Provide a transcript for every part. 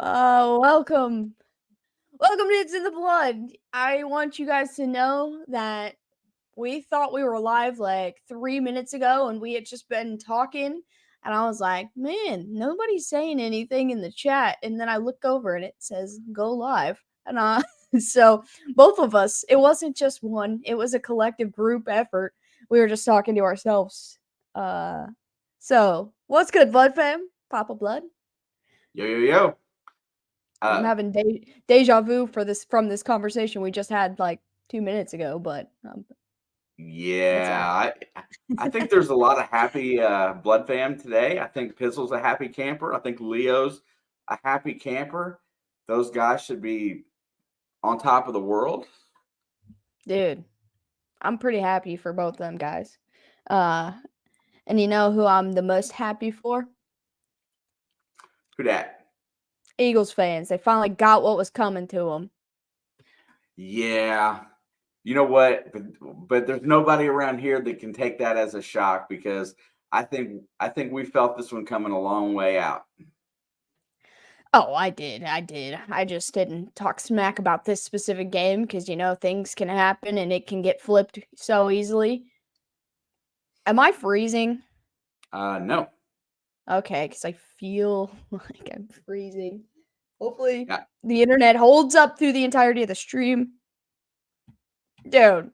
Welcome. Welcome to It's in the Blood. I want you guys to know that we thought we were live like 3 minutes ago and we had just been talking. And I was like, man, nobody's saying anything in the chat. And then I look over and it says go live. And so both of us, it wasn't just one, it was a collective group effort. We were just talking to ourselves. So what's good, Blood fam? Papa Blood? Yo. I'm having deja vu from this conversation we just had like 2 minutes ago, but what's up? I think there's a lot of happy Blood fam today. I think Pizzle's a happy camper. I think Leo's a happy camper. Those guys should be on top of the world. Dude, I'm pretty happy for both of them guys. And you know who I'm the most happy for? Who dat? Eagles fans. They finally got what was coming to them. Yeah. You know what? But there's nobody around here that can take that as a shock because I think we felt this one coming a long way out. Oh, I did. I just didn't talk smack about this specific game because, things can happen and it can get flipped so easily. Am I freezing? No. Okay, because I feel like I'm freezing. Hopefully the internet holds up through the entirety of the stream. Dude,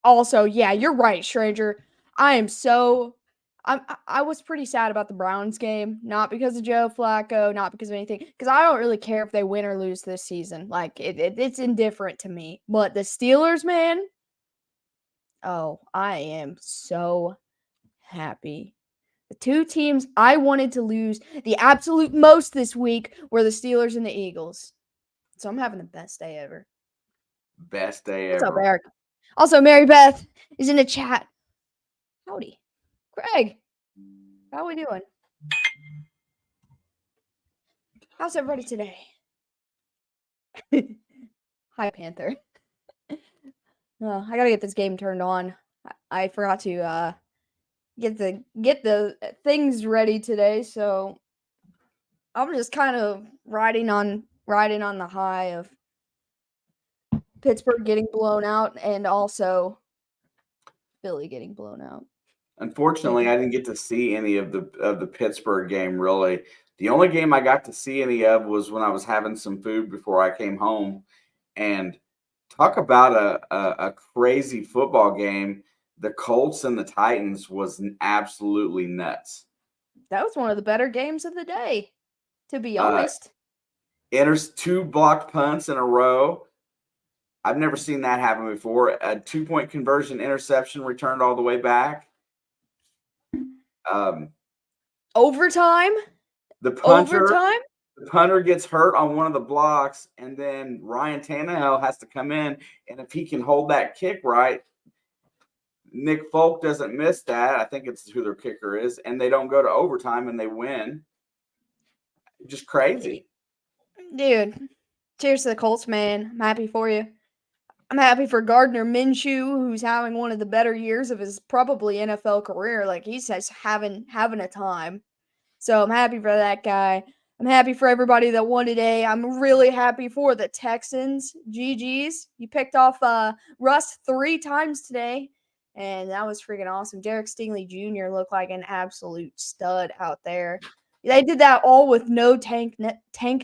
also, yeah, you're right, stranger. I was pretty sad about the Browns game, not because of Joe Flacco, not because of anything, because I don't really care if they win or lose this season. Like, it's indifferent to me. But the Steelers, man, oh, I am so happy. The two teams I wanted to lose the absolute most this week were the Steelers and the Eagles. So I'm having the best day ever. Best day What's ever. up, Eric? Also, Mary Beth is in the chat. Howdy. Greg, how we doing? How's everybody today? Hi, Panther. I gotta get this game turned on. I forgot to get the things ready today, so I'm just kind of riding on the high of Pittsburgh getting blown out and also Philly getting blown out. Unfortunately, I didn't get to see any of the Pittsburgh game really. The only game I got to see any of was when I was having some food before I came home. And talk about a crazy football game. The Colts and the Titans was absolutely nuts. That was one of the better games of the day, to be honest. Enters 2 blocked punts in a row. I've never seen that happen before. A 2-point conversion interception returned all the way back. Overtime? The punter gets hurt on one of the blocks, and then Ryan Tannehill has to come in, and if he can hold that kick right, Nick Folk doesn't miss that. I think it's who their kicker is, and they don't go to overtime, and they win. Just crazy. Dude, cheers to the Colts, man. I'm happy for you. I'm happy for Gardner Minshew, who's having one of the better years of his probably NFL career. Like, he's just having a time. So I'm happy for that guy. I'm happy for everybody that won today. I'm really happy for the Texans. GG's. You picked off Russ 3 times today, and that was freaking awesome. Derek Stingley Jr. looked like an absolute stud out there. They did that all with no Tank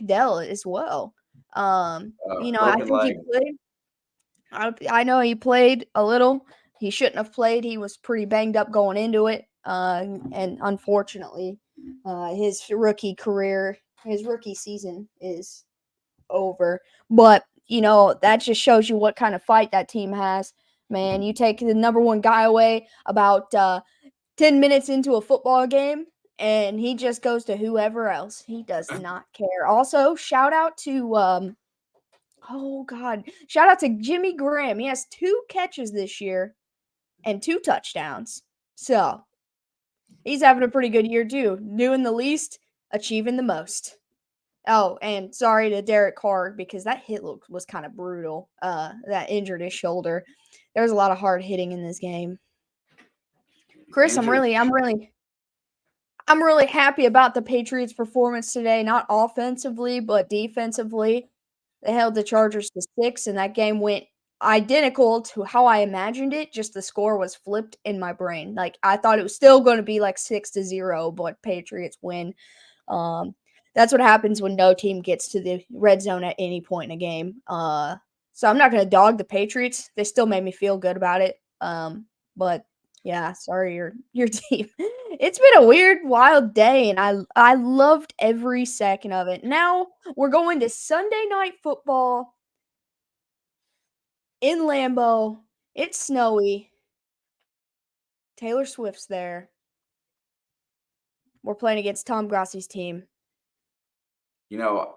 Dell as well. I think he played. I know he played a little. He shouldn't have played. He was pretty banged up going into it. And unfortunately, his rookie season is over. But, that just shows you what kind of fight that team has. Man, you take the number 1 guy away about 10 minutes into a football game, and he just goes to whoever else. He does not care. Also, shout out to shout out to Jimmy Graham. He has 2 catches this year and 2 touchdowns. So, he's having a pretty good year too. Doing the least, achieving the most. Oh, and sorry to Derek Carr because that hit was kind of brutal. That injured his shoulder. There was a lot of hard hitting in this game. Chris, I'm I'm really happy about the Patriots' performance today, not offensively, but defensively. They held the Chargers to 6, and that game went identical to how I imagined it, just the score was flipped in my brain. Like, I thought it was still gonna be, like, 6-0, but Patriots win. Um, that's what happens when no team gets to the red zone at any point in a game. So I'm not gonna dog the Patriots. They still made me feel good about it. But yeah, sorry your team. It's been a weird, wild day, and I loved every second of it. Now we're going to Sunday Night Football in Lambeau. It's snowy. Taylor Swift's there. We're playing against Tom Grassi's team.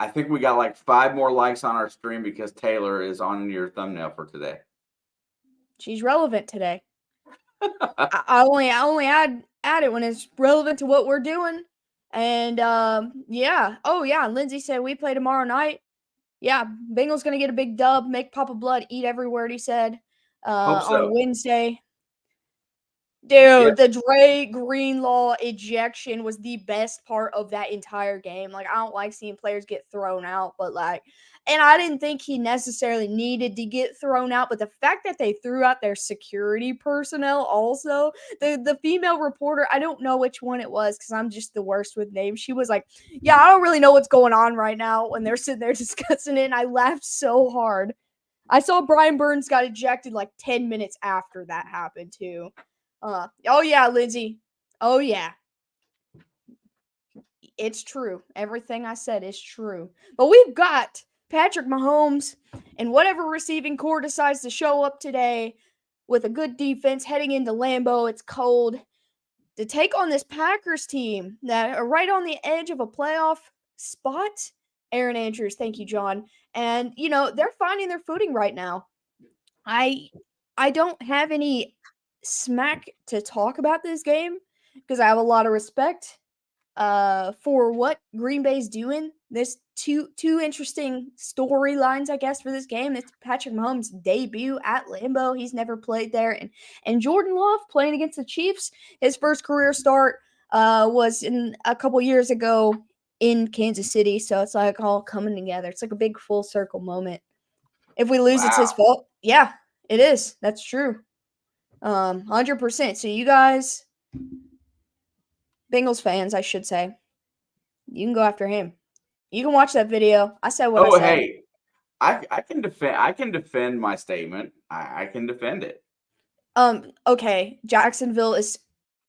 I think we got like 5 more likes on our stream because Taylor is on your thumbnail for today. She's relevant today. I only add it when it's relevant to what we're doing. And yeah. Oh yeah, Lindsay said we play tomorrow night. Yeah, Bengals gonna get a big dub, make Papa Blood eat every word he said Hope so. on Wednesday. Yep. Dude, the Dre Greenlaw ejection was the best part of that entire game. Like, I don't like seeing players get thrown out, but and I didn't think he necessarily needed to get thrown out, but the fact that they threw out their security personnel also, the female reporter, I don't know which one it was because I'm just the worst with names. She was like, yeah, I don't really know what's going on right now when they're sitting there discussing it, and I laughed so hard. I saw Brian Burns got ejected like 10 minutes after that happened, too. Oh yeah, Lindsay. Oh yeah. It's true. Everything I said is true. But we've got Patrick Mahomes and whatever receiving corps decides to show up today with a good defense heading into Lambeau. It's cold to take on this Packers team that are right on the edge of a playoff spot. Aaron Andrews, thank you, John. And they're finding their footing right now. I don't have any smack to talk about this game because I have a lot of respect for what Green Bay's doing. There's two interesting storylines, I guess, for this game. It's Patrick Mahomes' debut at Lambeau. He's never played there, and Jordan Love playing against the Chiefs. His first career start was in a couple years ago in Kansas City. So it's like all coming together. It's like a big full circle moment. If we lose, it's his fault. Yeah, it is. That's true. 100%. So you guys, Bengals fans, I should say, you can go after him. You can watch that video. I said what I said. Hey, I can defend. I can defend my statement. I can defend it. Okay. Jacksonville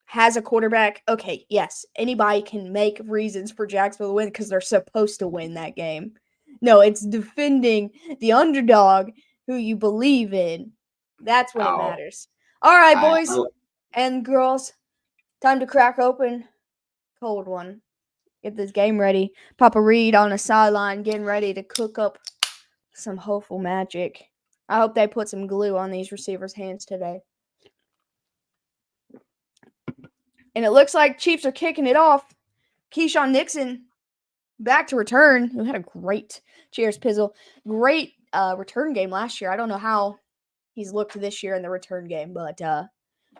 has a quarterback. Okay, yes. Anybody can make reasons for Jacksonville to win because they're supposed to win that game. No, it's defending the underdog who you believe in. That's when it matters. All right, boys and girls. Time to crack open cold one. Get this game ready. Papa Reed on the sideline getting ready to cook up some hopeful magic. I hope they put some glue on these receivers' hands today. And it looks like Chiefs are kicking it off. Keyshawn Nixon back to return, who had a great, cheers, Pizzle, great return game last year. I don't know how he's looked this year in the return game, but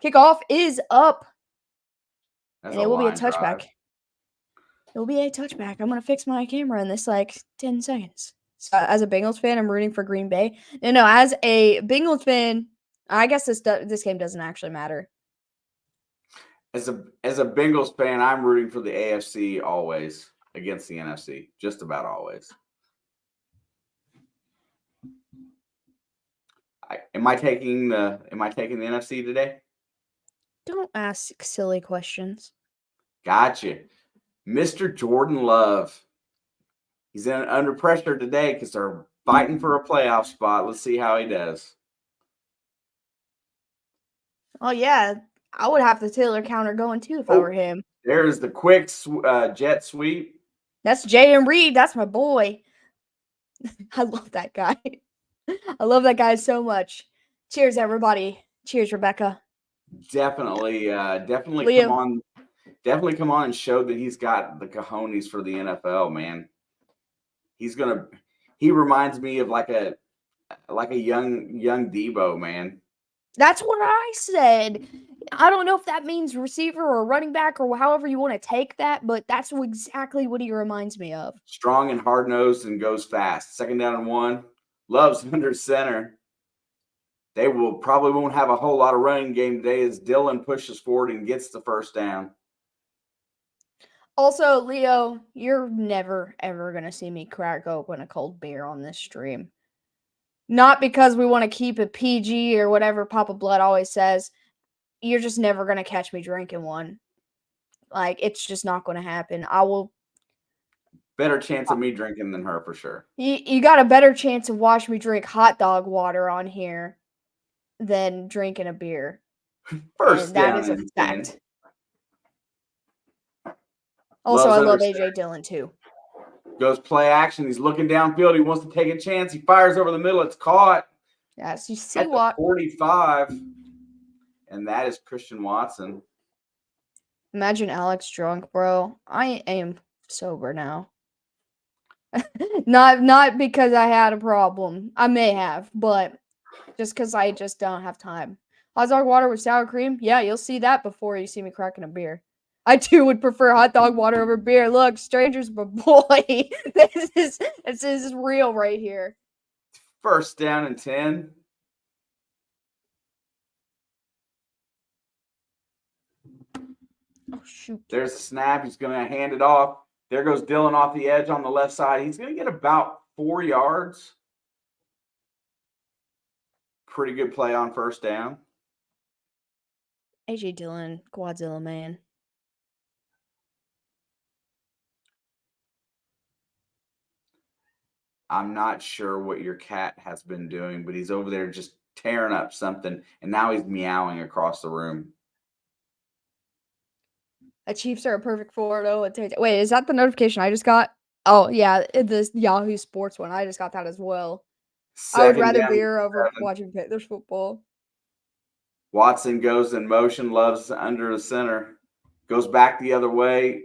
kickoff is up. And it will be a touchback. It will be a touchback. I'm going to fix my camera in this 10 seconds. So as a Bengals fan, I'm rooting for Green Bay. No, as a Bengals fan, I guess this game doesn't actually matter. As a Bengals fan, I'm rooting for the AFC always against the NFC, just about always. Am I taking the NFC today? Don't ask silly questions. Gotcha. Mr. Jordan Love. He's under pressure today because they're fighting for a playoff spot. Let's see how he does. Oh, yeah. I would have the Taylor counter going, too, if I were him. There's the quick jet sweep. That's Jaden Reed. That's my boy. I love that guy. I love that guy so much. Cheers, everybody. Cheers, Rebecca. Definitely Leo. come on. Definitely come on and show that he's got the cojones for the NFL, man. He reminds me of like a young Debo, man. That's what I said. I don't know if that means receiver or running back or however you want to take that, but that's exactly what he reminds me of. Strong and hard-nosed and goes fast. 2nd down and 1. Loves under center. They probably won't have a whole lot of running game today as Dillon pushes forward and gets the 1st down. Also, Leo, you're never, ever going to see me crack open a cold beer on this stream. Not because we want to keep it PG or whatever Papa Blood always says. You're just never going to catch me drinking one. Like, it's just not going to happen. I will. Better chance of me drinking than her for sure. You got a better chance of watching me drink hot dog water on here than drinking a beer. First and down. That is a fact. 10. Also, I love AJ Dillon too. Goes play action. He's looking downfield. He wants to take a chance. He fires over the middle. It's caught. Yes, you see at what? 45. And that is Christian Watson. Imagine Alex drunk, bro. I am sober now. not because I had a problem. I may have, but just because I just don't have time. Hot dog water with sour cream? Yeah, you'll see that before you see me cracking a beer. I too would prefer hot dog water over beer. Look, strangers, but boy, this is real right here. 1st down and 10. Oh, shoot. There's a snap. He's going to hand it off. There goes Dillon off the edge on the left side. He's going to get about 4 yards. Pretty good play on 1st down. AJ Dillon, Quadzilla man. I'm not sure what your cat has been doing, but he's over there just tearing up something, and now he's meowing across the room. The Chiefs are a perfect 4-0. Wait, is that the notification I just got? Oh, yeah, the Yahoo Sports one. I just got that as well. I would rather beer over watching Panthers football. Watson goes in motion, loves under the center, goes back the other way,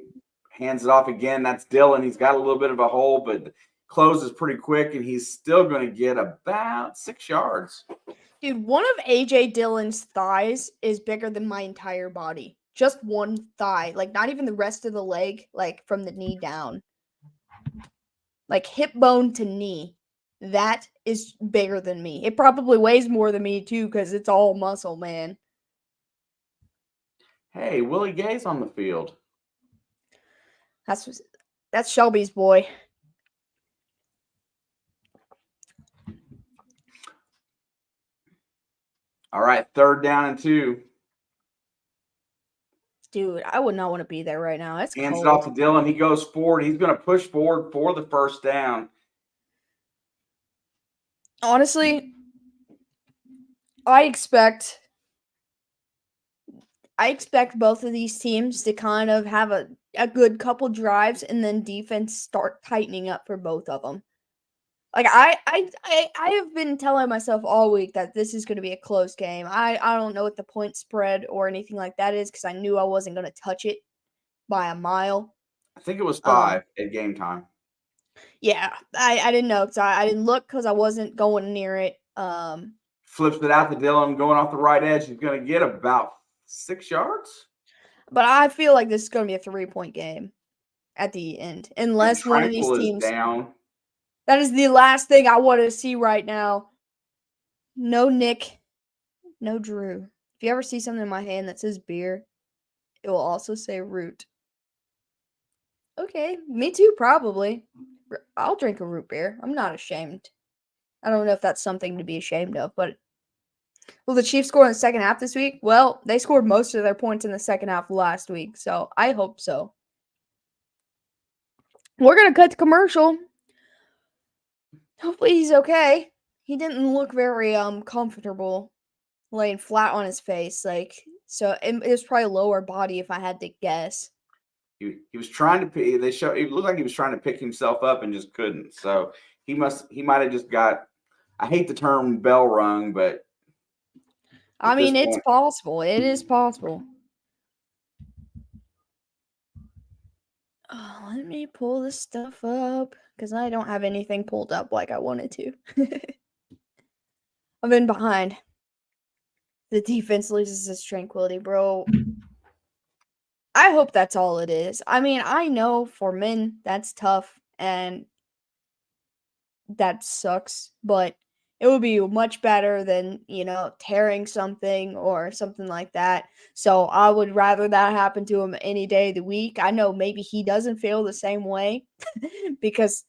hands it off again. That's Dillon. He's got a little bit of a hole, but closes pretty quick, and he's still going to get about 6 yards. Dude, one of AJ Dillon's thighs is bigger than my entire body. Just one thigh. Like, not even the rest of the leg, like, from the knee down. Like, hip bone to knee. That is bigger than me. It probably weighs more than me, too, because it's all muscle, man. Hey, Willie Gay's on the field. That's Shelby's boy. All right, 3rd down and 2. Dude, I would not want to be there right now. It's Hands cold. it off to Dillon. He goes forward. He's going to push forward for the 1st down. Honestly, I expect both of these teams to kind of have a good couple drives and then defense start tightening up for both of them. Like I have been telling myself all week that this is going to be a close game. I don't know what the point spread or anything like that is because I knew I wasn't going to touch it by a mile. I think it was 5 at game time. Yeah, I didn't know because I didn't look because I wasn't going near it. Flips it out to Dillon, going off the right edge. He's going to get about 6 yards. But I feel like this is going to be a 3-point game at the end, unless one of these teams down. That is the last thing I want to see right now. No Nick, no Drew. If you ever see something in my hand that says beer, it will also say root. Okay, me too, probably. I'll drink a root beer. I'm not ashamed. I don't know if that's something to be ashamed of, but will the Chiefs score in the second half this week? Well, they scored most of their points in the second half last week, so I hope so. We're going to cut to commercial. Hopefully he's okay. He didn't look very comfortable laying flat on his face, so it was probably lower body if I had to guess. He was trying to pick. It looked like he was trying to pick himself up and just couldn't. So he might have just got. I hate the term bell rung, but I mean it's possible. It is possible. Oh, let me pull this stuff up because I don't have anything pulled up like I wanted to. I've been behind. The defense loses its tranquility, bro. I hope that's all it is. I mean, I know for men that's tough and that sucks, but it would be much better than, tearing something or something like that. So I would rather that happen to him any day of the week. I know maybe he doesn't feel the same way because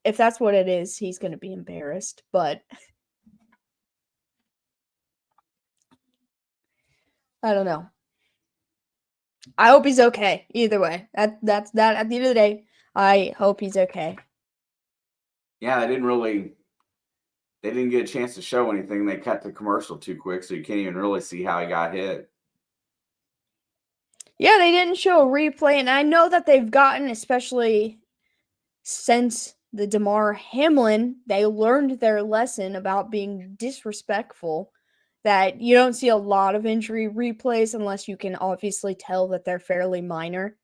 if that's what it is, he's going to be embarrassed. But I don't know. I hope he's okay. Either way, that's that. At the end of the day, I hope he's okay. Yeah, they didn't get a chance to show anything. They cut the commercial too quick, so you can't even really see how he got hit. Yeah, they didn't show a replay, and I know that they've gotten, especially since the Damar Hamlin, they learned their lesson about being disrespectful. That you don't see a lot of injury replays unless you can obviously tell that they're fairly minor.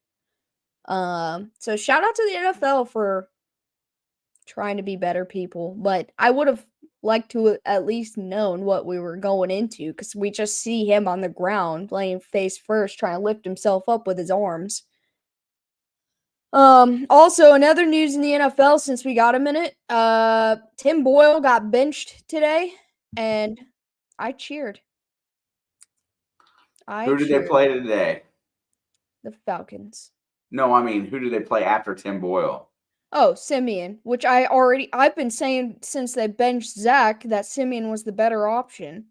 So shout out to the NFL for trying to be better people, but I would have liked to at least known what we were going into because we just see him on the ground laying face first trying to lift himself up with his arms. Also another news in the NFL since we got a minute. Tim Boyle got benched today and I cheered. Who did they play today? The Falcons. No, I mean, who did they play after Tim Boyle? Oh, Simeon, which I've been saying since they benched Zach that Simeon was the better option.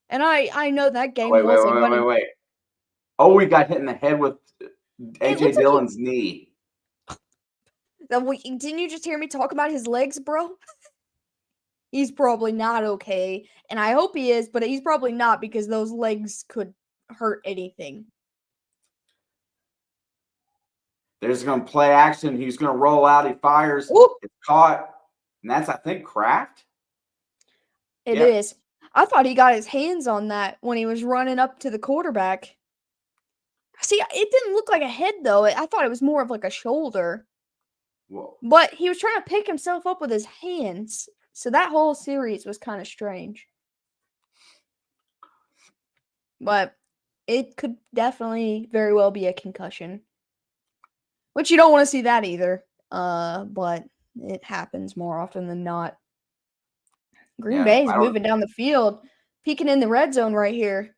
And I know that game Wait. Oh, he got hit in the head with AJ Dillon's knee. Didn't you just hear me talk about his legs, bro? He's probably not okay. And I hope he is, but he's probably not because those legs could hurt anything. They're just going to play action. He's going to roll out. He fires. Whoop. It's caught. And that's, I think, Kraft. It is. I thought he got his hands on that when he was running up to the quarterback. See, it didn't look like a head, though. I thought it was more of like a shoulder. Whoa. But he was trying to pick himself up with his hands. So that whole series was kind of strange. But it could definitely very well be a concussion. Which you don't want to see that either. But it happens more often than not. Green Bay's moving down the field, peeking in the red zone right here.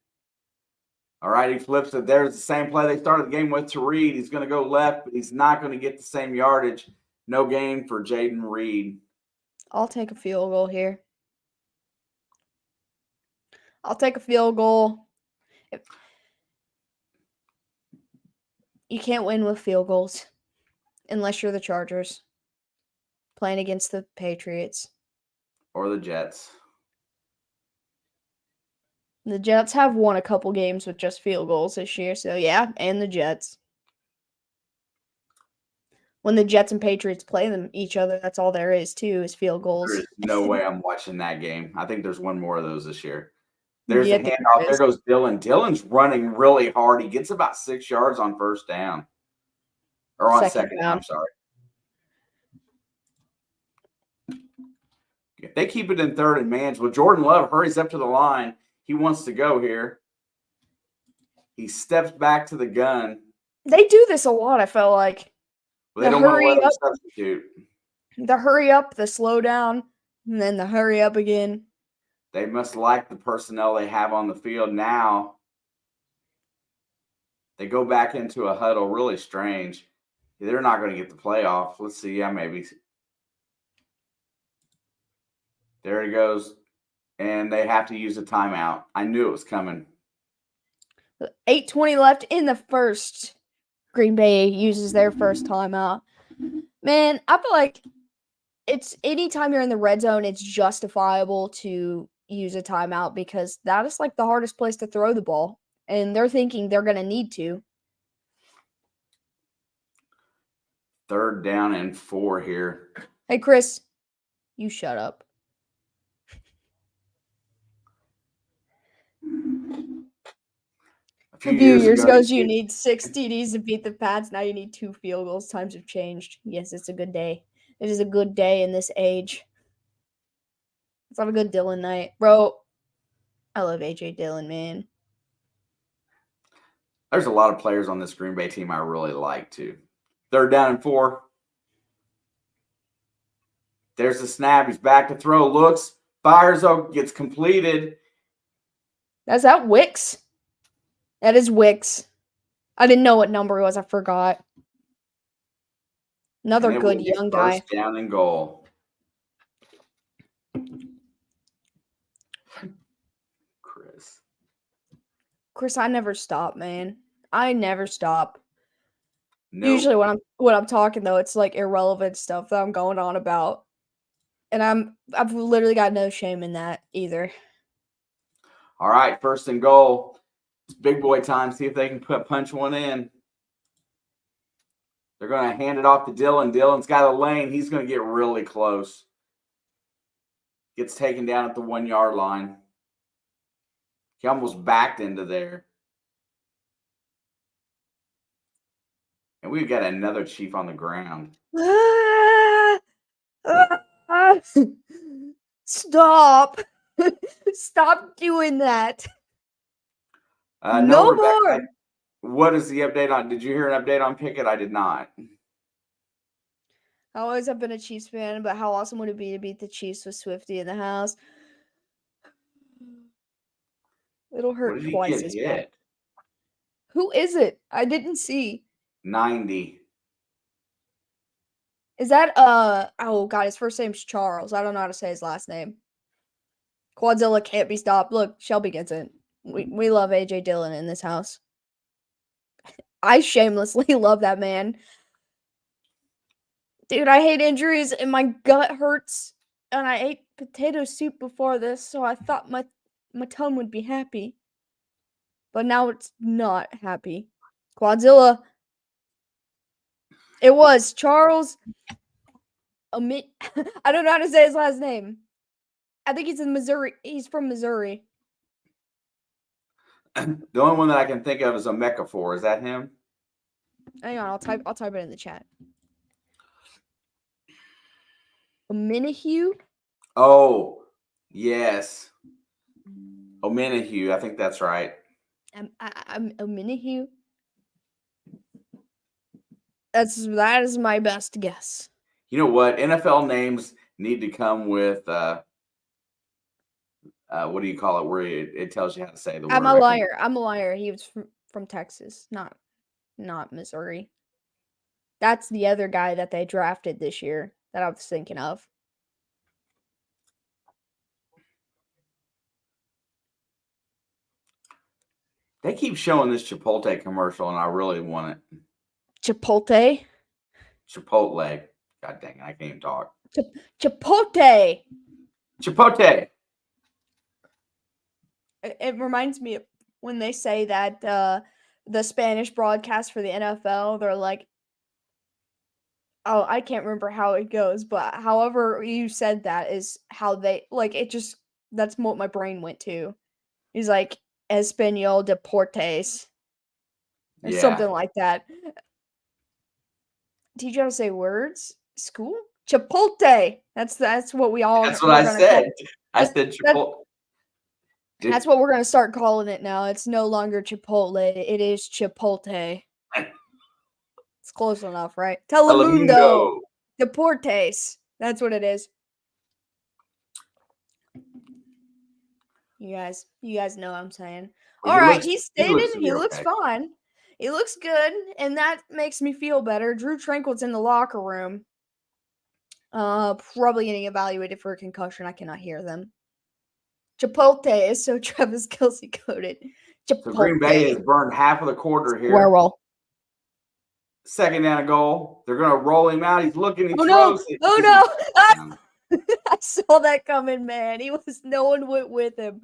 All right, he flips it. There's the same play they started the game with to Reed. He's going to go left, but he's not going to get the same yardage. No gain for Jaden Reed. I'll take a field goal here. I'll take a field goal. You can't win with field goals unless you're the Chargers playing against the Patriots. Or the Jets. The Jets have won a couple games with just field goals this year, so yeah, and the Jets. When the Jets and Patriots play them each other, that's all there is too, is field goals. There's no way I'm watching that game. I think there's one more of those this year. There's a handoff. There goes Dillon. Dillon's running really hard. He gets about 6 yards on first down. Or on second down, I'm sorry. If they keep it in third and manage, well, Jordan Love hurries up to the line. He wants to go here. He steps back to the gun. They do this a lot, I felt like. Well, they don't want to let him substitute. The hurry up, the slow down, and then the hurry up again. They must like the personnel they have on the field now. They go back into a huddle. Really strange. They're not going to get the playoff. Let's see. Yeah, maybe. There it goes. And they have to use a timeout. I knew it was coming. 8:20 left in the first. Green Bay uses their first timeout. Man, I feel like it's anytime you're in the red zone, it's justifiable to use a timeout because that is like the hardest place to throw the ball. And they're thinking they're going to need to. 3rd down and 4 here. Hey, Chris, you shut up. A few years ago, you need 6 TDs to beat the Pats. Now you need 2 field goals. Times have changed. Yes, it's a good day. It is a good day in this age. Let's have a good Dillon night. Bro, I love A.J. Dillon, man. There's a lot of players on this Green Bay team I really like, too. 3rd down and 4. There's the snap. He's back to throw. Looks. Fires. Gets completed. Is that Wicks? That is Wicks. I didn't know what number it was. I forgot. Another good young guy. First down and goal. Chris, I never stop, man. I never stop. Nope. Usually when I'm talking though, it's like irrelevant stuff that I'm going on about. And I've literally got no shame in that either. All right, 1st and goal. It's big boy time. See if they can punch one in. They're going to hand it off to Dillon. Dillon's got a lane. He's going to get really close. Gets taken down at the 1-yard line. He almost backed into there. And we've got another Chief on the ground. Stop. Stop doing that. No more. What is the update on? Did you hear an update on Pickett? I did not. I always have been a Chiefs fan, but how awesome would it be to beat the Chiefs with Swifty in the house? It'll hurt twice as bad. Who is it? I didn't see. 90. Is that oh god, his first name's Charles. I don't know how to say his last name. Quadzilla can't be stopped. Look, Shelby gets it. We love AJ Dillon in this house. I shamelessly love that man. Dude, I hate injuries and my gut hurts. And I ate potato soup before this, so I thought my tongue would be happy. But now it's not happy. Quadzilla. It was Charles. I don't know how to say his last name. I think he's in Missouri. He's from Missouri. The only one that I can think of is Omekafor. Is that him? Hang on, I'll type it in the chat. Omenihu? Oh, yes. Omenihu. I think that's right. Omenihu? That is my best guess. You know what? NFL names need to come with what do you call it? Where it tells you how to say the word. I'm a liar. He was from Texas, not Missouri. That's the other guy that they drafted this year that I was thinking of. They keep showing this Chipotle commercial, and I really want it. Chipotle? Chipotle. God dang it, I can't even talk. Chipotle. Chipotle. It reminds me of when they say that the Spanish broadcast for the NFL, they're like, oh, I can't remember how it goes, but however you said that is how they, like, it just, that's what my brain went to. He's like, Espanol Deportes. Or something like that. Teach you how to say words? School? Chipotle. That's what we all. That's what I said. I said Chipotle. That's what we're gonna start calling it now. It's no longer Chipotle. It is Chipotle. It's close enough, right? Telemundo Deportes. That's what it is. You guys know what I'm saying. All right, he's standing. He looks fine. He looks good, and that makes me feel better. Drew Tranquill's in the locker room. Probably getting evaluated for a concussion. I cannot hear them. Chipotle is so Travis Kelce coded. Chipotle. So Green Bay has burned half of the quarter here. Square roll. 2nd down a goal. They're going to roll him out. He's looking. He throws no. Oh, no. I saw that coming, man. No one went with him.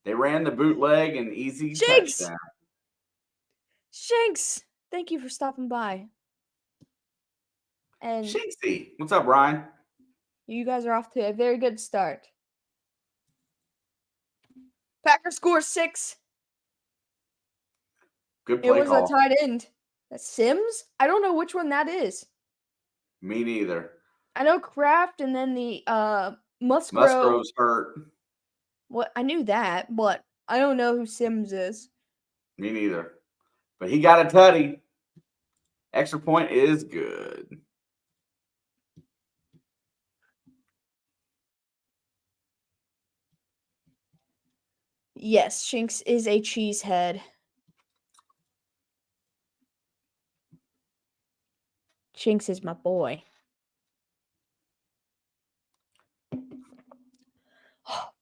They ran the bootleg and easy touchdown. Shanks, thank you for stopping by. And Shanksy, what's up, Ryan? You guys are off to a very good start. Packers score 6. Good play call. It was a tight end. That's Sims? I don't know which one that is. Me neither. I know Kraft and then the Musgrove. Musgrove's hurt. What? I knew that, but I don't know who Sims is. Me neither. But he got a tutty. Extra point is good. Yes, Shinx is a cheesehead. Shinx is my boy.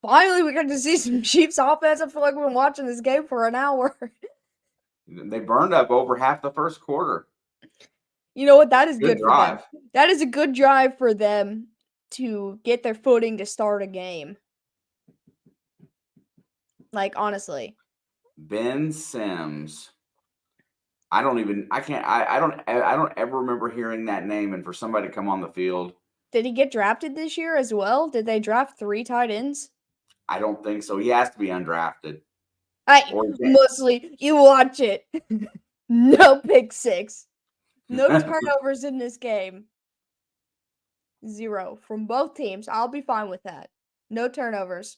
Finally, we got to see some Chiefs offense. I feel like we've been watching this game for an hour. They burned up over half the first quarter. You know what? That is good for drive. them. That is a good drive for them to get their footing to start a game. Like, honestly. Ben Sims. I don't ever remember hearing that name and for somebody to come on the field. Did he get drafted this year as well? Did they draft 3 tight ends? I don't think so. He has to be undrafted. Hey, mostly, you watch it. No pick six. No turnovers in this game. 0 from both teams. I'll be fine with that. No turnovers.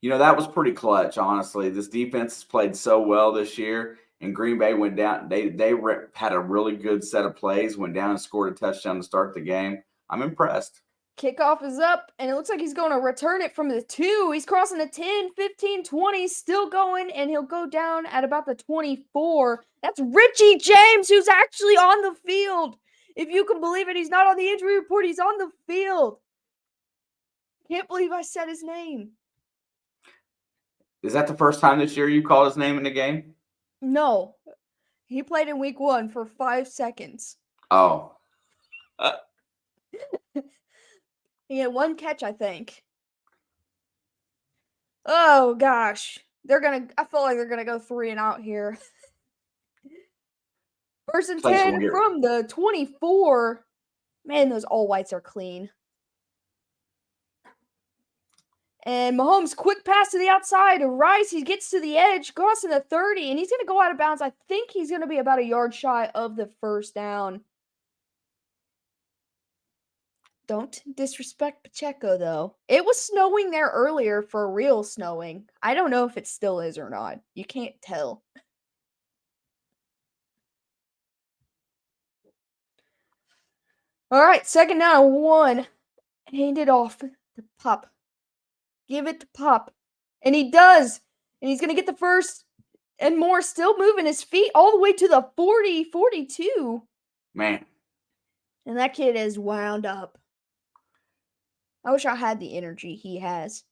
You know, that was pretty clutch, honestly. This defense has played so well this year, and Green Bay went down. They had a really good set of plays, went down and scored a touchdown to start the game. I'm impressed. Kickoff is up, and it looks like he's going to return it from the 2. He's crossing the 10, 15, 20, still going, and he'll go down at about the 24. That's Richie James, who's actually on the field. If you can believe it, he's not on the injury report. He's on the field. Can't believe I said his name. Is that the first time this year you called his name in the game? No. He played in week 1 for 5 seconds. Oh. He had 1 catch, I think. Oh, gosh. I feel like they're going to go 3 and out here. 1st and 10 from the 24. Man, those all whites are clean. And Mahomes, quick pass to the outside. Rice, he gets to the edge, crossing the 30, and he's going to go out of bounds. I think he's going to be about a yard shy of the first down. Don't disrespect Pacheco, though. It was snowing there earlier for real snowing. I don't know if it still is or not. You can't tell. All right, 2nd down and 1. Hand it off to Pop. Give it to Pop. And he does. And he's going to get the first and more, still moving his feet all the way to the 40, 42. Man. And that kid is wound up. I wish I had the energy he has.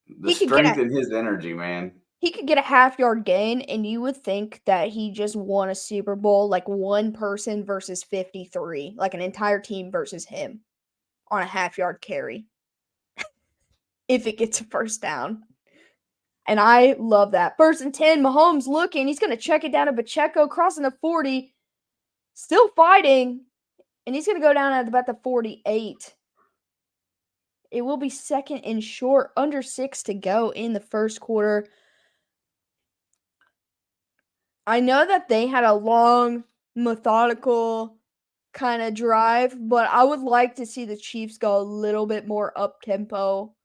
The strength in his energy, man. He could get a half-yard gain, and you would think that he just won a Super Bowl, like one person versus 53, like an entire team versus him on a half-yard carry. If it gets a first down. And I love that. 1st and 10, Mahomes looking. He's going to check it down to Pacheco, crossing the 40. Still fighting. And he's going to go down at about the 48. It will be 2nd and short, under 6 to go in the first quarter. I know that they had a long, methodical kind of drive, but I would like to see the Chiefs go a little bit more up-tempo.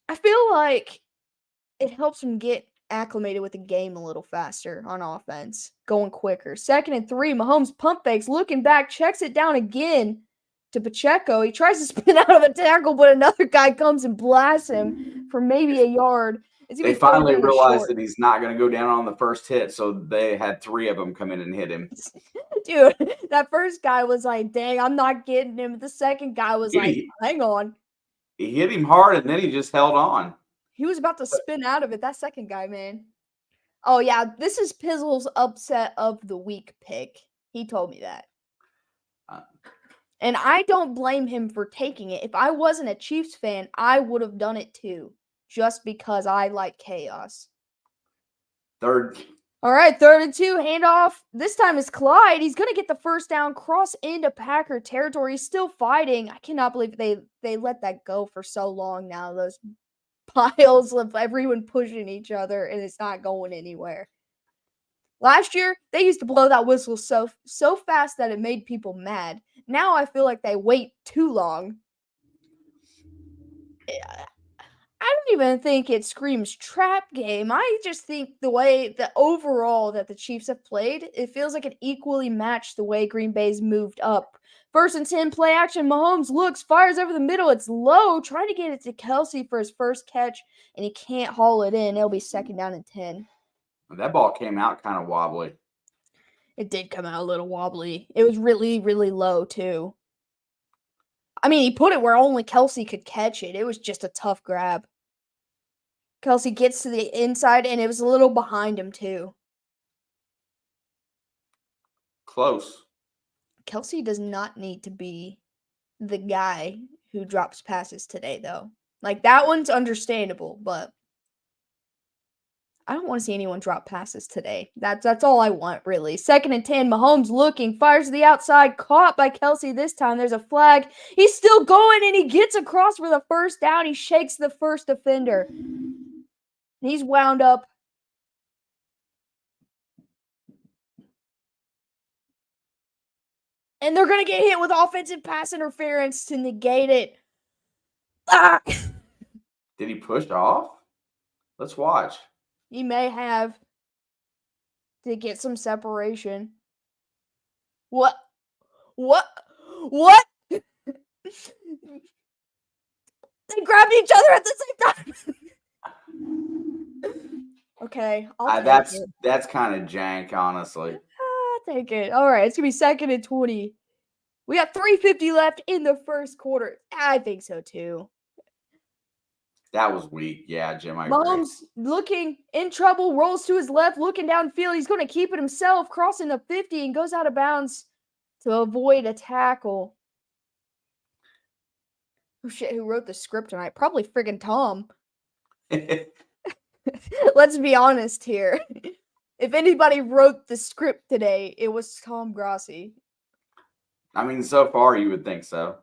I feel like it helps them get acclimated with the game a little faster on offense, going quicker. 2nd and 3, Mahomes pump fakes, looking back, checks it down again to Pacheco. He tries to spin out of a tackle, but another guy comes and blasts him for maybe a yard. They finally realized that he's not going to go down on the first hit, so they had 3 of them come in and hit him. Dude, that first guy was like, dang, I'm not getting him. The second guy was like, hang on. He hit him hard, and then he just held on. He was about to spin out of it. That second guy, man. Oh, yeah, this is Pizzle's upset of the week pick. He told me that. And I don't blame him for taking it. If I wasn't a Chiefs fan, I would have done it too. Just because I like chaos. 3rd. All right, 3rd and 2, handoff. This time is Clyde. He's going to get the first down, cross into Packer territory. He's still fighting. I cannot believe they let that go for so long now. Those piles of everyone pushing each other, and it's not going anywhere. Last year, they used to blow that whistle so fast that it made people mad. Now I feel like they wait too long. I don't even think it screams trap game. I just think the way the overall that the Chiefs have played, it feels like it equally matched the way Green Bay's moved up. 1st and 10 play action. Mahomes looks, fires over the middle. It's low, trying to get it to Kelsey for his first catch, and he can't haul it in. It'll be 2nd down and 10. That ball came out kind of wobbly. It did come out a little wobbly. It was really, really low, too. I mean, he put it where only Kelsey could catch it. It was just a tough grab. Kelsey gets to the inside, and it was a little behind him, too. Close. Kelsey does not need to be the guy who drops passes today, though. Like, that one's understandable, but I don't want to see anyone drop passes today. That's all I want, really. 2nd and 10, Mahomes looking, fires to the outside, caught by Kelsey this time. There's a flag. He's still going, and he gets across for the first down. He shakes the first defender. He's wound up. And they're going to get hit with offensive pass interference to negate it. Ah! Did he push off? Let's watch. He may have to get some separation. What? They grabbed each other at the same time. Okay, I'll take it. That's kind of jank, honestly. I'll take it. All right, it's gonna be 2nd and 20. We got 3:50 left in the first quarter. I think so too. That was weak. Yeah, Jim, I Mahomes agree. looking in trouble, rolls to his left, looking downfield. He's going to keep it himself, crossing the 50 and goes out of bounds to avoid a tackle. Oh shit, who wrote the script tonight? Probably friggin' Tom. Let's be honest here. If anybody wrote the script today, it was Tom Grossi. I mean, so far you would think so.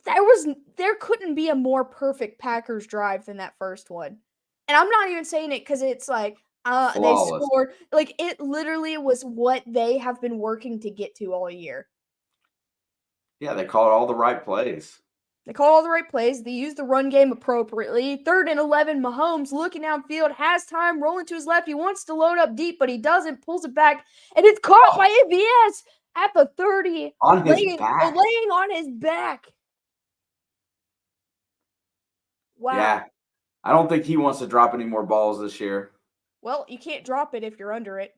There couldn't be a more perfect Packers drive than that first one. And I'm not even saying it because it's like they scored. Like, it literally was what they have been working to get to all year. Yeah, they called all the right plays. They used the run game appropriately. 3rd and 11, Mahomes looking downfield, has time, rolling to his left. He wants to load up deep, but he doesn't. Pulls it back, and it's caught by ABS at the 30. On his back. Laying on his back. Wow. Yeah, I don't think he wants to drop any more balls this year. Well, you can't drop it if you're under it.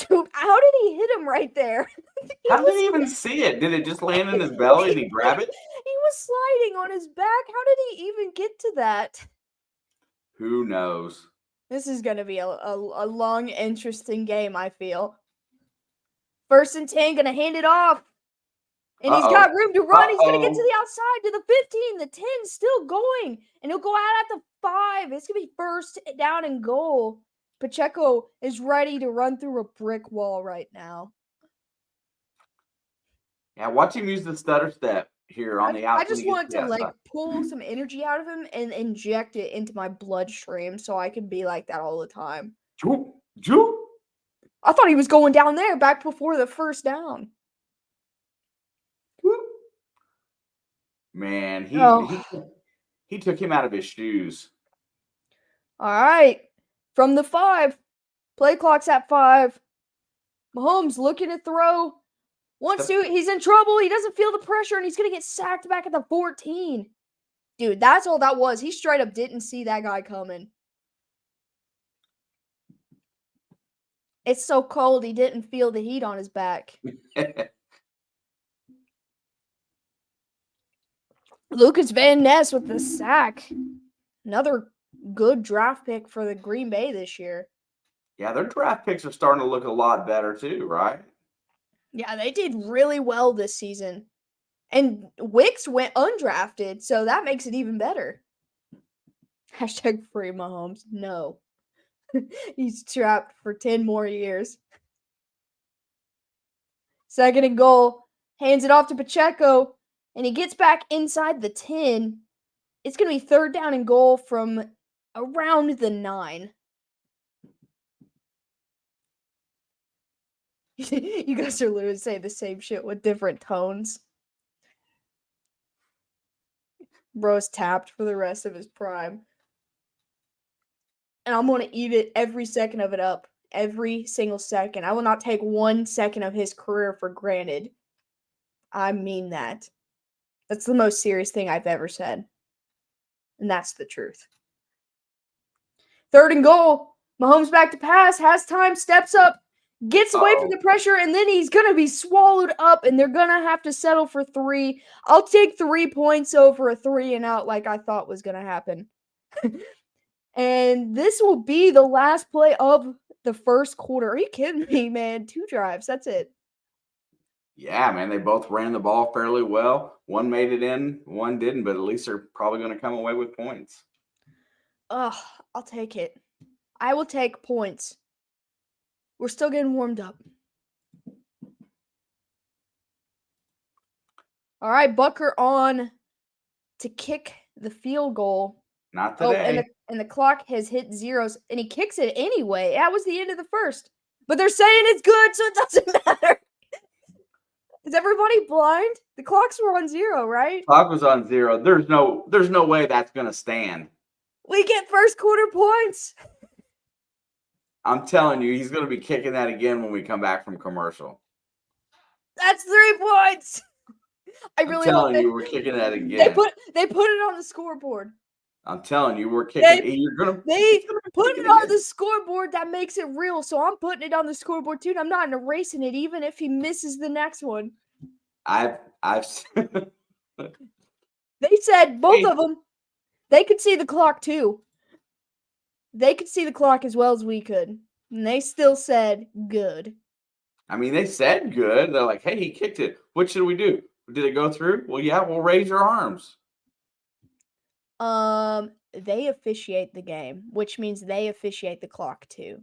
Dude, how did he hit him right there? How did he even see it? Did it just land in his belly and he grab it? He was sliding on his back. How did he even get to that? Who knows? This is going to be a long, interesting game, I feel. 1st and 10, going to hand it off. And he's got room to run. He's going to get to the outside, to the 15. The 10 still going. And he'll go out at the 5. It's going to be 1st down and goal. Pacheco is ready to run through a brick wall right now. Yeah, watch him use the stutter step here on the outside. I just want to pull some energy out of him and inject it into my bloodstream so I can be like that all the time. I thought he was going down there back before the 1st down. Man, he took him out of his shoes. All right. From the 5. Play clock's at 5. Mahomes looking to throw. He's in trouble. He doesn't feel the pressure, and he's going to get sacked back at the 14. Dude, that's all that was. He straight up didn't see that guy coming. It's so cold, he didn't feel the heat on his back. Lucas Van Ness with the sack. Another good draft pick for the Green Bay this year. Yeah, their draft picks are starting to look a lot better too, right? Yeah, they did really well this season. And Wicks went undrafted, so that makes it even better. Hashtag free Mahomes. No. He's trapped for 10 more years. 2nd and goal. Hands it off to Pacheco. And he gets back inside the 10. It's going to be 3rd down and goal from around the 9. You guys are literally saying the same shit with different tones. Bro's tapped for the rest of his prime. And I'm going to eat it every second of it up. Every single second. I will not take 1 second of his career for granted. I mean that. That's the most serious thing I've ever said. And that's the truth. 3rd and goal. Mahomes back to pass. Has time. Steps up. Gets away from the pressure. And then he's going to be swallowed up. And they're going to have to settle for 3. I'll take 3 points over a 3 and out like I thought was going to happen. And this will be the last play of the first quarter. Are you kidding me, man? 2 drives. That's it. Yeah, man. They both ran the ball fairly well. One made it in, one didn't, but at least they're probably going to come away with points. Ugh, I'll take it. I will take points. We're still getting warmed up. All right, Bucker on to kick the field goal. Not today. And the clock has hit zeros, and he kicks it anyway. That was the end of the first. But they're saying it's good, so it doesn't matter. Is everybody blind? The clocks were on 0, right? Clock was on 0. There's no way that's going to stand. We get first quarter points. I'm telling you, he's going to be kicking that again when we come back from commercial. That's 3 points. I'm telling you, we're kicking that again. They put it on the scoreboard. I'm telling you, we're kicking. They put it on the scoreboard. That makes it real. So I'm putting it on the scoreboard too. And I'm not erasing it, even if he misses the next one. I've. They said both of them. They could see the clock too. They could see the clock as well as we could, and they still said good. I mean, they said good. They're like, "Hey, he kicked it. What should we do? Did it go through?" Well, yeah, we'll raise your arms. They officiate the game, which means they officiate the clock too.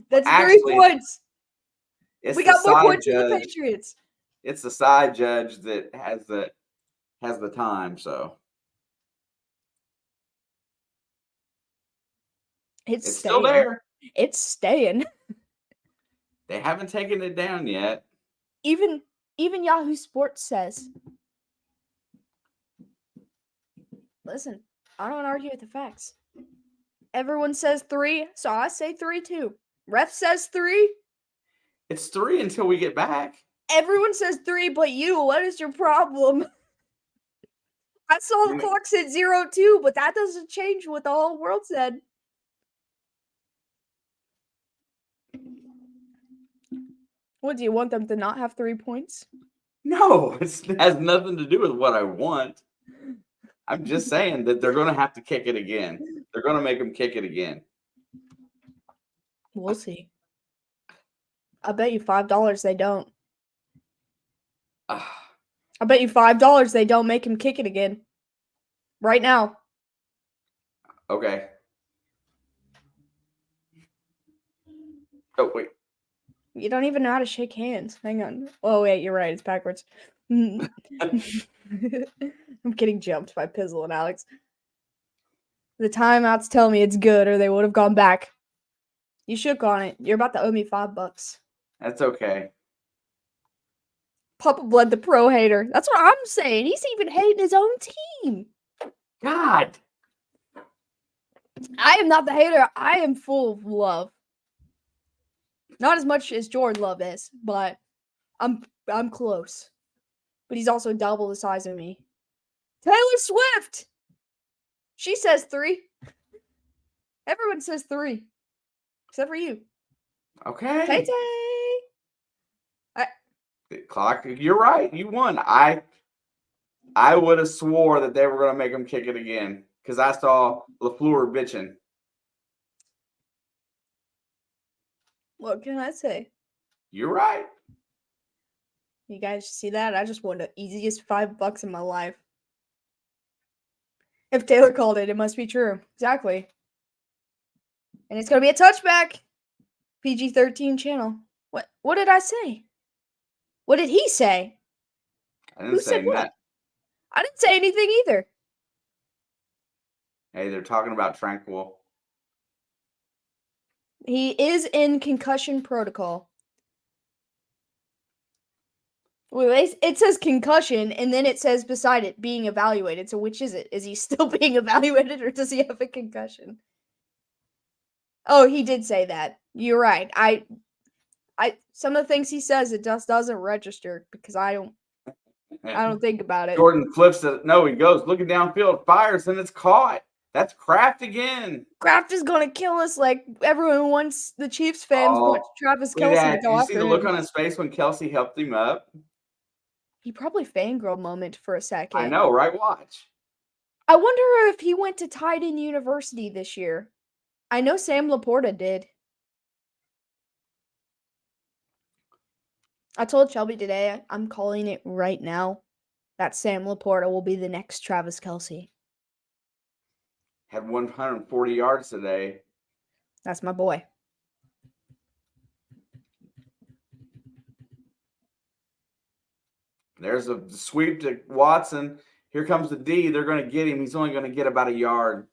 That's 3 points. We got more points than the Patriots. It's the side judge that has the time, so it's still there. It's staying. They haven't taken it down yet. Even Yahoo Sports says. Listen, I don't argue with the facts. Everyone says 3, so I say 3 too. Ref says 3. It's 3 until we get back. Everyone says 3 but you. What is your problem? I saw the clock said 0 too, but that doesn't change what the whole world said. What, do you want them to not have 3 points? No, it has nothing to do with what I want. I'm just saying that they're going to have to kick it again. They're going to make them kick it again. We'll see. I bet you $5 they don't. I bet you $5 they don't make him kick it again. Right now. Okay. Oh, wait. You don't even know how to shake hands. Hang on. Oh, wait, you're right. It's backwards. I'm getting jumped by Pizzle and Alex. The timeouts tell me it's good, or they would have gone back. You shook on it. You're about to owe me $5. That's okay. Papa Blood, the pro hater. That's what I'm saying. He's even hating his own team. God. I am not the hater. I am full of love. Not as much as Jordan Love is, but I'm close. But he's also double the size of me. Taylor Swift! She says 3. Everyone says 3. Except for you. Okay. Tay-Tay! Clock, you're right. You won. I would have swore that they were going to make him kick it again because I saw LaFleur bitching. What can I say? You're right. You guys see that? I just won the easiest $5 in my life. If Taylor called it, it must be true. Exactly. And it's going to be a touchback. PG-13 channel. What did I say? What did he say? I didn't say that. I didn't say anything either. Hey, they're talking about Tranquil. He is in concussion protocol. Well, it says concussion, and then it says beside it being evaluated. So which is it? Is he still being evaluated, or does he have a concussion? Oh, he did say that. You're right. Some of the things he says, it just doesn't register because I don't think about it. Jordan flips it. No, he goes looking downfield, fires, and it's caught. That's Kraft again. Kraft is gonna kill us like everyone wants. The Chiefs fans want Travis Kelce to Did go you after see the him. look on his face when Kelce helped him up? He probably fangirl moment for a second. I know, right? Watch. I wonder if he went to tight end university this year. I know Sam Laporta did. I told Shelby today, I'm calling it right now, that Sam Laporta will be the next Travis Kelce. Had 140 yards today. That's my boy. There's a sweep to Watson. Here comes the D. They're going to get him. He's only going to get about a yard.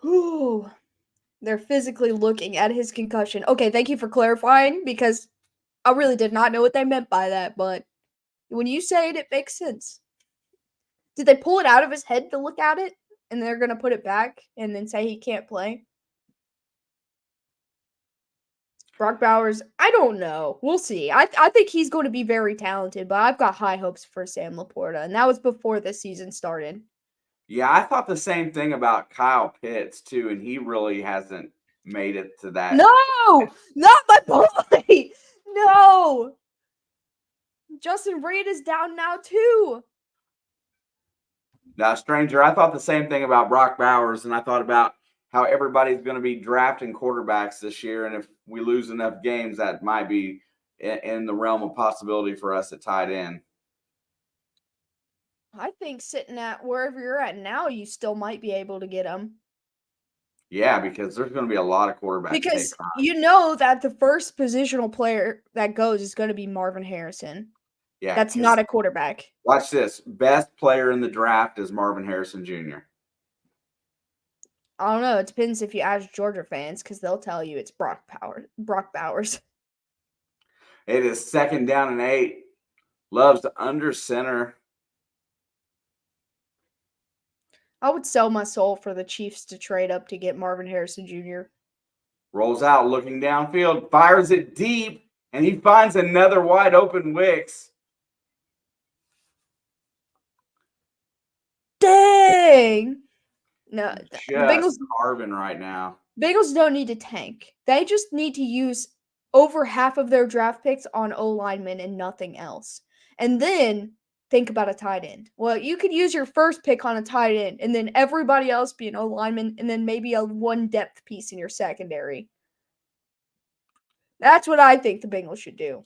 Ooh. They're physically looking at his concussion. Okay, thank you for clarifying because I really did not know what they meant by that, but when you say it, it makes sense. Did they pull it out of his head to look at it and they're going to put it back and then say he can't play? Brock Bowers, I don't know. We'll see. I think he's going to be very talented, but I've got high hopes for Sam Laporta, and that was before the season started. Yeah, I thought the same thing about Kyle Pitts, too, and he really hasn't made it to that. No! Not my boy! No! Justin Reed is down now, too. Now, stranger, I thought the same thing about Brock Bowers, and I thought about how everybody's going to be drafting quarterbacks this year, and if we lose enough games, that might be in the realm of possibility for us at tight end. I think sitting at wherever you're at now, you still might be able to get him. Yeah, because there's going to be a lot of quarterbacks. Because you know that the first positional player that goes is going to be Marvin Harrison. Yeah, that's not a quarterback. Watch this. Best player in the draft is Marvin Harrison Jr. I don't know. It depends if you ask Georgia fans because they'll tell you it's Brock Bowers. It is 2nd down and 8. Loves to under center. I would sell my soul for the Chiefs to trade up to get Marvin Harrison Jr. Rolls out, looking downfield, fires it deep, and he finds another wide open Wicks. Dang! No, the Bengals carbon right now. Bengals don't need to tank. They just need to use over half of their draft picks on O linemen and nothing else. And then think about a tight end. Well, you could use your first pick on a tight end and then everybody else be an O lineman and then maybe a one depth piece in your secondary. That's what I think the Bengals should do.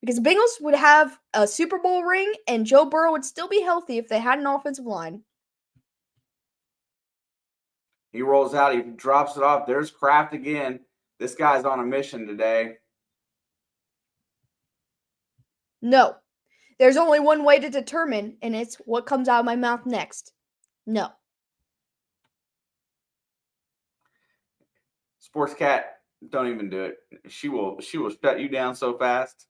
Because the Bengals would have a Super Bowl ring and Joe Burrow would still be healthy if they had an offensive line. He rolls out. He drops it off. There's Kraft again. This guy's on a mission today. No. There's only one way to determine, and it's what comes out of my mouth next. No. Sports Cat, don't even do it. She will shut you down so fast.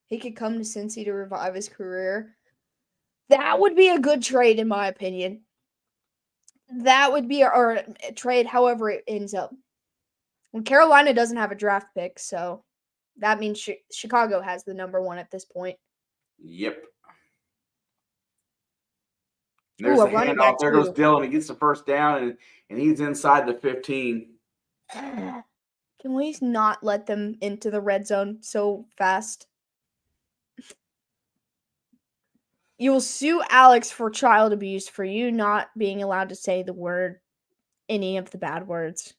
He could come to Cincy to revive his career. That would be a good trade, in my opinion. That would be a trade, however it ends up. Well, Carolina doesn't have a draft pick, so that means Chicago has the number 1 at this point. Yep. There's a handoff. There goes Dylan. He gets the first down, and he's inside the 15. Can we not let them into the red zone so fast? You will sue Alex for child abuse for you not being allowed to say the word, any of the bad words.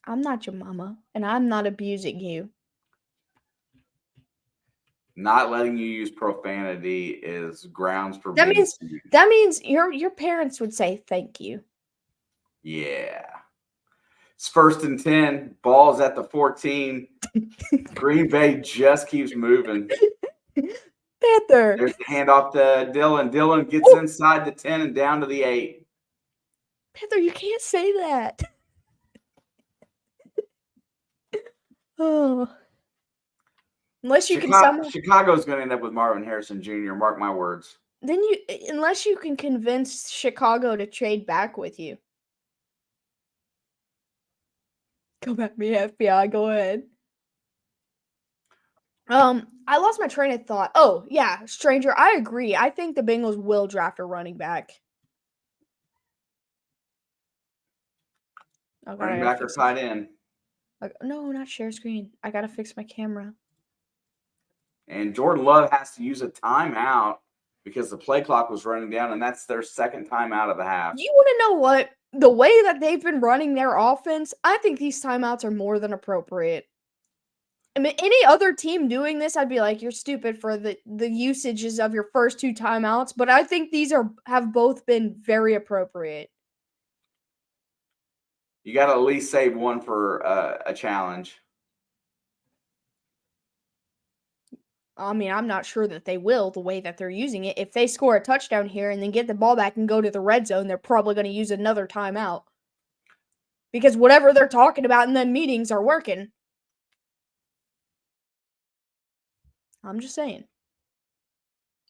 I'm not your mama, and I'm not abusing you. Not letting you use profanity is grounds for that means your parents would say thank you. Yeah. It's 1st and 10. Ball's at the 14. Green Bay just keeps moving. Panther. There's the handoff to Dylan. Dylan gets inside the 10 and down to the 8. Panther, you can't say that. Oh. Unless you can somehow Chicago's going to end up with Marvin Harrison Jr., mark my words. unless you can convince Chicago to trade back with you. Come at me, FBI, go ahead. I lost my train of thought. Oh, yeah, stranger, I agree. I think the Bengals will draft a running back. Oh, God, Running back or tight end. No, not share screen. I gotta fix my camera. And Jordan Love has to use a timeout because the play clock was running down, and that's their second timeout of the half. You want to know what? The way that they've been running their offense, I think these timeouts are more than appropriate. I mean, any other team doing this, I'd be like, you're stupid for the usages of your first two timeouts. But I think these have both been very appropriate. You got to at least save one for a challenge. I mean, I'm not sure that they will the way that they're using it. If they score a touchdown here and then get the ball back and go to the red zone, they're probably going to use another timeout. Because whatever they're talking about in the meetings are working. I'm just saying.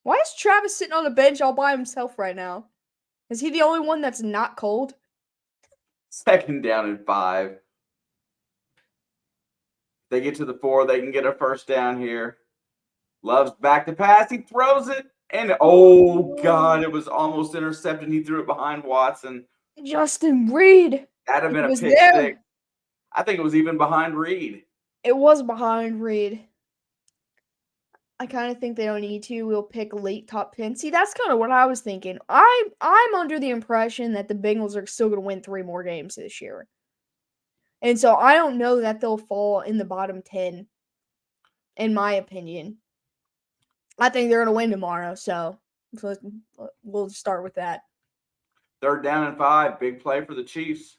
Why is Travis sitting on the bench all by himself right now? Is he the only one that's not cold? 2nd down and 5. They get to the 4. They can get a first down here. Love's back to pass. He throws it. And, oh, God, it was almost intercepted. He threw it behind Watson. Justin Reed. That'd have been a pick six. I think it was even behind Reed. It was behind Reed. I kind of think they don't need to. We'll pick late top 10. See, that's kind of what I was thinking. I'm under the impression that the Bengals are still going to win 3 more games this year. And so I don't know that they'll fall in the bottom 10, in my opinion. I think they're going to win tomorrow, so we'll start with that. 3rd down and 5. Big play for the Chiefs.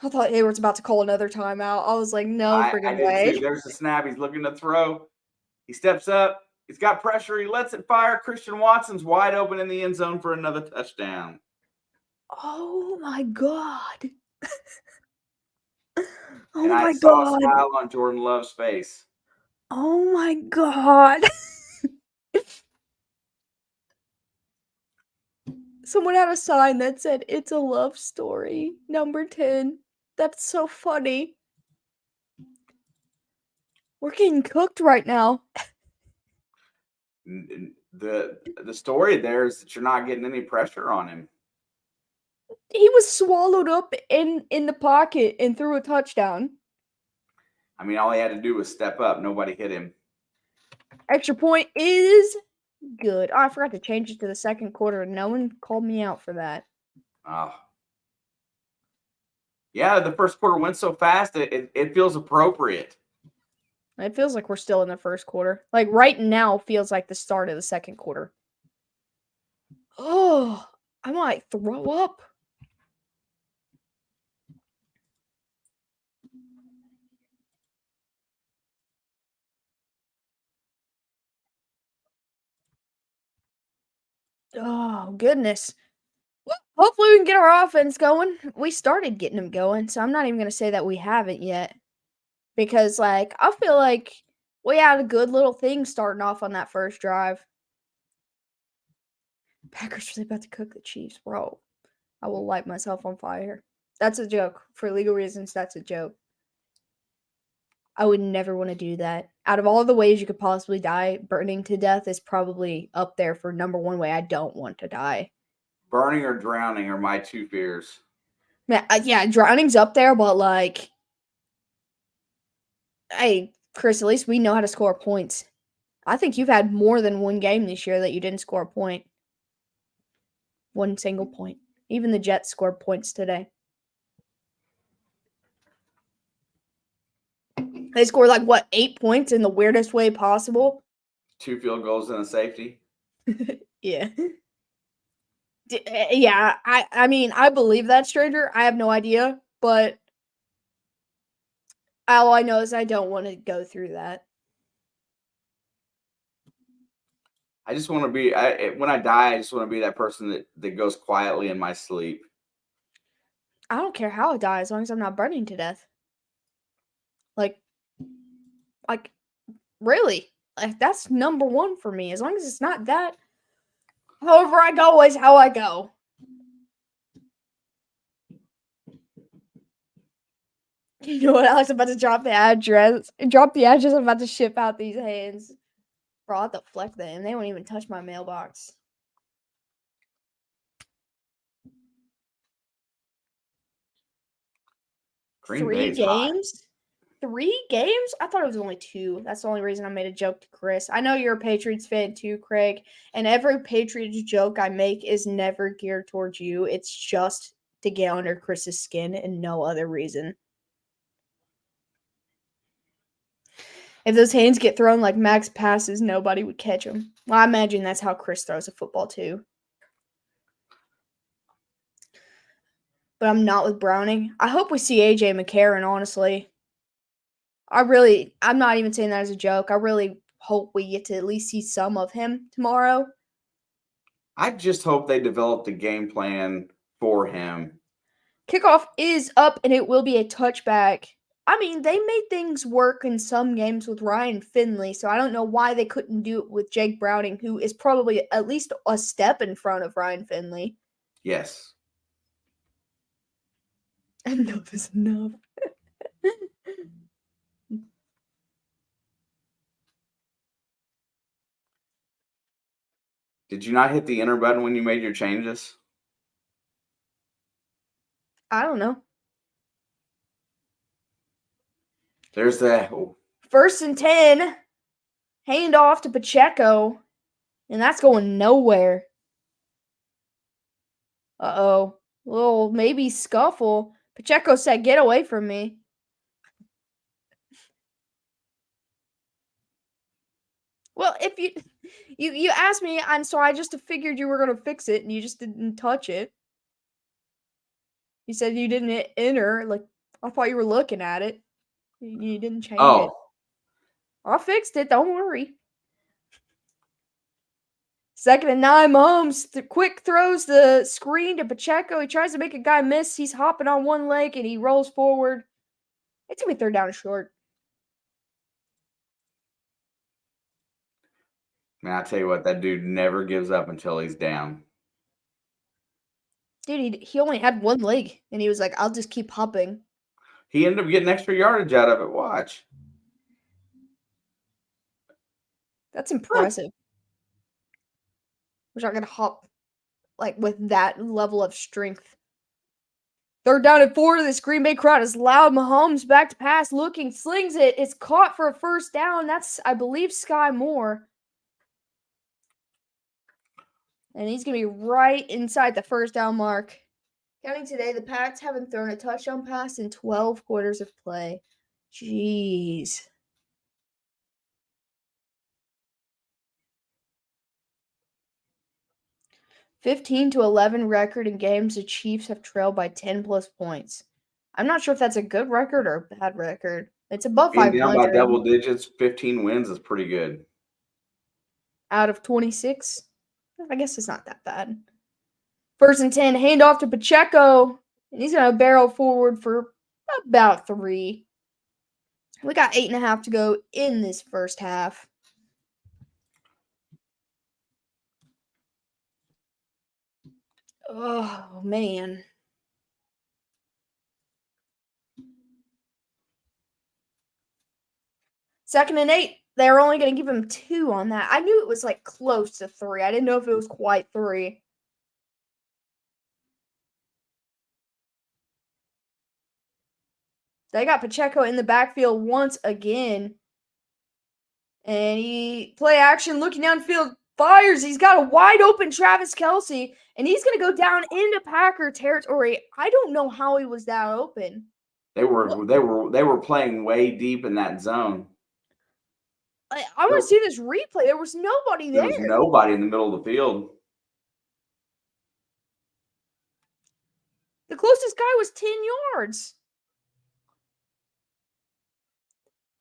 I thought Hayward's about to call another timeout. I was like, no freaking way. Too. There's the snap. He's looking to throw. He steps up. He's got pressure. He lets it fire. Christian Watson's wide open in the end zone for another touchdown. Oh, my God. Oh, my God. I saw a smile on Jordan Love's face. Oh, my God. Someone had a sign that said, "It's a love story, number 10. That's so funny. We're getting cooked right now. The story there is that you're not getting any pressure on him. He was swallowed up in the pocket and threw a touchdown. I mean, all he had to do was step up. Nobody hit him. Extra point is good. Oh, I forgot to change it to the second quarter. No one called me out for that. Oh. Yeah, the first quarter went so fast, it feels appropriate. It feels like we're still in the first quarter. Like right now feels like the start of the second quarter. Oh, I might throw up. Oh, goodness. Well, hopefully we can get our offense going. We started getting them going, so I'm not even going to say that we haven't yet. Because, like, I feel like we had a good little thing starting off on that first drive. Packers really about to cook the Chiefs, bro. I will light myself on fire. That's a joke. For legal reasons, that's a joke. I would never want to do that. Out of all the ways you could possibly die, burning to death is probably up there for number 1 way I don't want to die. Burning or drowning are my 2 fears. Yeah, drowning's up there, but like, hey, Chris, at least we know how to score points. I think you've had more than one game this year that you didn't score a point. 1 single point. Even the Jets scored points today. They scored like, what, 8 points in the weirdest way possible? 2 field goals and a safety. Yeah. Yeah, I mean, I believe that, stranger. I have no idea, but all I know is I don't want to go through that. I just want to be, when I die, I just want to be that person that goes quietly in my sleep. I don't care how I die as long as I'm not burning to death. Like, really? Like, that's number one for me. As long as it's not that. However I go is how I go. You know what? Alex, I'm about to drop the address. Drop the address. I'm about to ship out these hands. Bro, I have to flex them. They won't even touch my mailbox. Green Bay's hot. 3 games? I thought it was only 2. That's the only reason I made a joke to Chris. I know you're a Patriots fan too, Craig. And every Patriots joke I make is never geared towards you. It's just to get under Chris's skin and no other reason. If those hands get thrown like Max passes, nobody would catch them. Well, I imagine that's how Chris throws a football too. But I'm not with Browning. I hope we see AJ McCarron, honestly. I'm not even saying that as a joke. I really hope we get to at least see some of him tomorrow. I just hope they developed a game plan for him. Kickoff is up and it will be a touchback. I mean, they made things work in some games with Ryan Finley, so I don't know why they couldn't do it with Jake Browning, who is probably at least a step in front of Ryan Finley. Yes. Enough is enough. Did you not hit the enter button when you made your changes? I don't know. There's that. Oh. 1st and 10. Hand off to Pacheco. And that's going nowhere. Uh-oh. Little maybe scuffle. Pacheco said, "Get away from me." Well, if you asked me, and so I just figured you were going to fix it, and you just didn't touch it. You said you didn't hit enter. Like, I thought you were looking at it. You didn't change it. I fixed it. Don't worry. 2nd and 9, Mahomes quick throws the screen to Pacheco. He tries to make a guy miss. He's hopping on one leg, and he rolls forward. It's going to be 3rd down and short. Man, I tell you what, that dude never gives up until he's down. Dude, he only had one leg, and he was like, "I'll just keep hopping." He ended up getting extra yardage out of it. Watch. That's impressive. We're not going to hop like with that level of strength. 3rd down and 4. This Green Bay crowd is loud. Mahomes back to pass, looking, slings it. It's caught for a 1st down. That's, I believe, Sky Moore. And he's going to be right inside the 1st down mark. Counting today, the Pats haven't thrown a touchdown pass in 12 quarters of play. Jeez. (15-11) record in games the Chiefs have trailed by 10+ points. I'm not sure if that's a good record or a bad record. It's above 500. Being down by double digits, 15 wins is pretty good. Out of 26? I guess it's not that bad. 1st and 10, handoff to Pacheco. And he's going to barrel forward for about 3. We got 8.5 to go in this 1st half. Oh, man. Second and 8. They're only going to give him 2 on that. I knew it was like close to 3. I didn't know if it was quite 3. They got Pacheco in the backfield once again. And he play action, looking downfield, fires. He's got a wide open Travis Kelce, and he's going to go down into Packer territory. I don't know how he was that open. They were playing way deep in that zone. I want to see this replay. There was nobody there. There was nobody in the middle of the field. The closest guy was 10 yards.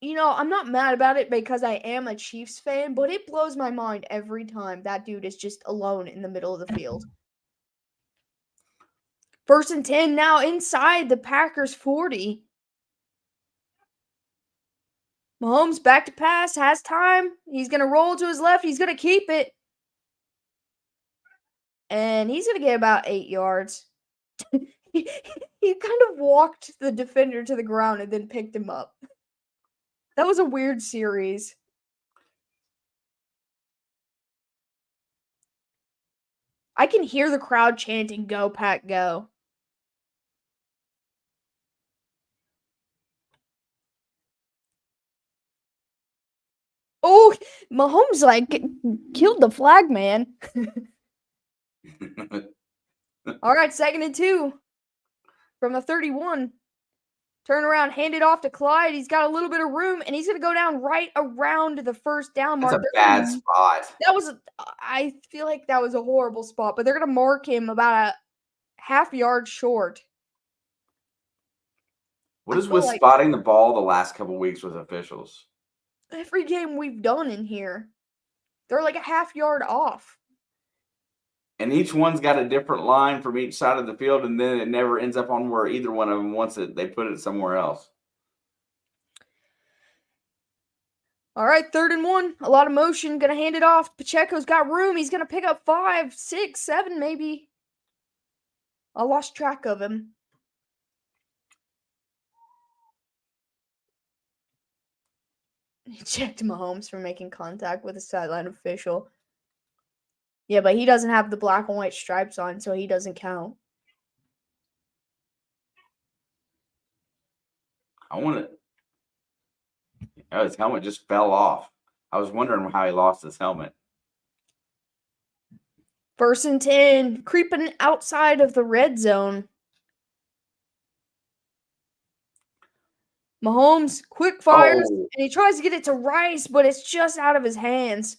You know, I'm not mad about it because I am a Chiefs fan, but it blows my mind every time that dude is just alone in the middle of the field. 1st and 10 now inside the Packers 40. Mahomes back to pass, has time. He's going to roll to his left. He's going to keep it. And he's going to get about 8 yards. he kind of walked the defender to the ground and then picked him up. That was a weird series. I can hear the crowd chanting, "Go, Pack, go." Oh, Mahomes, killed the flag man. All right, 2nd and 2 from the 31. Turn around, hand it off to Clyde. He's got a little bit of room, and he's going to go down right around the first down mark. That's a bad spot. I feel like that was a horrible spot, but they're going to mark him about a half yard short. What is with spotting the ball the last couple weeks with officials? Every game we've done in here, they're like a half yard off. And each one's got a different line from each side of the field, and then it never ends up on where either one of them wants it. They put it somewhere else. All right, 3rd and 1. A lot of motion. Going to hand it off. Pacheco's got room. He's going to pick up 5, 6, 7 maybe. I lost track of him. He checked Mahomes for making contact with a sideline official. Yeah, but he doesn't have the black and white stripes on, so he doesn't count. His helmet just fell off. I was wondering how he lost his helmet. 1st and 10, creeping outside of the red zone. Mahomes quick fires, and he tries to get it to Rice, but it's just out of his hands.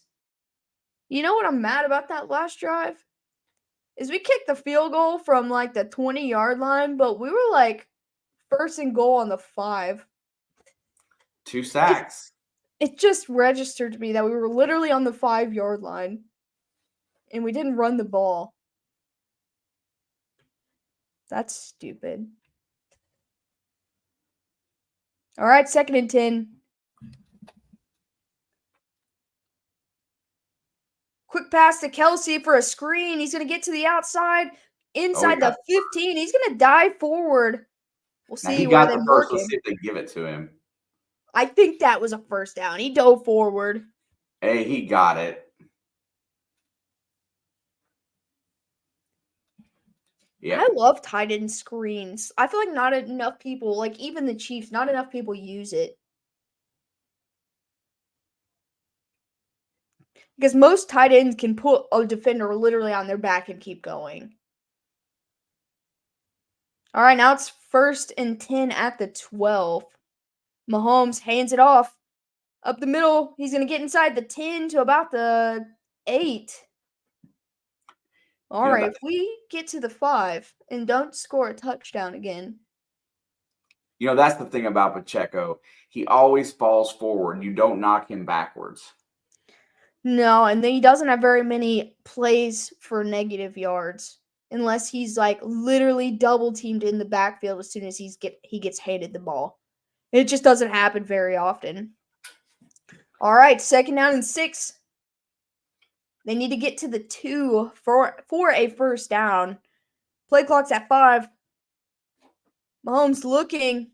You know what I'm mad about that last drive? Is we kicked the field goal from like the 20-yard line, but we were like 1st and goal on the 5. 2 sacks. It just registered to me that we were literally on the 5-yard line, and we didn't run the ball. That's stupid. All right, 2nd and 10. Quick pass to Kelsey for a screen. He's going to get to the outside, inside the 15. He's going to dive forward. We'll see where they mark him. Let's see if they give it to him. I think that was a 1st down. He dove forward. Hey, he got it. Yeah. I love tight end screens. I feel like not enough people, like even the Chiefs, not enough people use it. Because most tight ends can put a defender literally on their back and keep going. All right, now it's 1st and 10 at the 12. Mahomes hands it off. Up the middle, he's going to get inside the 10 to about the 8. All right, if we get to the 5 and don't score a touchdown again. That's the thing about Pacheco. He always falls forward. You don't knock him backwards. No, and then he doesn't have very many plays for negative yards unless he's like literally double teamed in the backfield as soon as he gets handed the ball. It just doesn't happen very often. All right, 2nd down and 6. They need to get to the 2 for a 1st down. Play clock's at 5. Mahomes looking.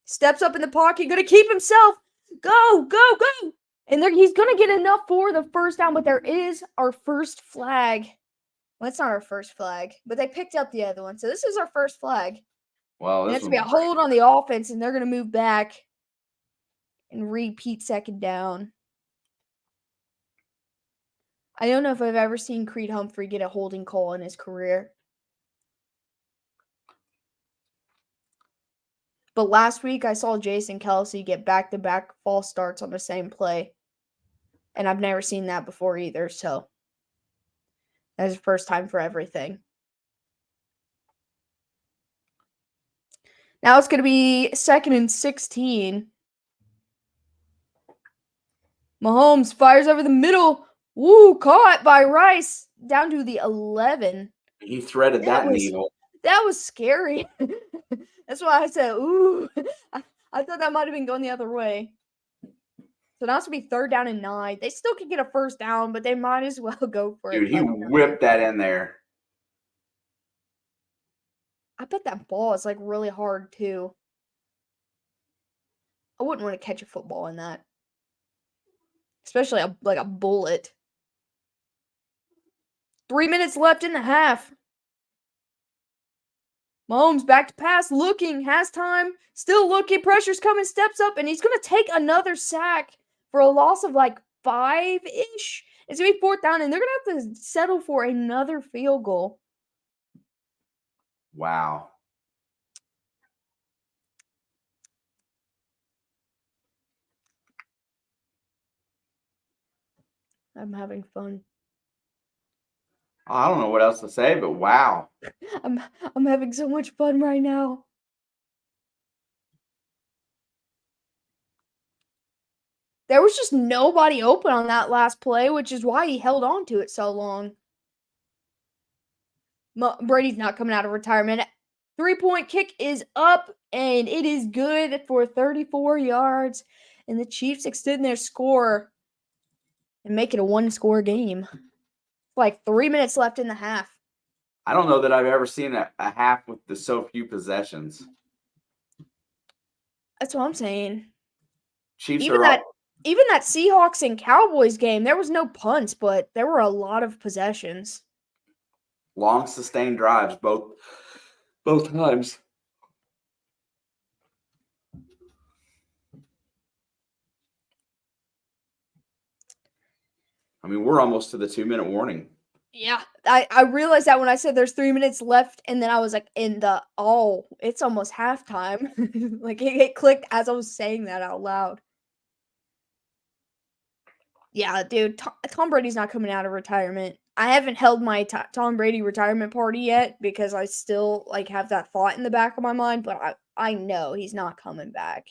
Steps up in the pocket. Going to keep himself. Go, go, go. And he's going to get enough for the 1st down, but there is our 1st flag. Well, it's not our 1st flag, but they picked up the other one. So this is our 1st flag. Well, it has to be a hold on the offense, and they're going to move back and repeat 2nd down. I don't know if I've ever seen Creed Humphrey get a holding call in his career. But last week, I saw Jason Kelsey get back-to-back false starts on the same play. And I've never seen that before either, so that is the 1st time for everything. Now it's going to be 2nd and 16. Mahomes fires over the middle. Woo, caught by Rice. Down to the 11. He threaded that needle. That was scary. That's why I said, ooh. I thought that might have been going the other way. So now it's going to be 3rd down and 9. They still could get a first down, but they might as well go for it. Dude, he whipped that in there. I bet that ball is, like, really hard, too. I wouldn't want to catch a football in that. Especially like a bullet. 3 minutes left in the half. Mahomes back to pass, looking, has time, still looking, pressure's coming, steps up, and he's going to take another sack for a loss of like 5-ish. It's going to be 4th down, and they're going to have to settle for another field goal. Wow. I'm having fun. I don't know what else to say, but wow. I'm having so much fun right now. There was just nobody open on that last play, which is why he held on to it so long. Brady's not coming out of retirement. 3-point kick is up, and it is good for 34 yards. And the Chiefs extend their score and make it a 1-score game. Like 3 minutes left in the half. I don't know that I've ever seen a half with so few possessions. That's what I'm saying. Chiefs even that Seahawks and Cowboys game, there was no punts, but there were a lot of possessions. Long sustained drives, both times. I mean, we're almost to the 2-minute warning. Yeah, I realized that when I said there's 3 minutes left, and then I was like, it's almost halftime. Like, it clicked as I was saying that out loud. Yeah, dude, Tom Brady's not coming out of retirement. I haven't held my Tom Brady retirement party yet because I still, like, have that thought in the back of my mind, but I know he's not coming back.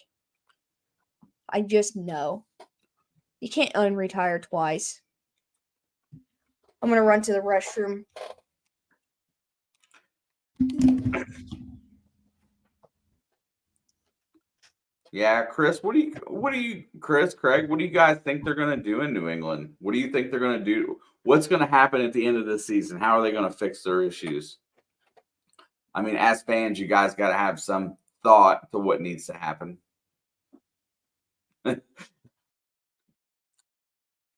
I just know. You can't unretire twice. I'm gonna run to the restroom. Yeah, Chris, Craig, what do you guys think they're going to do in New England? What do you think they're going to do? What's going to happen at the end of this season? How are they going to fix their issues? I mean, as fans, you guys got to have some thought to what needs to happen.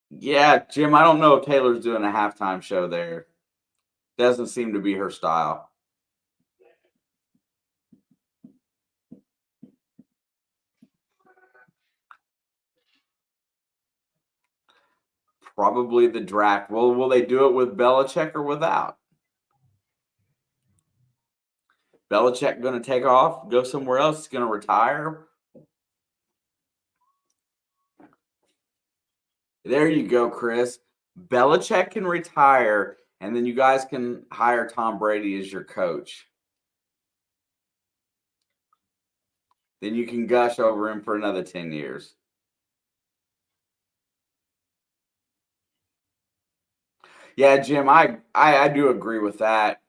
Yeah, Jim, I don't know if Taylor's doing a halftime show there. Doesn't seem to be her style. Probably the draft. Well, will they do it with Belichick or without? Belichick going to take off, go somewhere else? He's going to retire? There you go, Chris. Belichick can retire, and then you guys can hire Tom Brady as your coach. Then you can gush over him for another 10 years. Yeah, Jim, I do agree with that.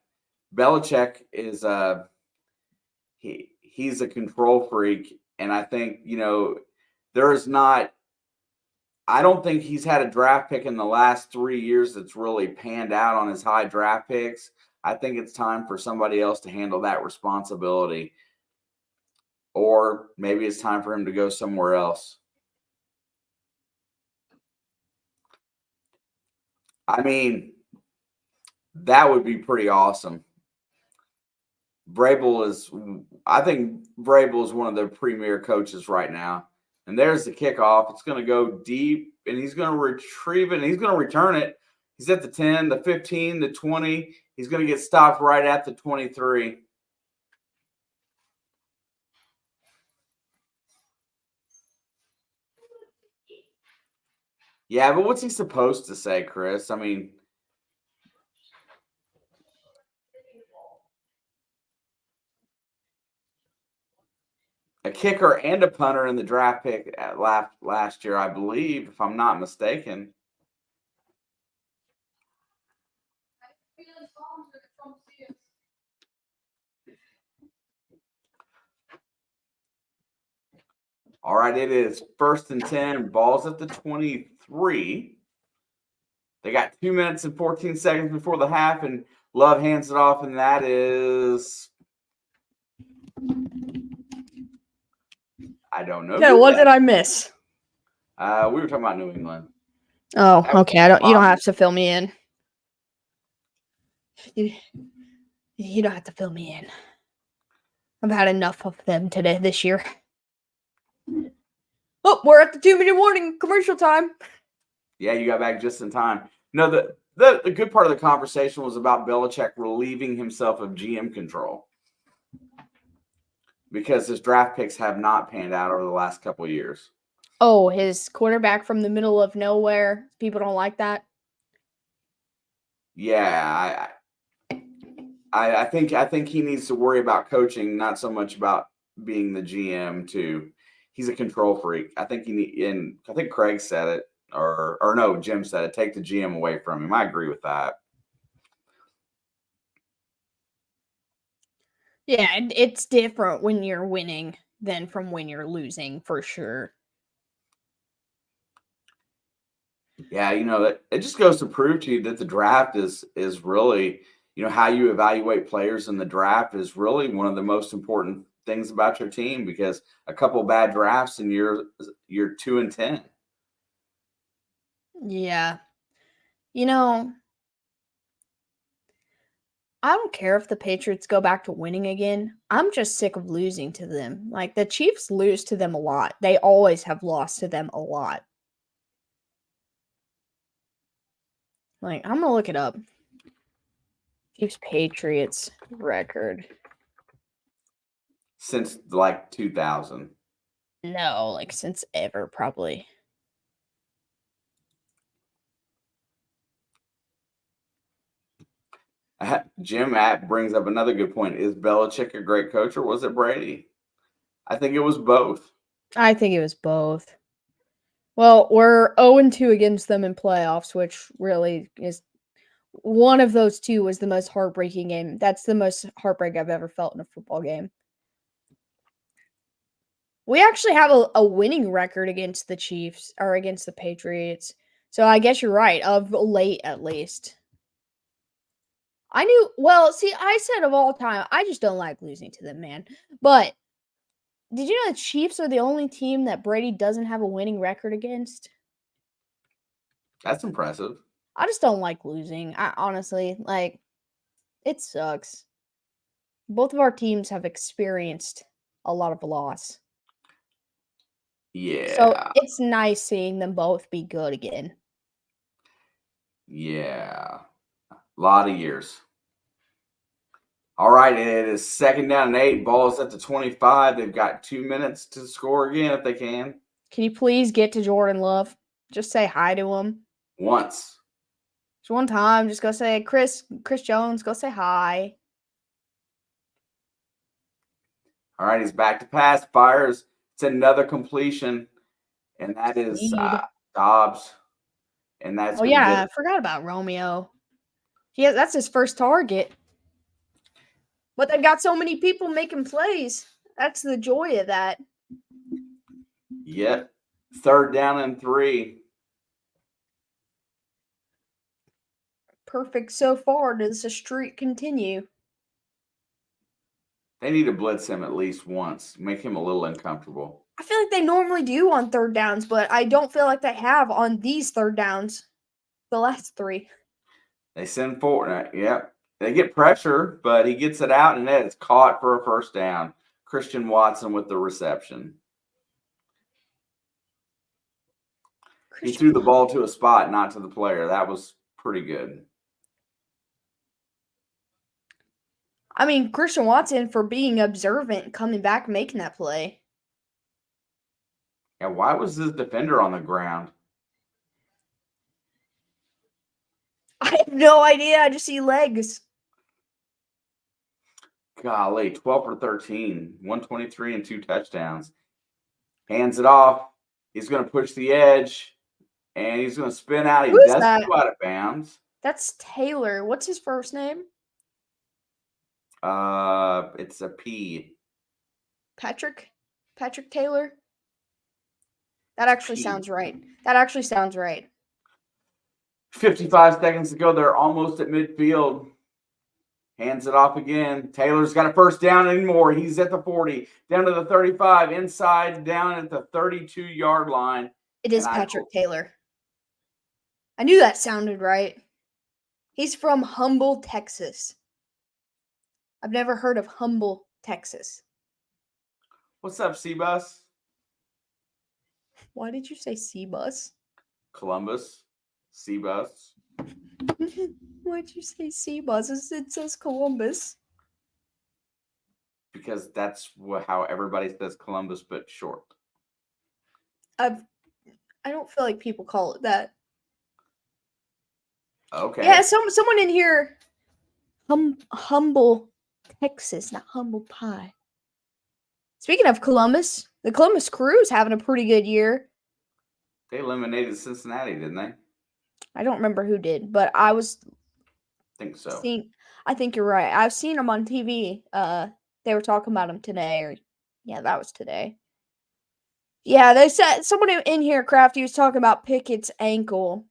Belichick is he's a control freak, and I think, I don't think he's had a draft pick in the last 3 years that's really panned out on his high draft picks. I think it's time for somebody else to handle that responsibility. Or maybe it's time for him to go somewhere else. I mean, that would be pretty awesome. I think Vrabel is one of the premier coaches right now. And there's the kickoff. It's going to go deep, and he's going to retrieve it, and he's going to return it. He's at the 10, the 15, the 20. He's going to get stopped right at the 23. Yeah, but what's he supposed to say, Chris? I mean, a kicker and a punter in the draft pick at last year, I believe, if I'm not mistaken. All right, it is 1st and 10. Ball's at the 23. They got 2 minutes and 14 seconds before the half, and Love hands it off, and that is... I don't know. Okay, what did I miss? We were talking about New England. Oh, okay. You don't have to fill me in. You don't have to fill me in. I've had enough of them this year. Oh, we're at the 2-minute warning commercial time. Yeah, you got back just in time. No, the good part of the conversation was about Belichick relieving himself of GM control because his draft picks have not panned out over the last couple of years. Oh, his quarterback from the middle of nowhere. People don't like that. Yeah, I think he needs to worry about coaching, not so much about being the GM. He's a control freak. I think I think Craig said it, or no, Jim said it. Take the GM away from him. I agree with that. Yeah, it's different when you're winning than from when you're losing, for sure. Yeah, it just goes to prove to you that the draft is really, how you evaluate players in the draft is really one of the most important things about your team, because a couple bad drafts and you're 2-10. Yeah. I don't care if the Patriots go back to winning again. I'm just sick of losing to them. Like, the Chiefs lose to them a lot. They always have lost to them a lot. Like, I'm gonna look it up. Chiefs Patriots record. Since like 2000. No, like since ever, probably. Jim brings up another good point. Is Belichick a great coach, or was it Brady? I think it was both. I think it was both. Well, we're 0-2 against them in playoffs, which really is one of those two was the most heartbreaking game. That's the most heartbreak I've ever felt in a football game. We actually have a winning record against the Chiefs or against the Patriots. So I guess you're right, of late at least. I said of all time, I just don't like losing to them, man. But did you know the Chiefs are the only team that Brady doesn't have a winning record against? That's impressive. I just don't like losing. I honestly, it sucks. Both of our teams have experienced a lot of loss. Yeah. So it's nice seeing them both be good again. Yeah. A lot of years. All right, it is 2nd down and 8. Ball's at the 25. They've got 2 minutes to score again if they can. Can you please get to Jordan Love? Just say hi to him. Once. Just one time. Just go say, Chris Jones, go say hi. All right, he's back to pass. Fires. It's another completion, and that is Dobbs. And that's I forgot about Romeo. Yeah, that's his first target. But they got so many people making plays. That's the joy of that. Yep. 3rd down and 3. Perfect so far. Does the streak continue? They need to blitz him at least once. Make him a little uncomfortable. I feel like they normally do on 3rd downs, but I don't feel like they have on these 3rd downs. The last 3. They send forward. Yep. They get pressure, but he gets it out, and it's caught for a 1st down. Christian Watson with the reception. He threw the ball to a spot, not to the player. That was pretty good. I mean, Christian Watson for being observant, coming back, making that play. Yeah, why was this defender on the ground? I have no idea. I just see legs. Golly, 12 for 13, 123 and 2 touchdowns. Hands it off. He's going to push the edge, and he's going to spin out. He does go out of bounds. That's Taylor. What's his first name? It's a P. Patrick Taylor. That actually sounds right. 55 seconds to go. They're almost at midfield. Hands it off again. Taylor's got a first down anymore. He's at the 40, down to the 35, inside, down at the 32-yard line. It is Patrick Taylor. I knew that sounded right. He's from Humble, Texas. I've never heard of Humble, Texas. What's up, C-Bus? Why did you say C-Bus? Columbus. C-Bus. Why'd you say C-Bus? It says Columbus. Because that's how everybody says Columbus, but short. I don't feel like people call it that. Okay. Yeah, someone in here. Humble, Texas, not humble pie. Speaking of Columbus, the Columbus Crew's having a pretty good year. They eliminated Cincinnati, didn't they? I don't remember who did, but I think so. I think you're right. I've seen them on TV. They were talking about them today, that was today. Yeah, they said someone in here, Crafty, was talking about Pickett's ankle.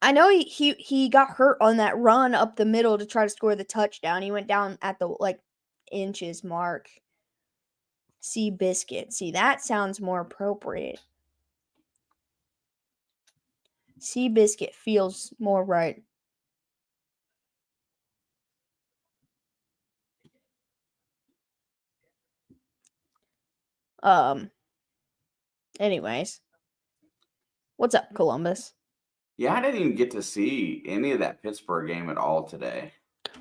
I know he got hurt on that run up the middle to try to score the touchdown. He went down at the inches mark. Sea Biscuit. See, that sounds more appropriate. Sea Biscuit feels more right. Anyways. What's up, Columbus? Yeah, I didn't even get to see any of that Pittsburgh game at all today.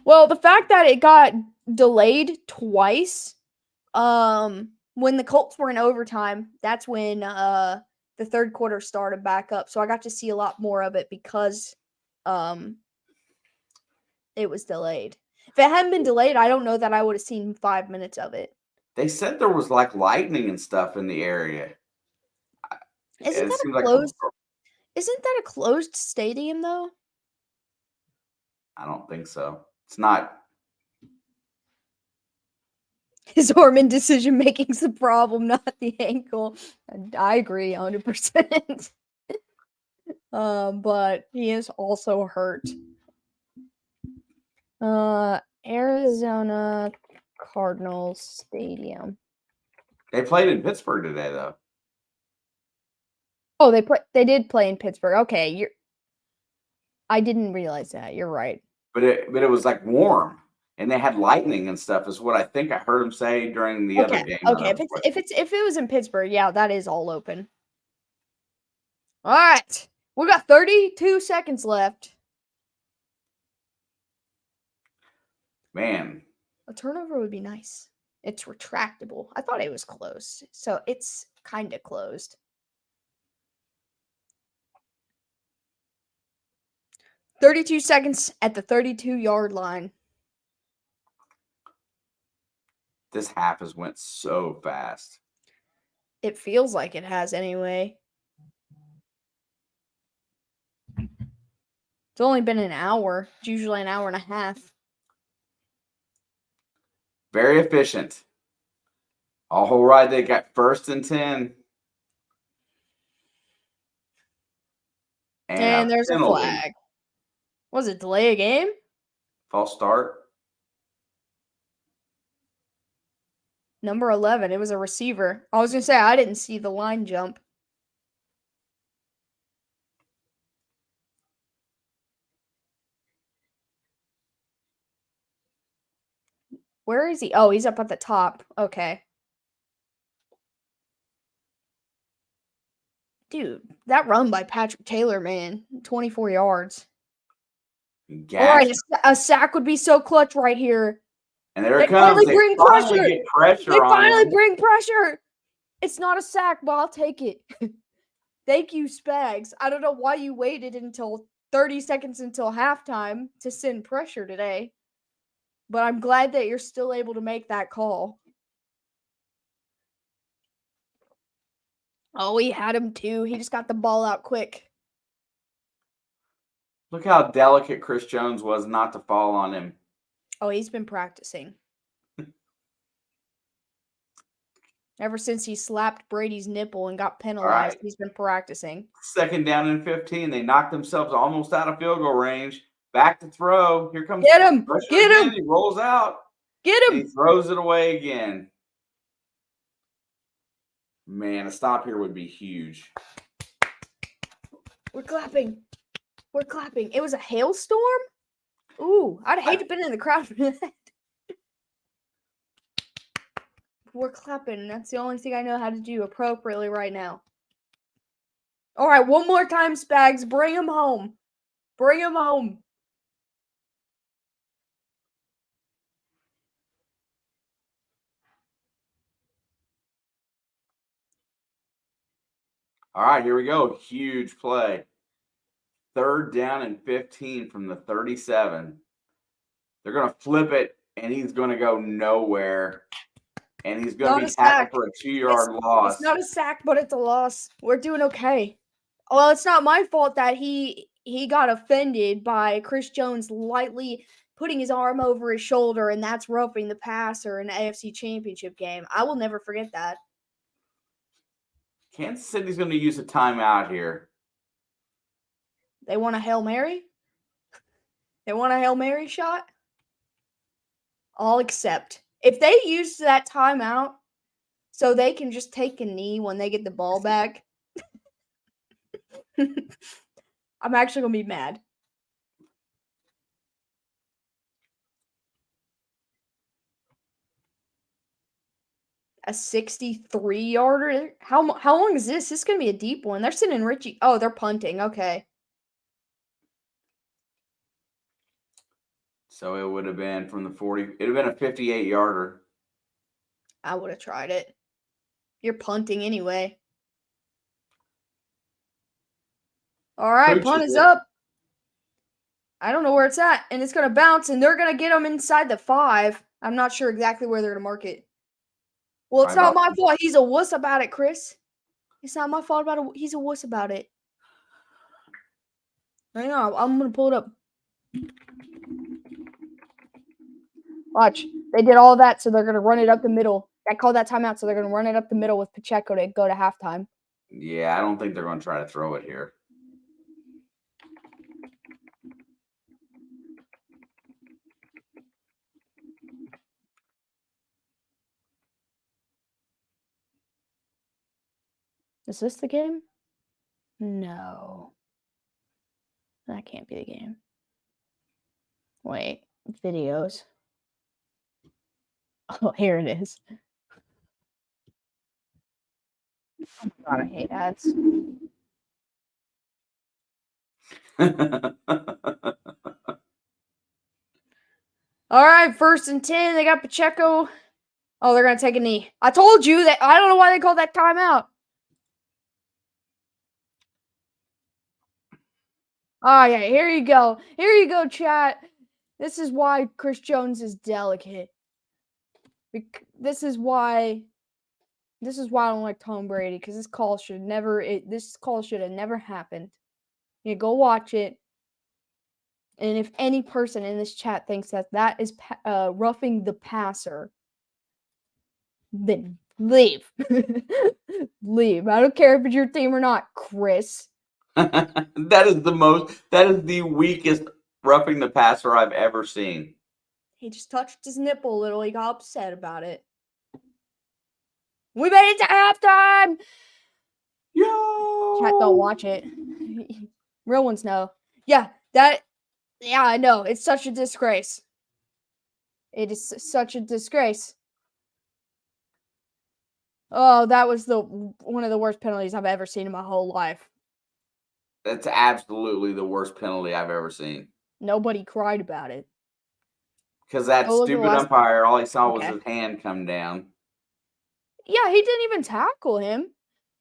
Well, the fact that it got delayed twice, when the Colts were in overtime, that's when the third quarter started back up. So I got to see a lot more of it because it was delayed. If it hadn't been delayed, I don't know that I would have seen 5 minutes of it. They said there was lightning and stuff in the area. Isn't that a closed stadium though? I don't think so. It's not. His arm and decision making is the problem, not the ankle. I agree 100%. But he is also hurt. Arizona Cardinals Stadium. They played in Pittsburgh today, though. Oh, they did play in Pittsburgh. Okay, I didn't realize that. You're right. But it was warm, and they had lightning and stuff. Is what I think I heard him say during the other game. Okay, if it was in Pittsburgh, yeah, that is all open. All right, we got 32 seconds left. Man, a turnover would be nice. It's retractable. I thought it was closed, so it's kind of closed. 32 seconds at the 32-yard line. This half has went so fast. It feels like it has anyway. It's only been an hour. It's usually an hour and a half. Very efficient. All right, they got 1st and 10. And there's a flag. Was it delay a game? False start. Number 11. It was a receiver. I was going to say, I didn't see the line jump. Where is he? Oh, he's up at the top. Okay. Dude, that run by Patrick Taylor, man. 24 yards. All right, a sack would be so clutch right here. And there it comes. They finally get pressure on him. They finally bring pressure. It's not a sack, but I'll take it. Thank you, Spags. I don't know why you waited until 30 seconds until halftime to send pressure today. But I'm glad that you're still able to make that call. Oh, he had him too. He just got the ball out quick. Look how delicate Chris Jones was not to fall on him. Oh, he's been practicing. Ever since he slapped Brady's nipple and got penalized, he's been practicing. 2nd down and 15. They knocked themselves almost out of field goal range. Back to throw. Here comes Get him! pressure Get again. him! He rolls out. Get him! And he throws it away again. Man, a stop here would be huge. We're clapping. We're clapping. It was a hailstorm? Ooh, I'd hate to have been in the crowd for that. We're clapping. That's the only thing I know how to do appropriately right now. All right, one more time, Spags. Bring him home. Bring him home. All right, here we go. Huge play. 3rd down and 15 from the 37. They're going to flip it, and he's going to go nowhere. And he's going to be tackled for a 2-yard loss. It's not a sack, but it's a loss. We're doing okay. Well, it's not my fault that he got offended by Chris Jones lightly putting his arm over his shoulder, and that's roughing the passer in the AFC Championship game. I will never forget that. Kansas City's going to use a timeout here. They want a Hail Mary? They want a Hail Mary shot? I'll accept. If they use that timeout so they can just take a knee when they get the ball back, I'm actually going to be mad. A 63-yarder? How long is this? This is going to be a deep one. They're sending Richie. Oh, they're punting. Okay. So it would have been from the 40. It would have been a 58-yarder. I would have tried it. You're punting anyway. All right, punt is up. I don't know where it's at, and it's going to bounce, and they're going to get them inside the 5. I'm not sure exactly where they're going to mark it. Well, it's not my fault. He's a wuss about it, Chris. It's not my fault about it. He's a wuss about it. Hang on. I'm going to pull it up. Watch. They did all that, so they're going to run it up the middle. I called that timeout, so they're going to run it up the middle with Pacheco to go to halftime. Yeah, I don't think they're going to try to throw it here. Is this the game? No. That can't be the game. Wait. Videos. Oh, here it is. Oh my God, I hate ads. All right, 1st and 10. They got Pacheco. Oh, they're going to take a knee. I told you that. I don't know why they called that timeout. Oh, yeah, here you go. Here you go, chat. This is why Chris Jones is delicate. This is why I don't like Tom Brady, because this call should have never happened. You go watch it. And if any person in this chat thinks that is roughing the passer, then leave. Leave. I don't care if it's your team or not, Chris. That is the weakest roughing the passer I've ever seen. He just touched his nipple a little. He got upset about it. We made it to halftime! Yo! Chat, don't watch it. Real ones know. Yeah, I know. It's such a disgrace. It is such a disgrace. Oh, that was one of the worst penalties I've ever seen in my whole life. That's absolutely the worst penalty I've ever seen. Nobody cried about it. Because that stupid umpire, all he saw was his hand come down. Yeah, he didn't even tackle him.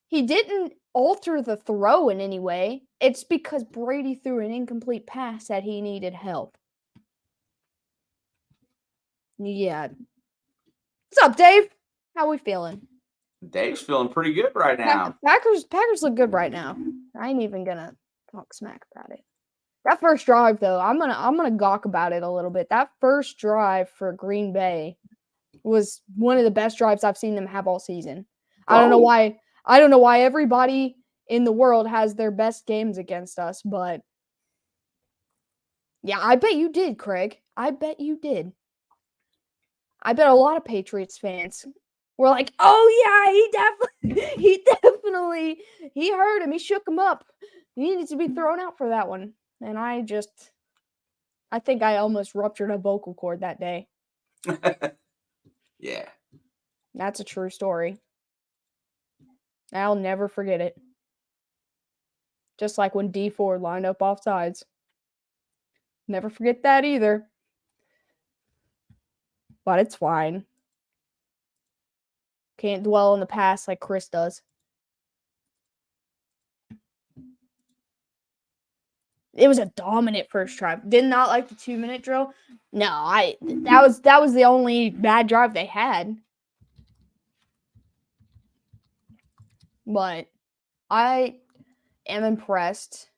He didn't alter the throw in any way. It's because Brady threw an incomplete pass that he needed help. Yeah. What's up, Dave? How we feeling? Dave's feeling pretty good right now. Packers look good right now. I ain't even gonna talk smack about it. That first drive, though, I'm gonna gawk about it a little bit. That first drive for Green Bay was one of the best drives I've seen them have all season. I don't know why. I don't know why everybody in the world has their best games against us, but yeah, I bet you did, Craig. I bet you did. I bet a lot of Patriots fans were like, "Oh yeah, he heard him. He shook him up. He needs to be thrown out for that one." And I think I almost ruptured a vocal cord that day. Yeah. That's a true story. I'll never forget it. Just like when D Ford lined up off sides. Never forget that either. But it's fine. Can't dwell in the past like Chris does. It was a dominant first drive. Did not like the 2-minute drill. No, that was the only bad drive they had. But I am impressed.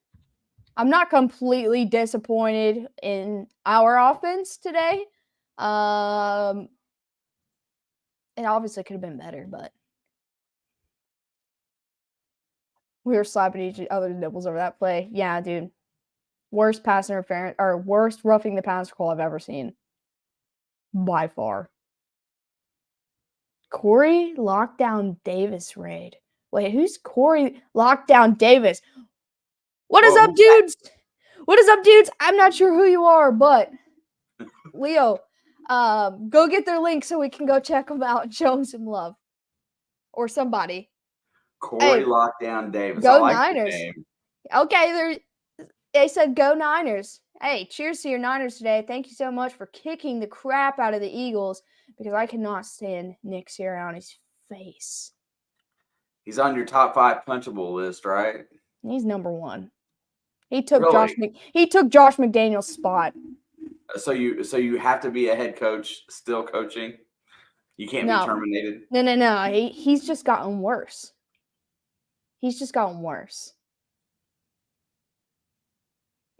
I'm not completely disappointed in our offense today. It obviously could have been better, but we were slapping each other's nipples over that play. Yeah, dude. Worst pass interference or worst roughing the passer call I've ever seen. By far. Corey Lockdown Davis raid. Wait, who's Corey Lockdown Davis? What is up, dudes? What is up, dudes? I'm not sure who you are, but Leo, go get their link so we can go check them out and show them some love. Or somebody. Corey Lockdown Davis. Go I like Niners. the name. Okay, they said go Niners. Hey, cheers to your Niners today. Thank you so much for kicking the crap out of the Eagles because I cannot stand Nick Sirianni's face. He's on your top 5 punchable list, right? He's number 1. He took Josh McDaniel's spot. So you have to be a head coach still coaching? You can't be terminated? No. He's just gotten worse. He's just gotten worse.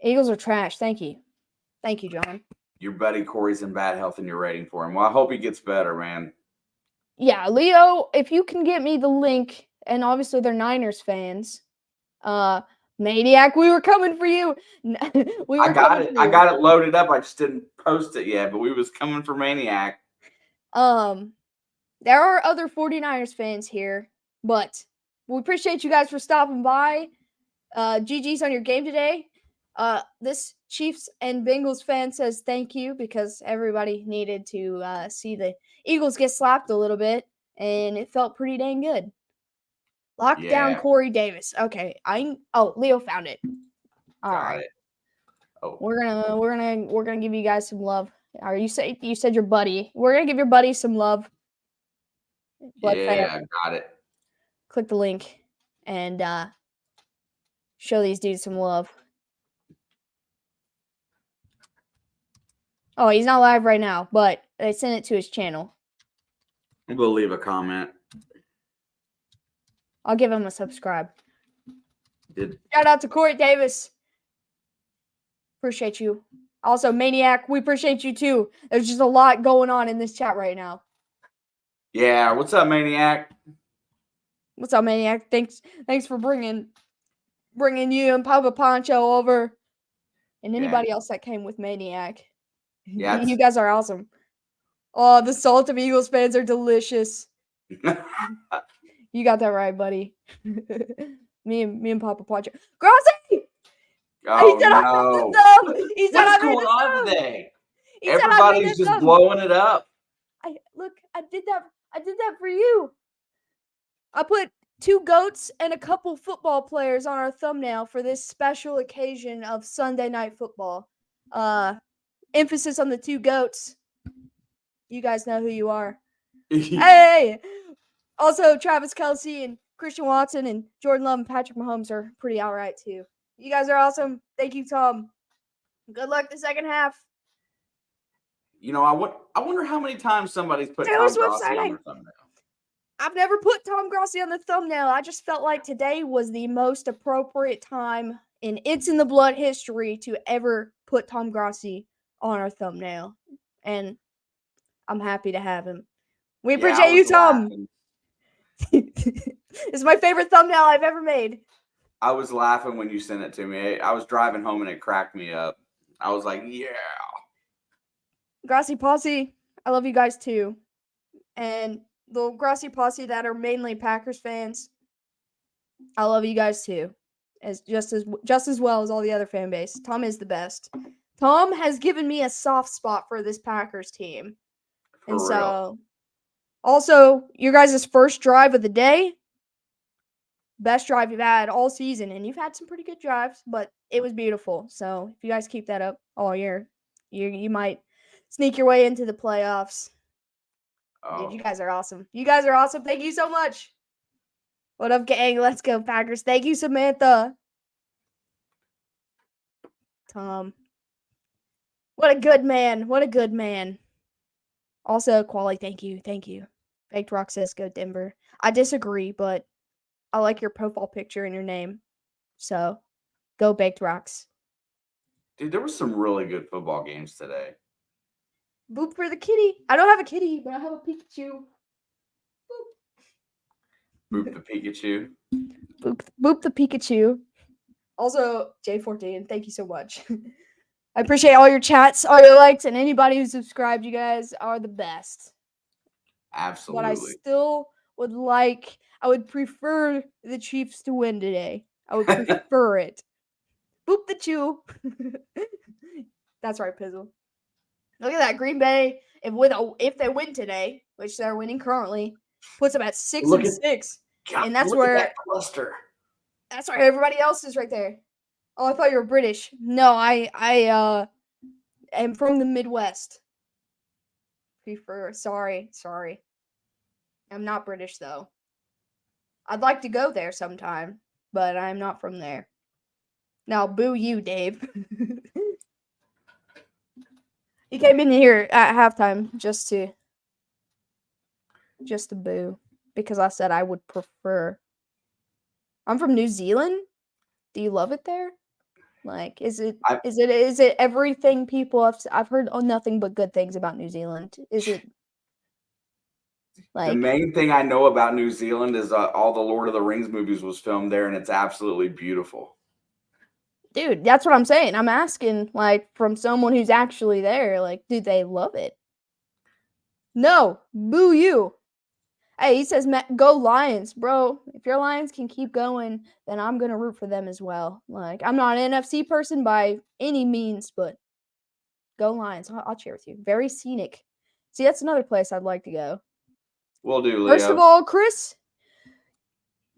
Eagles are trash. Thank you. Thank you, John. Your buddy Corey's in bad health and you're rating for him. Well, I hope he gets better, man. Yeah, Leo, if you can get me the link, and obviously they're Niners fans. Maniac, we were coming for you. I got it loaded up. I just didn't post it yet, but we was coming for Maniac. There are other 49ers fans here, but we appreciate you guys for stopping by. GG's on your game today. This Chiefs and Bengals fan says thank you because everybody needed to see the Eagles get slapped a little bit, and it felt pretty dang good. Lockdown Corey Davis. Okay, Leo found it. All right. Oh, we're gonna give you guys some love. You said your buddy. We're gonna give your buddy some love. I got it. Click the link and show these dudes some love. Oh, he's not live right now, but I sent it to his channel. We'll leave a comment. I'll give him a subscribe. Shout out to Corey Davis. Appreciate you. Also, Maniac, we appreciate you too. There's just a lot going on in this chat right now. Yeah, what's up, Maniac? What's up, Maniac? Thanks for bringing you and Papa Poncho over, and anybody else that came with Maniac. Yeah, you guys are awesome. Oh, the salt of Eagles fans are delicious. You got that right, buddy. me and Papa Poncho. Grossi! Oh, no. He said what's going on today? Everybody's just blowing it up. I did that for you. I put 2 goats and a couple football players on our thumbnail for this special occasion of Sunday Night Football. Emphasis on the 2 goats. You guys know who you are. Hey! Also, Travis Kelce and Christian Watson and Jordan Love and Patrick Mahomes are pretty all right, too. You guys are awesome. Thank you, Tom. Good luck the second half. You know, I wonder how many times somebody's put Tom Grossi on their thumbnail. I've never put Tom Grossi on the thumbnail. I just felt like today was the most appropriate time in It's in the Blood history to ever put Tom Grossi on our thumbnail. And I'm happy to have him. We appreciate you, Tom. It's my favorite thumbnail I've ever made. I was laughing when you sent it to me. I was driving home and it cracked me up. I was like, yeah. Grassy Posse, I love you guys too. And the Grassy Posse that are mainly Packers fans, I love you guys too. As just as well as all the other fan base. Tom is the best. Tom has given me a soft spot for this Packers team. And For real. so also, your guys' first drive of the day, best drive you've had all season, and you've had some pretty good drives, but it was beautiful. So if you guys keep that up all year, you might sneak your way into the playoffs. Dude, you guys are awesome. You guys are awesome. Thank you so much. What up, gang? Let's go, Packers. Thank you, Samantha. Tom. What a good man. What a good man. Also, Quali, thank you. Thank you. Baked Rock says go Denver. I disagree, but I like your profile picture and your name. So, go Baked Rocks. Dude, there were some really good football games today. Boop for the kitty. I don't have a kitty, but I have a Pikachu. Boop the Pikachu. Boop the Pikachu. Also, J14, thank you so much. I appreciate all your chats, all your likes, and anybody who subscribed. You guys are the best. Absolutely. But I still I would prefer the Chiefs to win today. I would prefer it. Boop the chew. That's right, Pizzle. Look at that. Green Bay, if they win today, which they're winning currently, puts them at 6-6. God, and that's look where at that cluster. That's where everybody else is right there. Oh, I thought you were British. No, I am from the Midwest. Sorry. I'm not British though. I'd like to go there sometime, but I'm not from there. Now, boo you, Dave. He came in here at halftime just to boo because I said I would prefer. I'm from New Zealand. Do you love it there? Like, is it everything people I've heard nothing but good things about New Zealand? Is it like the main thing I know about New Zealand is all the Lord of the Rings movies was filmed there, and it's absolutely beautiful. Dude, that's what I'm saying. I'm asking, like, from someone who's actually there, like, do they love it? No, boo you. Hey, he says, go Lions, bro. If your Lions can keep going, then I'm going to root for them as well. Like, I'm not an NFC person by any means, but go Lions. I'll cheer with you. Very scenic. See, that's another place I'd like to go. Will do, Leo. First of all, Chris,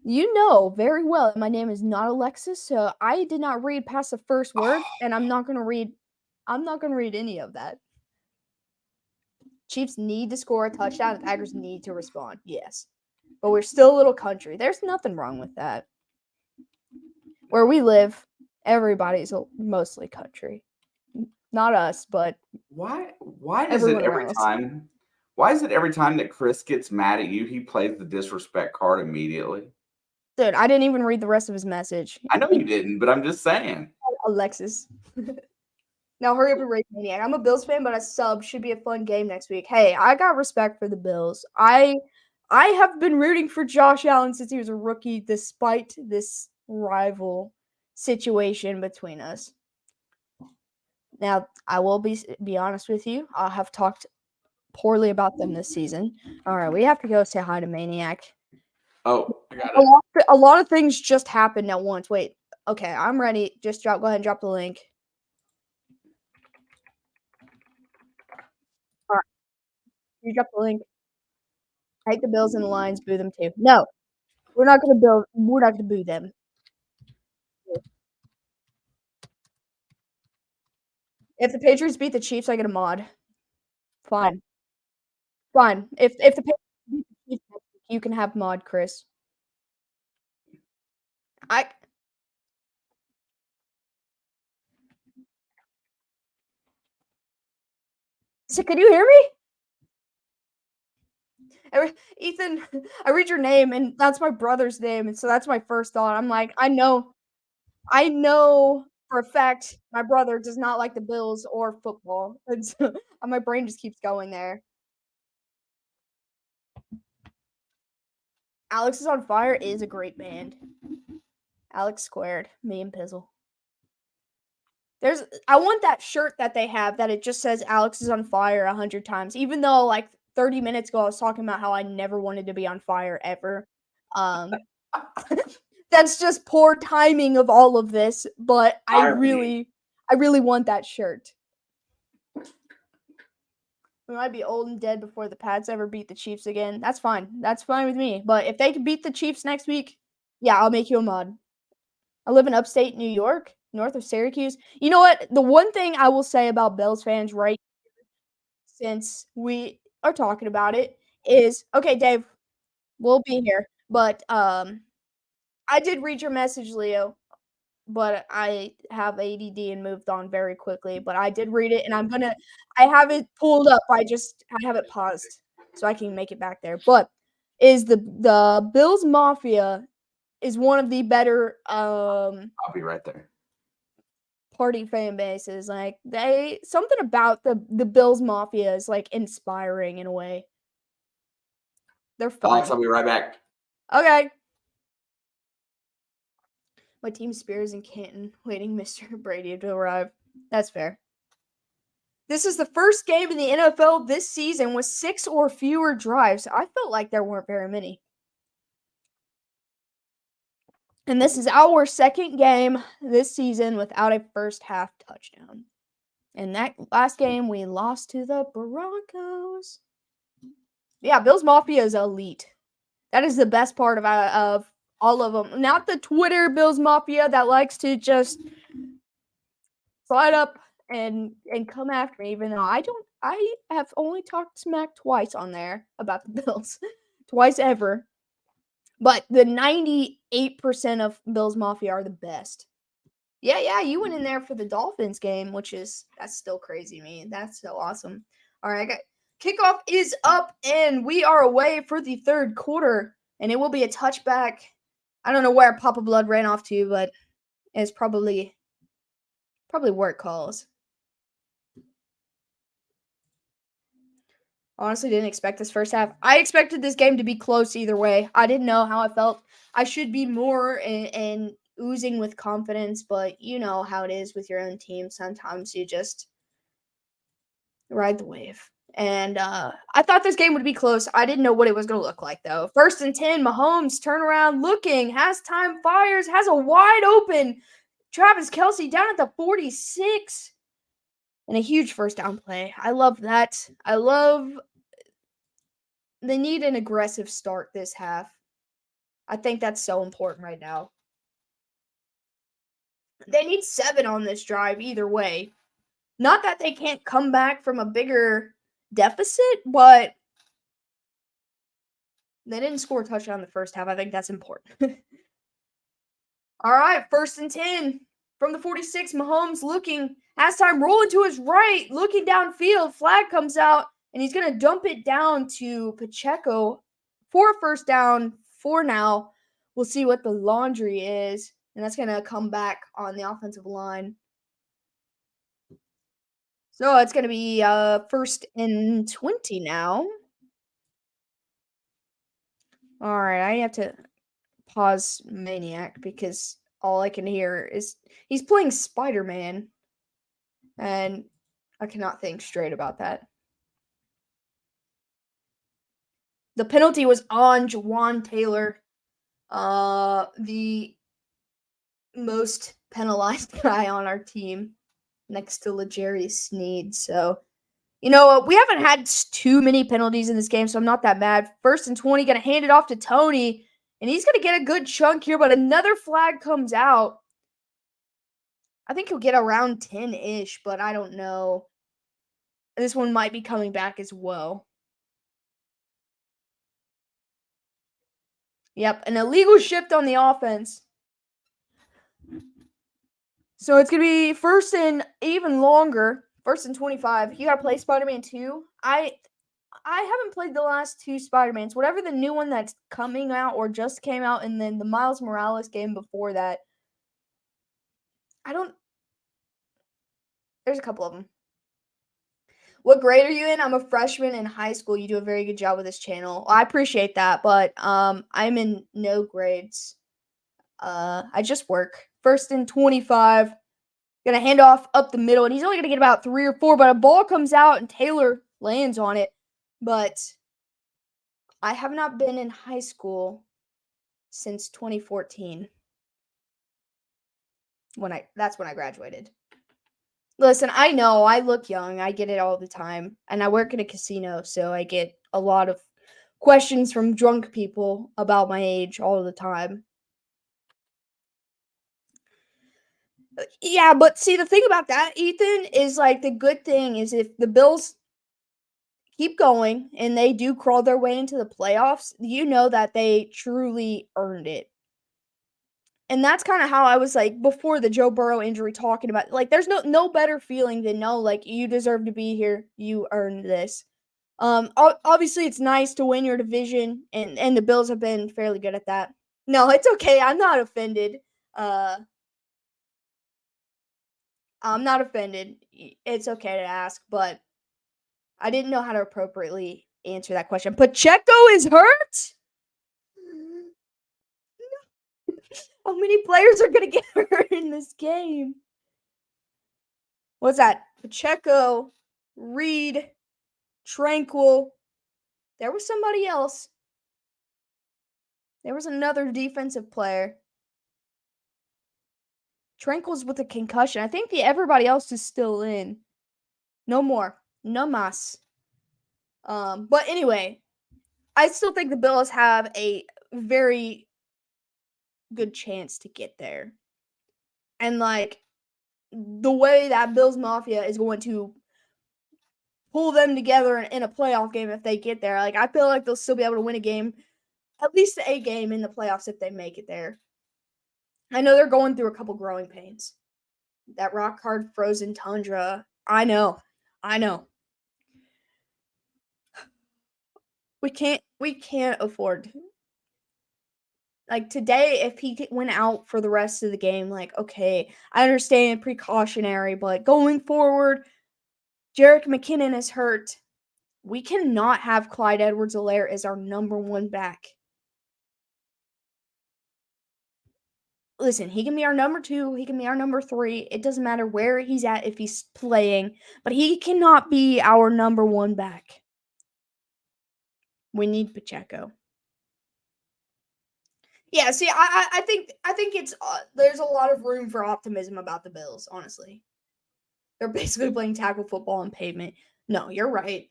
you know very well that my name is not Alexis, so I did not read past the first word, and I'm not going to read any of that. Chiefs need to score a touchdown. The Packers need to respond. Yes. But we're still a little country. There's nothing wrong with that. Where we live, everybody's mostly country. Not us, but why is it every time? Why is it every time that Chris gets mad at you, he plays the disrespect card immediately? Dude, I didn't even read the rest of his message. I know you didn't, but I'm just saying. Alexis. Now hurry up and rate Maniac. I'm a Bills fan, but a sub should be a fun game next week. Hey, I got respect for the Bills. I have been rooting for Josh Allen since he was a rookie, despite this rival situation between us. Now, I will be honest with you. I have talked poorly about them this season. All right, we have to go say hi to Maniac. Oh, I got it. A lot of things just happened at once. Wait, okay, I'm ready. Just go ahead and drop the link. All right, you drop the link. I hate the Bills and the Lions. Boo them too. No, we're not gonna boo them. If the Patriots beat the Chiefs, I get a mod. Fine. If the Patriots beat the Chiefs, you can have mod, Chris. So can you hear me? Ethan, I read your name, and that's my brother's name, and so that's my first thought. I'm like, I know for a fact my brother does not like the Bills or football, and so my brain just keeps going there. Alex is on Fire is a great band. Alex Squared, me and Pizzle. I want that shirt that they have that it just says Alex is on fire 100 times. Even though like 30 minutes ago I was talking about how I never wanted to be on fire ever. That's just poor timing of all of this, but I really want that shirt. We might be old and dead before the Pats ever beat the Chiefs again. That's fine. That's fine with me. But if they can beat the Chiefs next week, yeah, I'll make you a mod. I live in upstate New York, north of Syracuse. You know what? The one thing I will say about Bills fans, right, since we are talking about it, is okay, Dave, we'll be here. But I did read your message, Leo, but I have ADD and moved on very quickly. But I did read it, and I have it pulled up. I have it paused so I can make it back there. But is the Bills Mafia is one of the better I'll be right there. party fan bases. Like something about the Bills Mafia is like inspiring in a way. They're fun. Alex, I'll be right back. Okay. My team Spears in Canton, waiting Mr. Brady to arrive. That's fair. This is the first game in the NFL this season with 6 or fewer drives. I felt like there weren't very many. And this is our second game this season without a first half touchdown. In that last game, we lost to the Broncos. Yeah, Bills Mafia is elite. That is the best part of all of them. Not the Twitter Bills Mafia that likes to just slide up and come after me, even though I have only talked smack twice on there about the Bills. Twice ever. But the 98% of Bills Mafia are the best. Yeah, you went in there for the Dolphins game, that's still crazy to me. That's so awesome. All right, kickoff is up, and we are away for the third quarter, and it will be a touchback. I don't know where Papa Blood ran off to, but it's probably where it calls. Honestly, didn't expect this first half. I expected this game to be close either way. I didn't know how I felt. I should be more and oozing with confidence, but you know how it is with your own team. Sometimes you just ride the wave. And I thought this game would be close. I didn't know what it was going to look like, though. 1st and 10, Mahomes turnaround looking, has time, fires, has a wide open Travis Kelce down at the 46. And a huge first down play. I love that. They need an aggressive start this half. I think that's so important right now. They need 7 on this drive either way. Not that they can't come back from a bigger deficit, but they didn't score a touchdown in the first half. I think that's important. All right, 1st and 10 from the 46. Mahomes looking, has time, rolling to his right, looking downfield. Flag comes out, and he's going to dump it down to Pacheco for a first down for now. We'll see what the laundry is, and that's going to come back on the offensive line. So it's going to be 1st and 20 now. All right, I have to pause Maniac because all I can hear is he's playing Spider-Man, and I cannot think straight about that. The penalty was on Jawan Taylor, the most penalized guy on our team, next to L'Jarius Sneed. So, you know, we haven't had too many penalties in this game, so I'm not that mad. 1st and 20, going to hand it off to Tony, and he's going to get a good chunk here, but another flag comes out. I think he'll get around 10-ish, but I don't know. This one might be coming back as well. Yep, an illegal shift on the offense. So it's going to be 1st and even longer. 1st and 25. You got to play Spider-Man 2. I haven't played the last 2 Spider-Mans. Whatever the new one that's coming out or just came out, and then the Miles Morales game before that. There's a couple of them. What grade are you in? I'm a freshman in high school. You do a very good job with this channel. I appreciate that, but I'm in no grades. I just work. First and 25. Gonna hand off up the middle, and he's only gonna get about 3 or 4, but a ball comes out and Taylor lands on it. But I have not been in high school since 2014. That's when I graduated. Listen, I know I look young. I get it all the time. And I work in a casino, so I get a lot of questions from drunk people about my age all the time. Yeah, but see, the thing about that, Ethan, is like the good thing is if the Bills keep going and they do crawl their way into the playoffs, you know that they truly earned it. And that's kind of how I was like before the Joe Burrow injury talking about like there's no better feeling than no like you deserve to be here. You earned this. Obviously it's nice to win your division and the Bills have been fairly good at that. No, it's okay. I'm not offended. I'm not offended. It's okay to ask, but I didn't know how to appropriately answer that question. Pacheco is hurt? How many players are going to get hurt in this game? What's that? Pacheco, Reed, Tranquil. There was somebody else. There was another defensive player. Tranquil's with a concussion. I think everybody else is still in. No more. No mas. But anyway, I still think the Bills have a very good chance to get there. And like the way that Bills Mafia is going to pull them together in a playoff game if they get there. Like I feel like they'll still be able to win a game, at least a game in the playoffs if they make it there. I know they're going through a couple growing pains. That rock hard frozen tundra. I know. We can't afford like today if he went out for the rest of the game like okay, I understand precautionary, but going forward Jerick McKinnon is hurt. We cannot have Clyde Edwards-Helaire as our number one back. Listen, he can be our number 2, he can be our number 3. It doesn't matter where he's at if he's playing, but he cannot be our number 1 back. We need Pacheco. Yeah, see, I think it's there's a lot of room for optimism about the Bills, honestly. They're basically playing tackle football on pavement. No, you're right.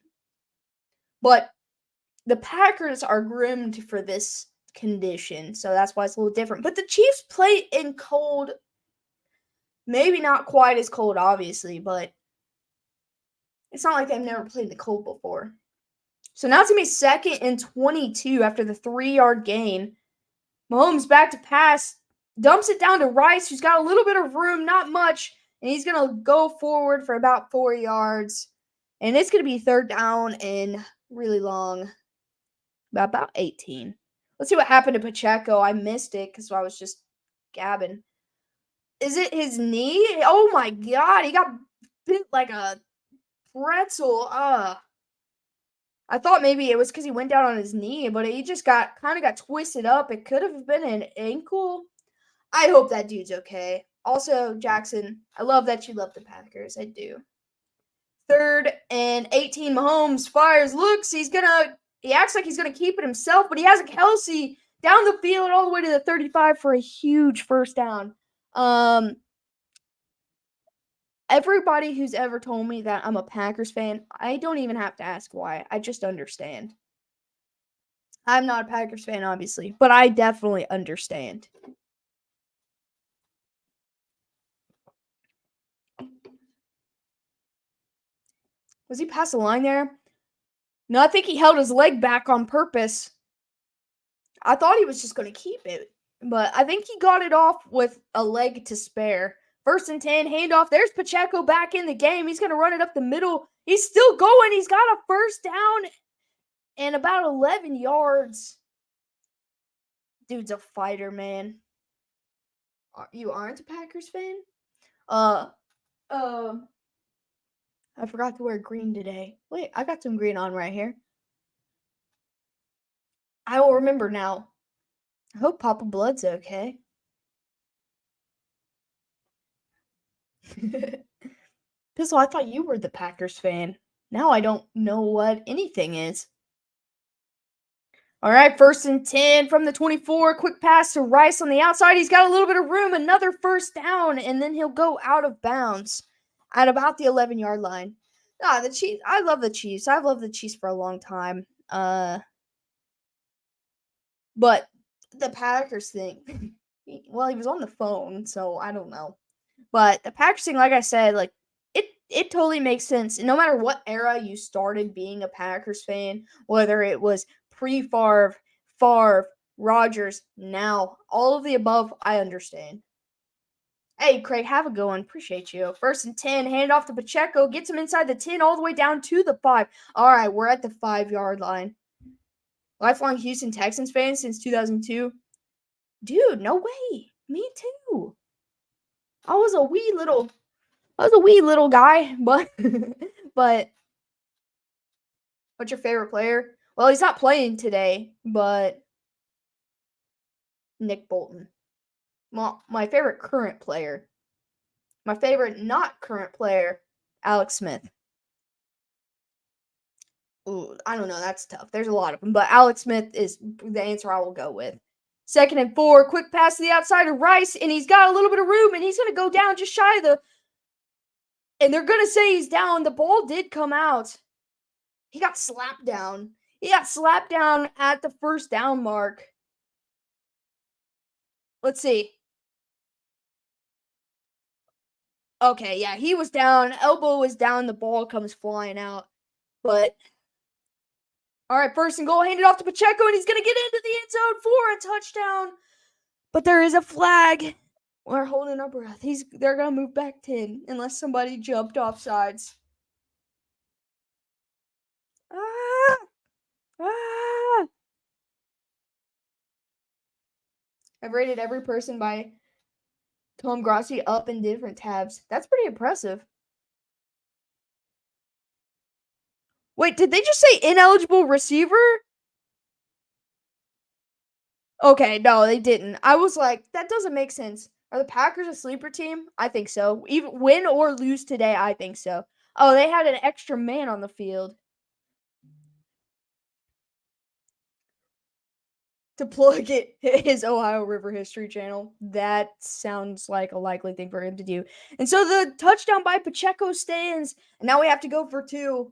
But the Packers are groomed for this condition, so that's why it's a little different. But the Chiefs play in cold, maybe not quite as cold, obviously, but it's not like they've never played in the cold before. So now it's going to be 2nd and 22 after the 3-yard gain. Mahomes back to pass, dumps it down to Rice, who's got a little bit of room, not much, and he's going to go forward for about 4 yards. And it's going to be 3rd down and really long, about 18. Let's see what happened to Pacheco. I missed it because I was just gabbing. Is it his knee? Oh my God, he got bit like a pretzel. I thought maybe it was because he went down on his knee, but he just got twisted up. It could have been an ankle. I hope that dude's okay. Also, Jackson, I love that you love the Packers. I do. 3rd and 18. Mahomes fires, looks. He acts like he's gonna keep it himself, but he has a Kelsey down the field all the way to the 35 for a huge first down. Everybody who's ever told me that I'm a Packers fan, I don't even have to ask why. I just understand. I'm not a Packers fan, obviously, but I definitely understand. Was he past the line there? No, I think he held his leg back on purpose. I thought he was just going to keep it, but I think he got it off with a leg to spare. 1st and 10, handoff. There's Pacheco back in the game. He's going to run it up the middle. He's still going. He's got a first down and about 11 yards. Dude's a fighter, man. You aren't a Packers fan? I forgot to wear green today. Wait, I got some green on right here. I will remember now. I hope Papa Blood's okay. Pistol, I thought you were the Packers fan. Now I don't know what anything is. All right, 1st and 10 from the 24. Quick pass to Rice on the outside. He's got a little bit of room. Another first down, and then he'll go out of bounds at about the 11-yard line. The Chiefs. I love the Chiefs. I've loved the Chiefs for a long time. But the Packers thing. Well, he was on the phone, so I don't know. But the Packers thing, like I said, like it totally makes sense. And no matter what era you started being a Packers fan, whether it was pre-Favre, Favre, Rodgers, now, all of the above, I understand. Hey, Craig, have a good one. Appreciate you. 1st and 10, hand off to Pacheco, gets him inside the 10, all the way down to the 5. All right, we're at the 5-yard line. Lifelong Houston Texans fan since 2002. Dude, no way. Me too. I was a wee little guy, but but what's your favorite player? Well, he's not playing today, but Nick Bolton. Well, my favorite current player. My favorite not current player, Alex Smith. Ooh, I don't know. That's tough. There's a lot of them, but Alex Smith is the answer I will go with. 2nd and 4, quick pass to the outside of Rice, and he's got a little bit of room, and he's going to go down just shy of the... And they're going to say he's down. The ball did come out. He got slapped down. He got slapped down at the 1st down mark. Let's see. Okay, yeah, he was down. Elbow was down. The ball comes flying out. But... All right, 1st and goal, handed off to Pacheco, and he's going to get into the end zone for a touchdown. But there is a flag. We're holding our breath. They're going to move back 10 unless somebody jumped off sides. I've rated every person by Tom Grossi up in different tabs. That's pretty impressive. Wait, did they just say ineligible receiver? Okay, no, they didn't. I was like, that doesn't make sense. Are the Packers a sleeper team? I think so. Even win or lose today, I think so. Oh, they had an extra man on the field. To plug his Ohio River History channel. That sounds like a likely thing for him to do. And so the touchdown by Pacheco stands. And now we have to go for 2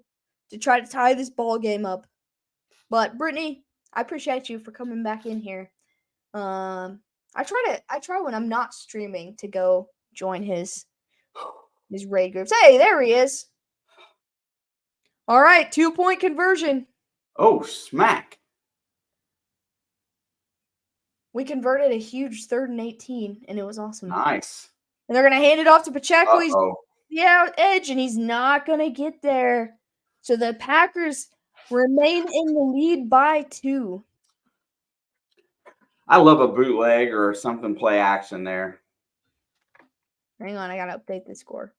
to try to tie this ball game up. But Brittany, I appreciate you for coming back in here. I try when I'm not streaming to go join his raid groups. Hey, there he is. All right, 2-point conversion. Oh, smack. We converted a huge 3rd and 18, and it was awesome. Nice. And they're going to hand it off to Pacheco. He's the edge, and he's not going to get there. So the Packers remain in the lead by 2. I love a bootleg or something play action there. Hang on, I got to update the score.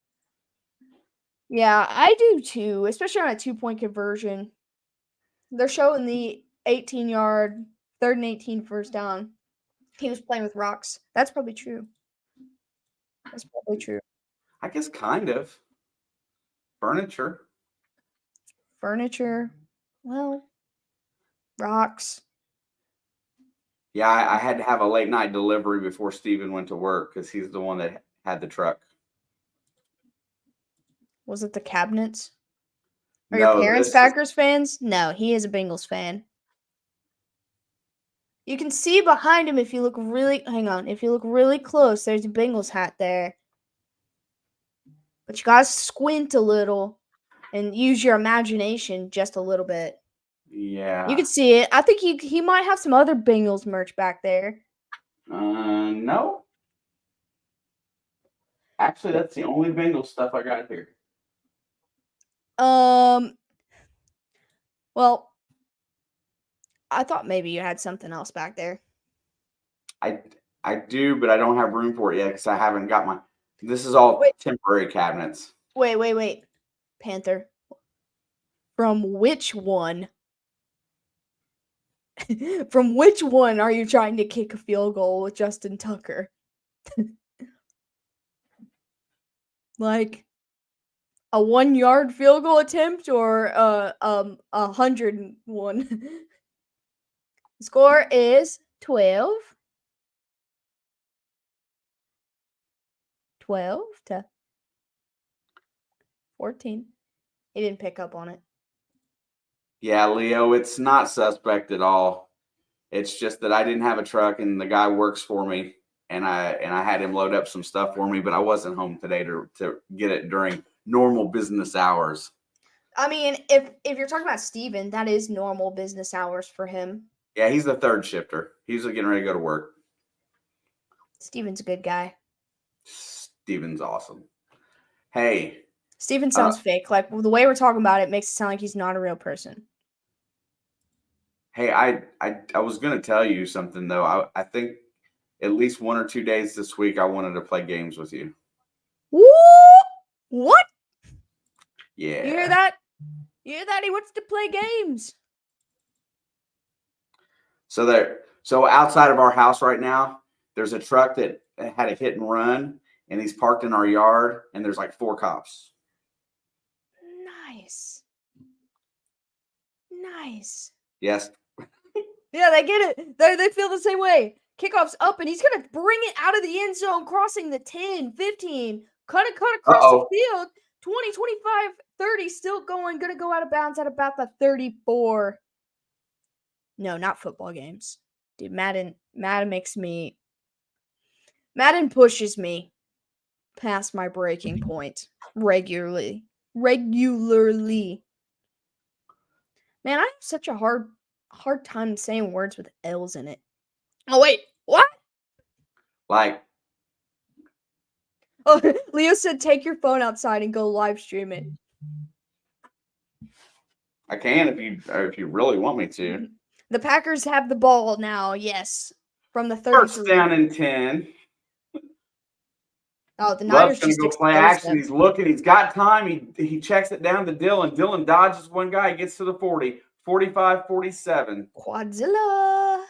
Yeah, I do too, especially on a 2-point conversion. They're showing the 18-yard, 3rd and 18 first down. He was playing with rocks. That's probably true. That's probably true. I guess kind of. Furniture. Well, rocks. Yeah, I had to have a late night delivery before Steven went to work because he's the one that had the truck. Was it the cabinets? Are your parents Packers fans? No, he is a Bengals fan. You can see behind him if you look really close, there's a Bengals hat there. But you gotta squint a little and use your imagination just a little bit. Yeah. You can see it. I think he might have some other Bengals merch back there. No. Actually, that's the only Bengals stuff I got here. Well, I thought maybe you had something else back there. I do, but I don't have room for it yet because I haven't got my... This is all temporary cabinets. Wait. Panther. From which one? From which one are you trying to kick a field goal with Justin Tucker? Like a 1-yard field goal attempt or 101? Score is 12 to 14. He didn't pick up on it. Yeah, Leo, it's not suspect at all. It's just that I didn't have a truck and the guy works for me and I had him load up some stuff for me, but I wasn't home today to get it during normal business hours. I mean, if you're talking about Steven, that is normal business hours for him. Yeah, he's the third shifter. He's getting ready to go to work. Steven's a good guy. Steven's awesome. Hey. Steven sounds fake. Like, the way we're talking about it makes it sound like he's not a real person. Hey, I was going to tell you something, though. I think at least 1 or 2 days this week I wanted to play games with you. What? Yeah. You hear that? You hear that? He wants to play games. So outside of our house right now, there's a truck that had a hit and run, and he's parked in our yard, and there's like 4 cops. Nice. Yes. Yeah, they get it. They feel the same way. Kickoff's up, and he's going to bring it out of the end zone, crossing the 10, 15, cut across the field, 20, 25, 30, still going, going to go out of bounds at about the 34. No, not football games. Dude, Madden pushes me past my breaking point regularly. Man, I have such a hard time saying words with L's in it. Oh, wait. What? Like. Oh, Leo said take your phone outside and go live stream it. I can if you really want me to. The Packers have the ball now, yes. From the 33. First down and 10. Oh, the Niners going to go play action. Them. He's looking. He's got time. He checks it down to Dylan. Dylan dodges one guy. He gets to the 40. 45, 47. Quadzilla.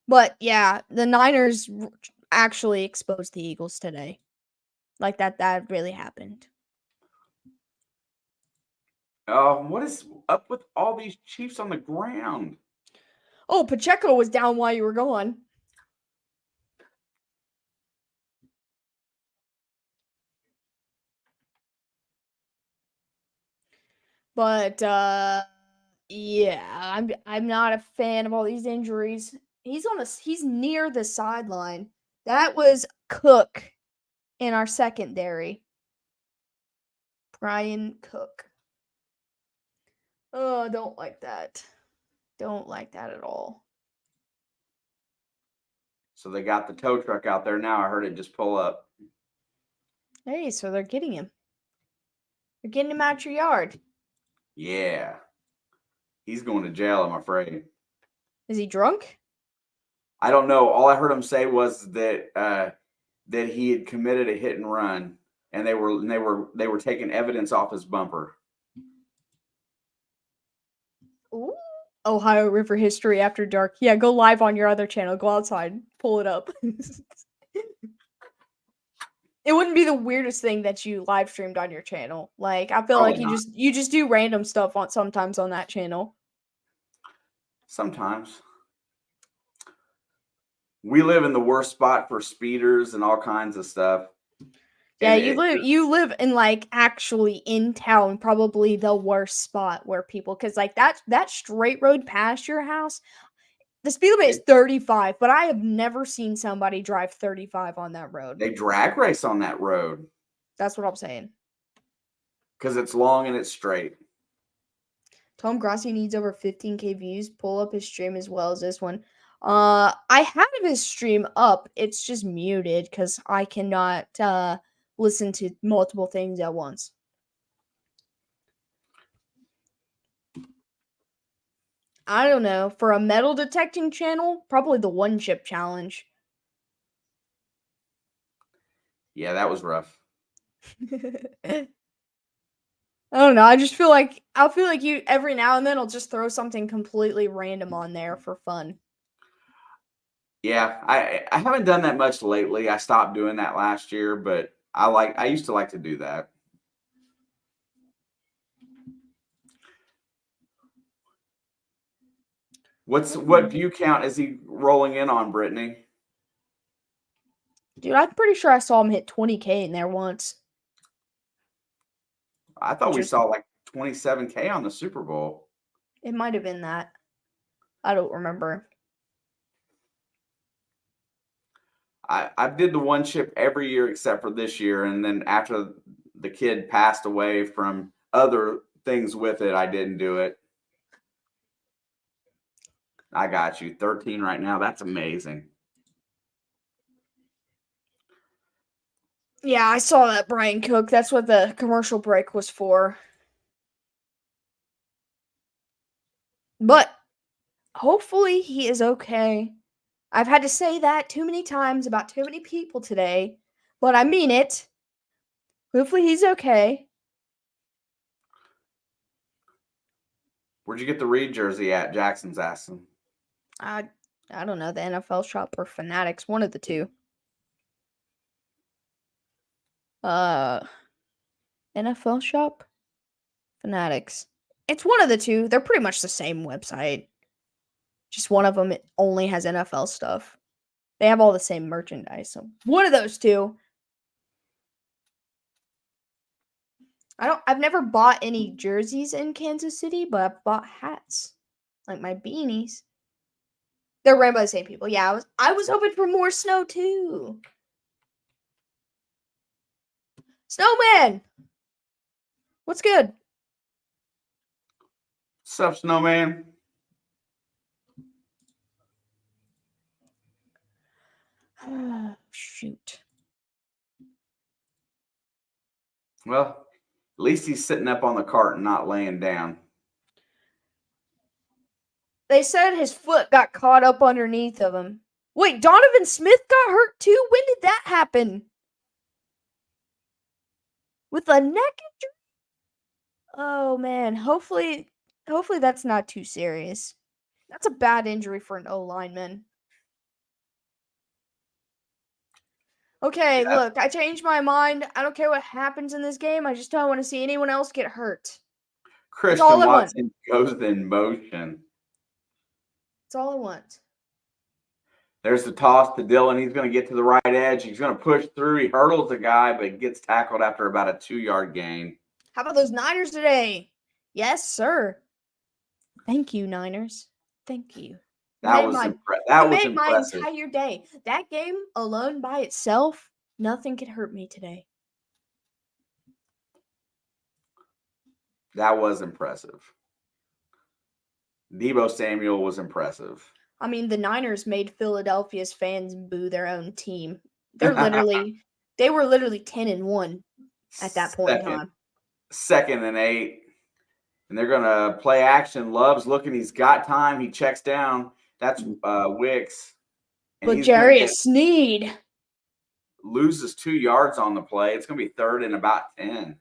But, yeah, the Niners actually exposed the Eagles today. Like, that really happened. What is up with all these Chiefs on the ground? Oh, Pacheco was down while you were gone. But yeah, I'm not a fan of all these injuries. He's near the sideline. That was Cook in our secondary. Brian Cook. Oh, don't like that. Don't like that at all. So they got the tow truck out there now. I heard it just pull up. Hey, so they're getting him. They're getting him out your yard. Yeah. He's going to jail, I'm afraid. Is he drunk? I don't know. All I heard him say was that that he had committed a hit and run, and they were taking evidence off his bumper. Ooh. Ohio River history after dark. Yeah, go live on your other channel. Go outside, pull it up. It wouldn't be the weirdest thing that you live streamed on your channel. Like, I feel like you just do random stuff sometimes on that channel. Sometimes. We live in the worst spot for speeders and all kinds of stuff. Yeah, you live in like actually in town, probably the worst spot where people, because like that straight road past your house, the speed limit is 35, but I have never seen somebody drive 35 on that road. They drag race on that road. That's what I'm saying. Because it's long and it's straight. Tom Grassi needs over 15K views. Pull up his stream as well as this one. I have his stream up. It's just muted because I cannot listen to multiple things at once. I don't know. For a metal detecting channel, probably the one chip challenge. Yeah, that was rough. I don't know. I feel like you every now and then will just throw something completely random on there for fun. Yeah, I haven't done that much lately. I stopped doing that last year, but I used to like to do that. What view count is he rolling in on, Brittany? Dude, I'm pretty sure I saw him hit 20K in there once. I thought we saw like 27K on the Super Bowl. It might have been that. I don't remember. I did the one chip every year except for this year, and then after the kid passed away from other things with it, I didn't do it. I got you. 13 right now. That's amazing. Yeah, I saw that, Brian Cook. That's what the commercial break was for. But hopefully he is okay. I've had to say that too many times about too many people today, but I mean it. Hopefully he's okay. Where'd you get the Reed jersey at? Jackson's asking. I don't know, the NFL shop or Fanatics, one of the two. NFL shop? Fanatics. It's one of the two. They're pretty much the same website. Just one of them only has NFL stuff. They have all the same merchandise. So one of those two. I've never bought any jerseys in Kansas City, but I've bought hats. Like my beanies. They're ran by the same people. Yeah, I was hoping for more snow too. Snowman! What's good? What's up, Snowman? Shoot. Well, at least he's sitting up on the cart and not laying down. They said his foot got caught up underneath of him. Wait, Donovan Smith got hurt too? When did that happen? With a neck injury? Oh man, hopefully that's not too serious. That's a bad injury for an O-lineman. Okay, Yeah. look, I changed my mind. I don't care what happens in this game. I just don't want to see anyone else get hurt. Christian Watson goes in motion. That's all I want. There's the toss to Dillon. He's going to get to the right edge. He's going to push through. He hurdles the guy, but gets tackled after about a 2-yard gain. How about those Niners today? Yes, sir. Thank you, Niners. Thank you. That was impressive. My entire day. That game alone by itself, nothing could hurt me today. That was impressive. Deebo Samuel was impressive. I mean, the Niners made Philadelphia's fans boo their own team. They were literally 10-1 at that point in time. 2nd and 8. And they're going to play action. Love's looking. He's got time. He checks down. That's Wicks. But Jarius Sneed loses 2 yards on the play. It's going to be 3rd and about 10.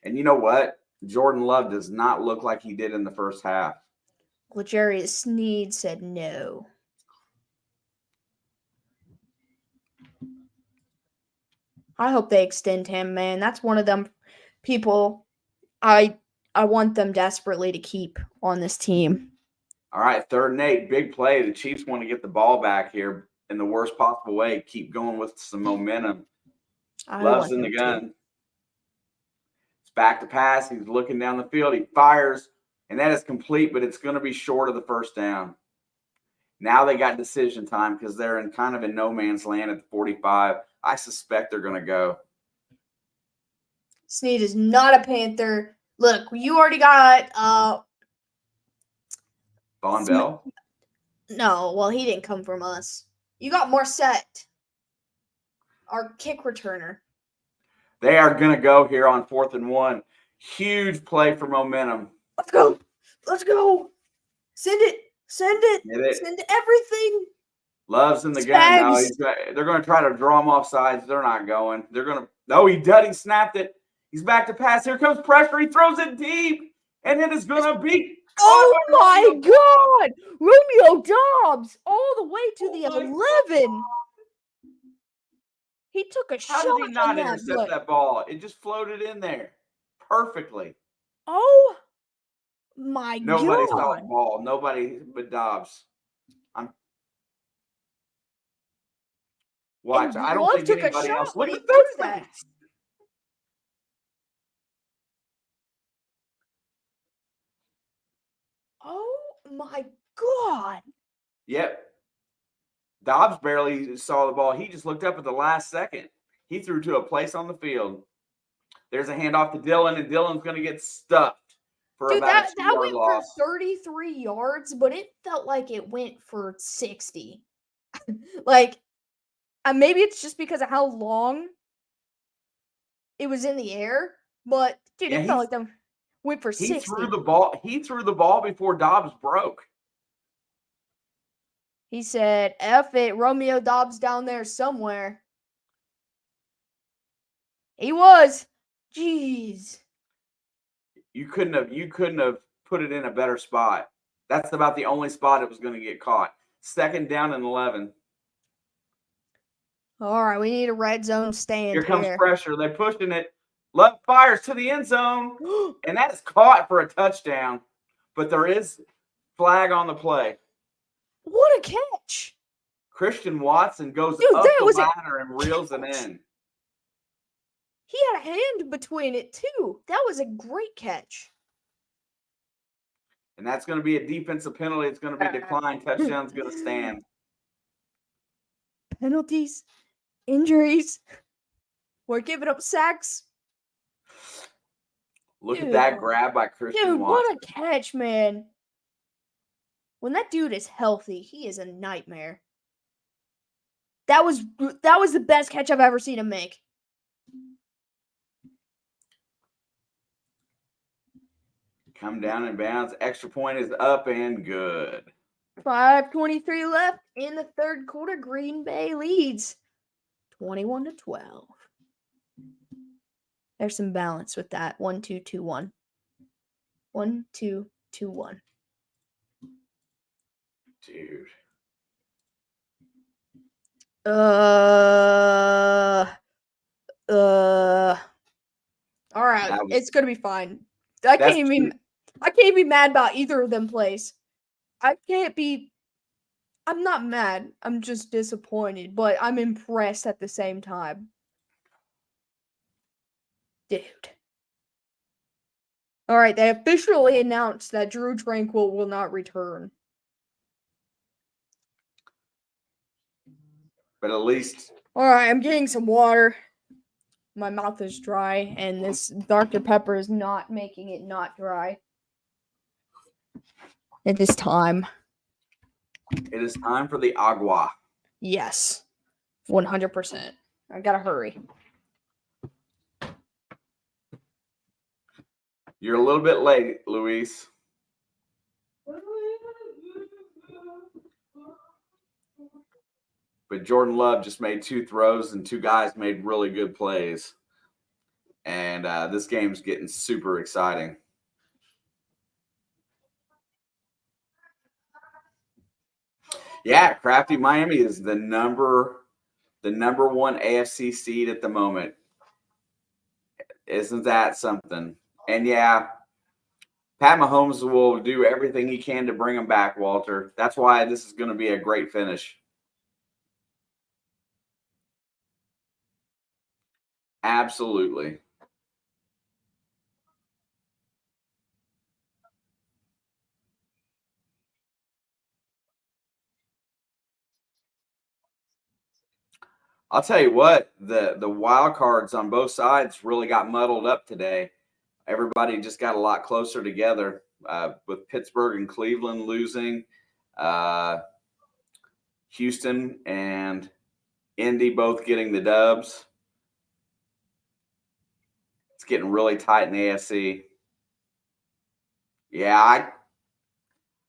And you know what? Jordan Love does not look like he did in the first half. Well, Jarius Sneed said no. I hope they extend him, man. That's one of them people I want them desperately to keep on this team. All right, 3rd and 8, big play. The Chiefs want to get the ball back here in the worst possible way. Keep going with some momentum. Love's in the gun. It's back to pass. He's looking down the field. He fires, and that is complete, but it's going to be short of the first down. Now they got decision time because they're in kind of in no man's land at the 45. I suspect they're going to go. Sneed is not a Panther. Look, you already got Von Bell? No, well, he didn't come from us. You got Morset, our kick returner. They are going to go here on 4th and 1. Huge play for momentum. Let's go. Let's go. Send it. Send it. Send everything. Love's in the gun now. They're going to try to draw him off sides. They're not going. They're going to. No, he did. He snapped it. He's back to pass. Here comes pressure. He throws it deep, and it is going to be. Oh my God! Romeo Doubs all the way to the 11. He took a shot. How did he not intercept that ball? It just floated in there perfectly. Oh my God! Nobody saw the ball. Nobody but Doubs. Watch. I don't think anybody else. Look at that. Oh my God! Yep. Doubs barely saw the ball. He just looked up at the last second. He threw to a place on the field. There's a handoff to Dylan, and Dylan's going to get stuffed for about a 2-yard loss. For 33 yards, but it felt like it went for 60. Like, maybe it's just because of how long it was in the air, but dude, it felt like them went for 60. He threw the ball before Doubs broke. He said, F it, Romeo Doubs down there somewhere. He was. Jeez. You couldn't have put it in a better spot. That's about the only spot it was going to get caught. 2nd down and 11. All right, we need a red zone stand. Here comes pressure. They're pushing it. Love fires to the end zone, and that is caught for a touchdown. But there is flag on the play. What a catch! Christian Watson goes up the ladder and reels it in. He had a hand between it, too. That was a great catch. And that's going to be a defensive penalty. It's going to be declined. Touchdown's going to stand. Penalties, injuries. We're giving up sacks. Look at that grab by Christian Watson. What a catch, man. When that dude is healthy, he is a nightmare. That was the best catch I've ever seen him make. Come down and bounce. Extra point is up and good. 5:23 left in the third quarter. Green Bay leads 21-12. There's some balance with that. 1-2-2-1. 1-2-2-1. Dude. All right. It's gonna be fine. I can't even be mad about either of them plays. I'm not mad. I'm just disappointed, but I'm impressed at the same time. Dude. All right, they officially announced that Drew Tranquill will not return. But at least... All right, I'm getting some water. My mouth is dry, and this Dr. Pepper is not making it not dry. It is time. It is time for the agua. Yes. 100%. I gotta hurry. You're a little bit late, Luis. But Jordan Love just made 2 throws, and 2 guys made really good plays. And this game's getting super exciting. Yeah, Crafty Miami is the number 1 AFC seed at the moment. Isn't that something? And yeah, Pat Mahomes will do everything he can to bring him back, Walter. That's why this is going to be a great finish. Absolutely. I'll tell you what, the wild cards on both sides really got muddled up today. Everybody just got a lot closer together with Pittsburgh and Cleveland losing. Houston and Indy both getting the dubs. It's getting really tight in the AFC. Yeah,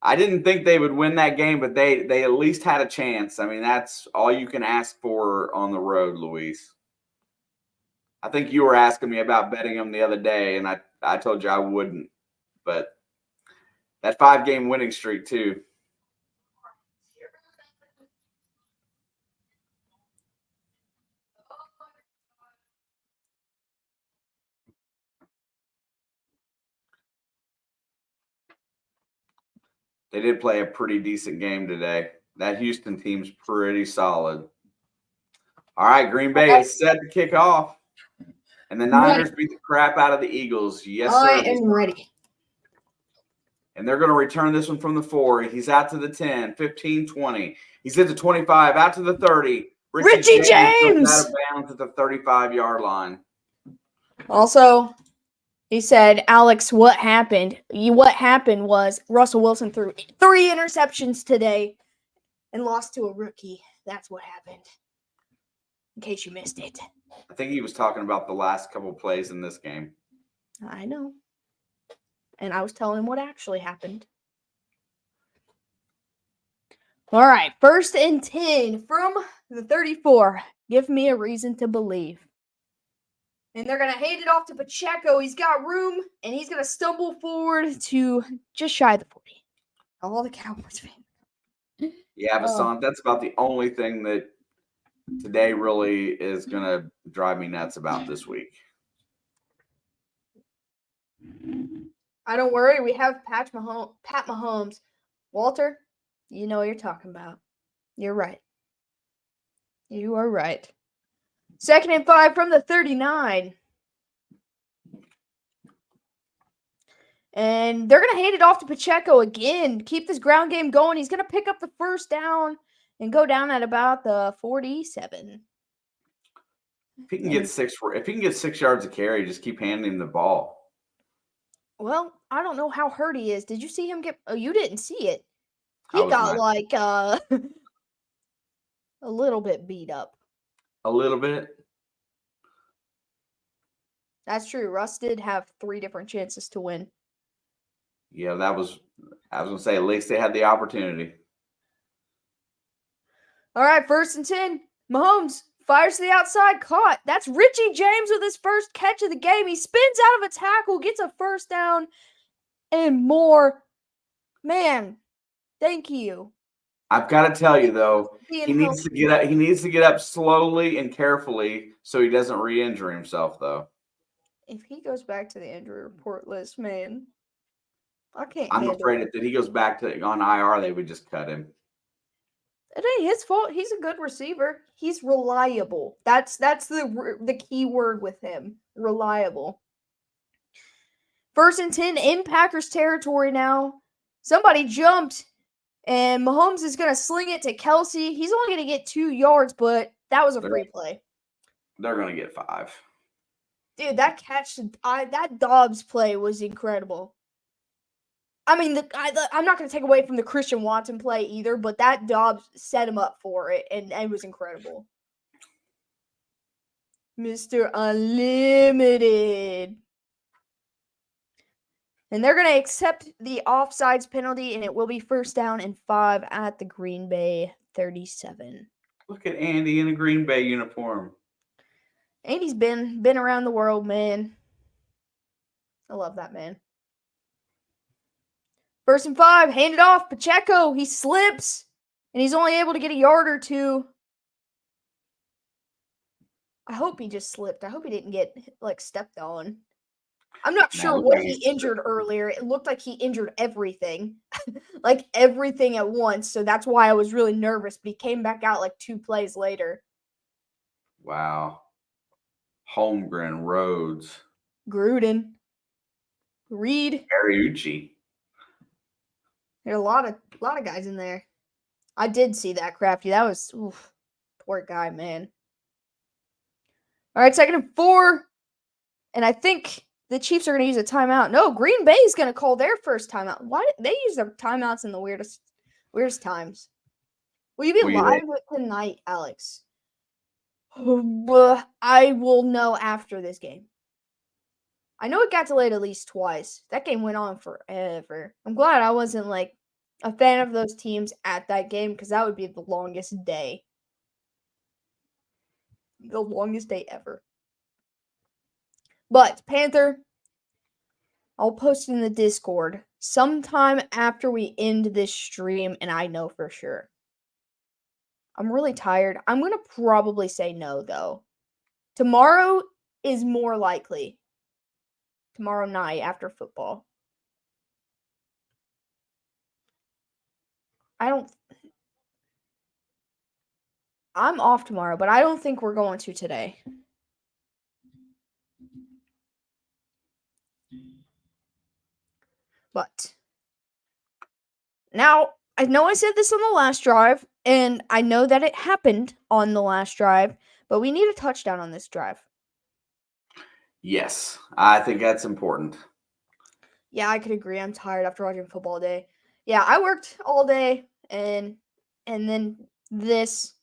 I didn't think they would win that game, but they at least had a chance. I mean, that's all you can ask for on the road, Luis. I think you were asking me about betting them the other day, and I told you I wouldn't. But that 5-game winning streak too. They did play a pretty decent game today. That Houston team's pretty solid. All right, Green Bay is set to kick off. And the Niners beat the crap out of the Eagles. Yes, sir. I am ready. And they're going to return this one from the 4. He's out to the 10, 15, 20. He's at the 25, out to the 30. Richie James! Out of bounds at the 35-yard line. Also, he said, Alex, what happened? What happened was Russell Wilson threw 3 interceptions today and lost to a rookie. That's what happened. In case you missed it. I think he was talking about the last couple plays in this game. I know. And I was telling him what actually happened. All right, 1st and 10 from the 34. Give me a reason to believe. And they're going to hand it off to Pacheco. He's got room, and he's going to stumble forward to just shy of the 40. All the Cowboys fans. Yeah, Vasant, that's about the only thing that today really is going to drive me nuts about this week. I don't worry. We have Pat Mahomes. Walter, you know what you're talking about. You're right. You are right. 2nd and 5 from the 39. And they're going to hand it off to Pacheco again. Keep this ground game going. He's going to pick up the 1st down and go down at about the 47. If he can get 6 yards of carry, just keep handing him the ball. Well, I don't know how hurt he is. Did you see him get? Oh, you didn't see it. He got like a little bit beat up. A little bit. That's true. Russ did have 3 different chances to win. Yeah, I was going to say, at least they had the opportunity. All right, 1st and 10. Mahomes fires to the outside, caught. That's Richie James with his first catch of the game. He spins out of a tackle, gets a 1st down, and more. Man, thank you. I've got to tell you though, he needs to get up. He needs to get up slowly and carefully so he doesn't re-injure himself. Though, if he goes back to the injury report list, man, I can't. I'm afraid that he goes back to on IR, they would just cut him. It ain't his fault. He's a good receiver. He's reliable. That's the key word with him. Reliable. 1st and 10 in Packers territory now. Somebody jumped, and Mahomes is going to sling it to Kelsey. He's only going to get 2 yards, but that was a free play. They're going to get 5. Dude, that catch, that Dobbs play was incredible. I mean, I'm not going to take away from the Christian Watson play either, but that Dobbs set him up for it, and it was incredible. Mr. Unlimited. And they're going to accept the offsides penalty, and it will be 1st down and 5 at the Green Bay 37. Look at Andy in a Green Bay uniform. Andy's been around the world, man. I love that man. 1st and 5, hand it off. Pacheco, he slips, and he's only able to get a yard or 2. I hope he just slipped. I hope he didn't get, stepped on. I'm not sure what he injured earlier. It looked like he injured everything. Everything at once. So that's why I was really nervous. But he came back out 2 plays later. Wow. Holmgren, Rhodes. Gruden. Reed. Ariucci. There are a lot of guys in there. I did see that, Crafty. That was poor guy, man. All right, 2nd and 4. And I think the Chiefs are going to use a timeout. No, Green Bay is going to call their first timeout. Why did they use their timeouts in the weirdest times? Will you be live tonight, Alex? I will know after this game. I know it got delayed at least twice. That game went on forever. I'm glad I wasn't a fan of those teams at that game because that would be the longest day. The longest day ever. But, Panther, I'll post in the Discord sometime after we end this stream, and I know for sure. I'm really tired. I'm going to probably say no, though. Tomorrow is more likely. Tomorrow night after football. I'm off tomorrow, but I don't think we're going to today. But now, I know I said this on the last drive, and I know that it happened on the last drive, but we need a touchdown on this drive. Yes, I think that's important. Yeah, I could agree. I'm tired after watching football all day. Yeah, I worked all day, and then this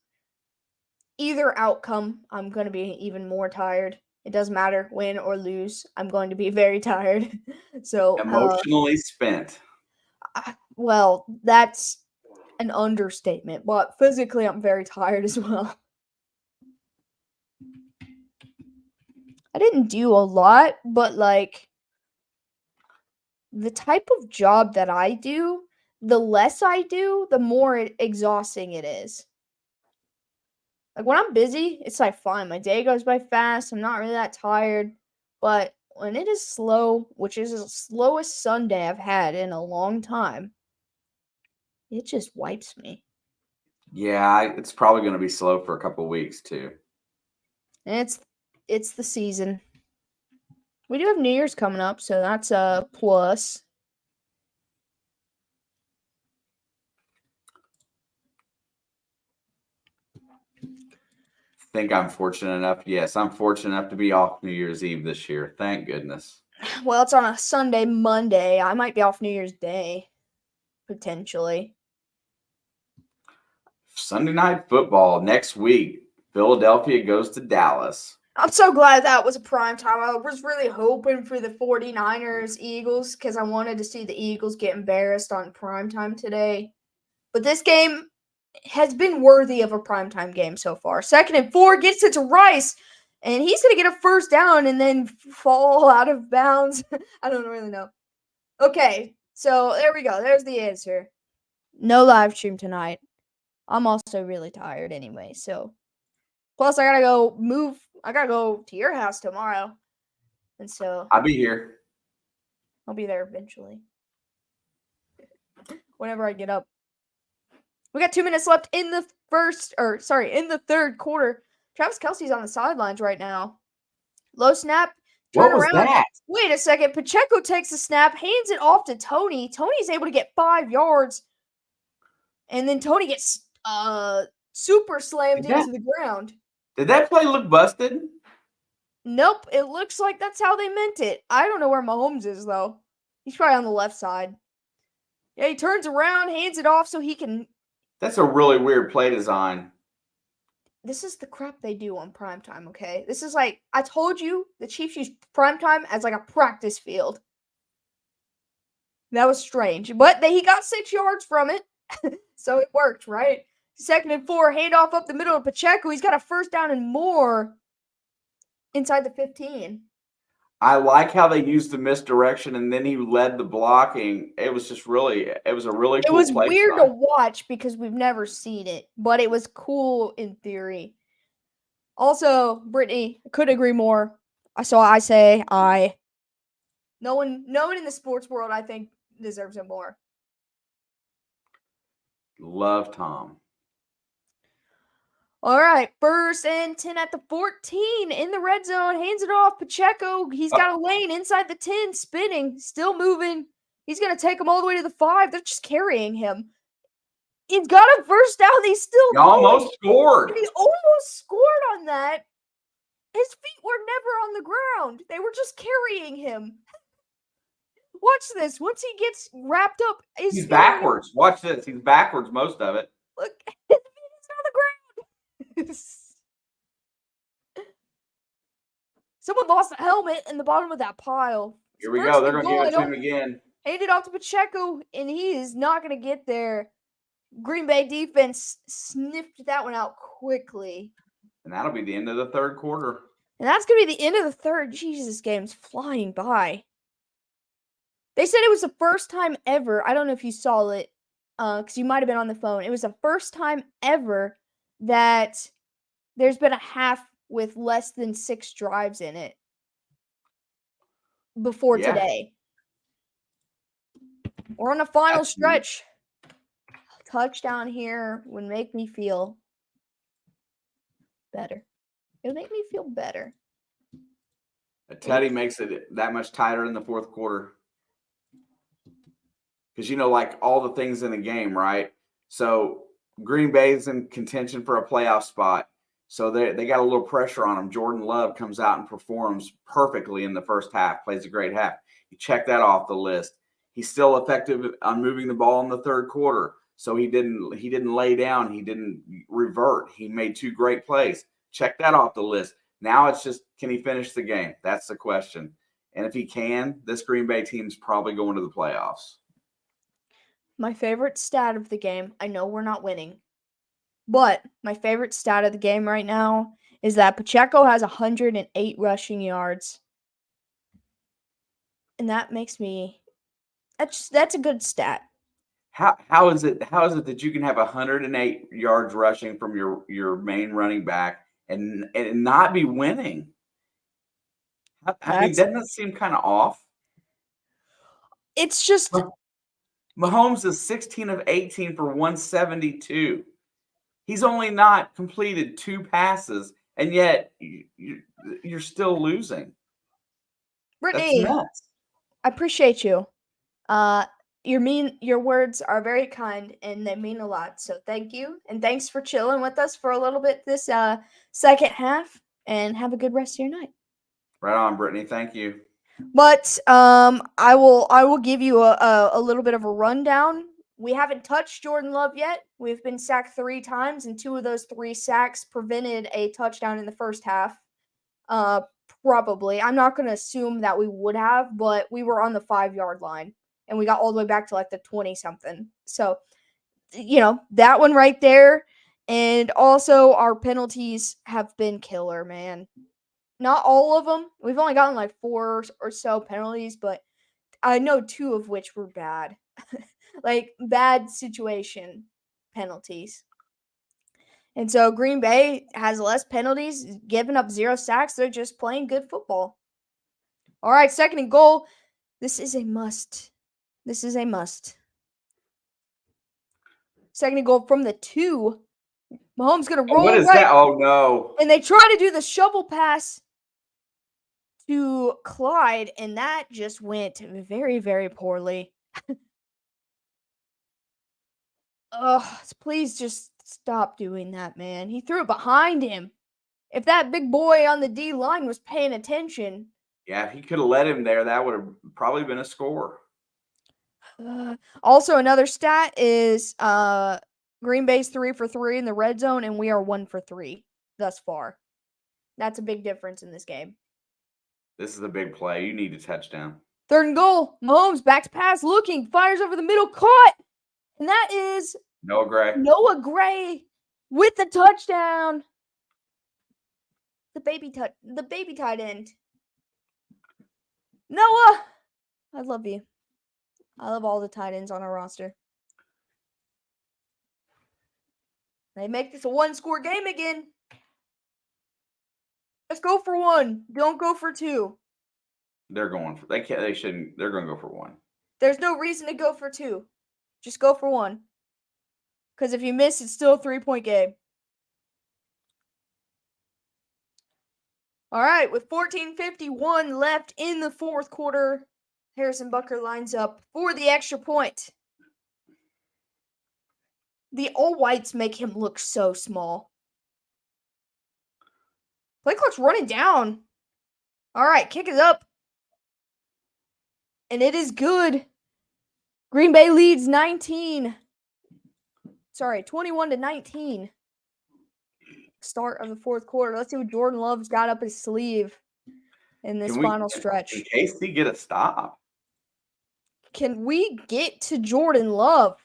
either outcome, I'm going to be even more tired. It doesn't matter, win or lose. I'm going to be very tired. So emotionally spent. Well, that's an understatement, but physically I'm very tired as well. I didn't do a lot, but like the type of job that I do, the less I do, the more exhausting it is. Like when I'm busy, it's like fine. My day goes by fast. I'm not really that tired. But when it is slow, which is the slowest Sunday I've had in a long time, it just wipes me. Yeah, it's probably going to be slow for a couple of weeks too. And it's the season. We do have New Year's coming up, so that's a plus. I think I'm fortunate enough. Yes, I'm fortunate enough to be off New Year's Eve this year. Thank goodness. Well, it's on a Sunday, Monday. I might be off New Year's Day, potentially. Sunday night football next week. Philadelphia goes to Dallas. I'm so glad that was a prime time. I was really hoping for the 49ers Eagles because I wanted to see the Eagles get embarrassed on prime time today. But this game has been worthy of a primetime game so far. 2nd and 4 gets it to Rice, and he's going to get a first down and then fall out of bounds. I don't really know. Okay, so there we go. There's the answer. No live stream tonight. I'm also really tired anyway, so. Plus, I got to go to your house tomorrow. And so. I'll be here. I'll be there eventually. Whenever I get up. We got 2 minutes left in the third quarter. Travis Kelce's on the sidelines right now. Low snap. Turn what was around. That? Wait a second. Pacheco takes the snap, hands it off to Tony. Tony's able to get 5 yards. And then Tony gets super slammed into the ground. Did that play look busted? Nope. It looks like that's how they meant it. I don't know where Mahomes is, though. He's probably on the left side. Yeah, he turns around, hands it off so he can. That's a really weird play design. This is the crap they do on primetime, okay? This is like, I told you, the Chiefs use primetime as like a practice field. That was strange. But he got 6 yards from it, so it worked, right? 2nd and 4, handoff up the middle of Pacheco. He's got a first down and more inside the 15. I like how they used the misdirection and then he led the blocking. It was a really cool play. It was weird to watch because we've never seen it, but it was cool in theory. Also, Brittany, could agree more. No one in the sports world, I think, deserves it more. Love Tom. All right, 1st and 10 at the 14 in the red zone. Hands it off. Pacheco, he's got a lane inside the 10, spinning, still moving. He's going to take him all the way to the 5. They're just carrying him. He's got a first down. He's still He almost scored. He almost scored on that. His feet were never on the ground. They were just carrying him. Watch this. Once he gets wrapped up, he's backwards. Watch this. He's backwards most of it. Look, his feet is on the ground. Someone lost a helmet in the bottom of that pile. Here we go. They're going to give it to him again. Handed off to Pacheco, and he is not going to get there. Green Bay defense sniffed that one out quickly. And that'll be the end of the third quarter. And that's going to be the end of the third. Jesus, game's flying by. They said it was the first time ever. I don't know if you saw it, because you might have been on the phone. It was the first time ever that there's been a half with less than 6 drives in it before today. We're on the final stretch. A touchdown here would make me feel better. It would make me feel better. Teddy makes it that much tighter in the fourth quarter. Because, like all the things in the game, right? So Green Bay's in contention for a playoff spot. So they got a little pressure on him. Jordan Love comes out and performs perfectly in the first half, plays a great half. You check that off the list. He's still effective on moving the ball in the third quarter. So he didn't lay down. He didn't revert. He made 2 great plays. Check that off the list. Now it's just, can he finish the game? That's the question. And if he can, this Green Bay team's probably going to the playoffs. My favorite stat of the game, I know we're not winning, but my favorite stat of the game right now is that Pacheco has 108 rushing yards. And that makes me that's a good stat. How is it that you can have 108 yards rushing from your main running back and not be winning? I mean, doesn't that seem kind of off? It's just Mahomes is 16 of 18 for 172. He's only not completed 2 passes, and yet you're still losing. Brittany, that's nuts. I appreciate you. Your words are very kind and they mean a lot. So thank you, and thanks for chilling with us for a little bit this second half. And have a good rest of your night. Right on, Brittany. Thank you. But I will give you a little bit of a rundown. We haven't touched Jordan Love yet. We've been sacked 3 times, and 2 of those 3 sacks prevented a touchdown in the first half. Probably. I'm not going to assume that we would have, but we were on the 5-yard line, and we got all the way back to like the 20-something. So, that one right there. And also, our penalties have been killer, man. Not all of them. We've only gotten like 4 or so penalties, but I know 2 of which were bad. Like bad situation penalties. And so Green Bay has less penalties, giving up 0 sacks. They're just playing good football. All right, 2nd and goal. This is a must. 2nd and goal from the 2. Mahomes going to roll What is right. that? Oh, no. And they try to do the shovel pass to Clyde, and that just went very, very poorly. Please just stop doing that, man. He threw it behind him. If that big boy on the D line was paying attention. Yeah, if he could have let him there, that would have probably been a score. Also, another stat is Green Bay's 3 for 3 in the red zone, and we are 1 for 3 thus far. That's a big difference in this game. This is a big play. You need a touchdown. 3rd and goal. Mahomes backs pass, looking, fires over the middle, caught. And that is Noah Gray with the touchdown. The baby tight end. Noah, I love you. I love all the tight ends on our roster. They make this a 1-score game again. Let's go for 1. Don't go for 2. They're going for They're going to go for 1. There's no reason to go for 2. Just go for 1. Because if you miss, it's still a 3-point game. All right, with 14:51 left in the fourth quarter, Harrison Butker lines up for the extra point. The all-whites make him look so small. Play clock's running down. All right, kick is up. And it is good. Green Bay leads 21-19. Start of the fourth quarter. Let's see what Jordan Love's got up his sleeve in this final stretch. Can KC get a stop? Can we get to Jordan Love?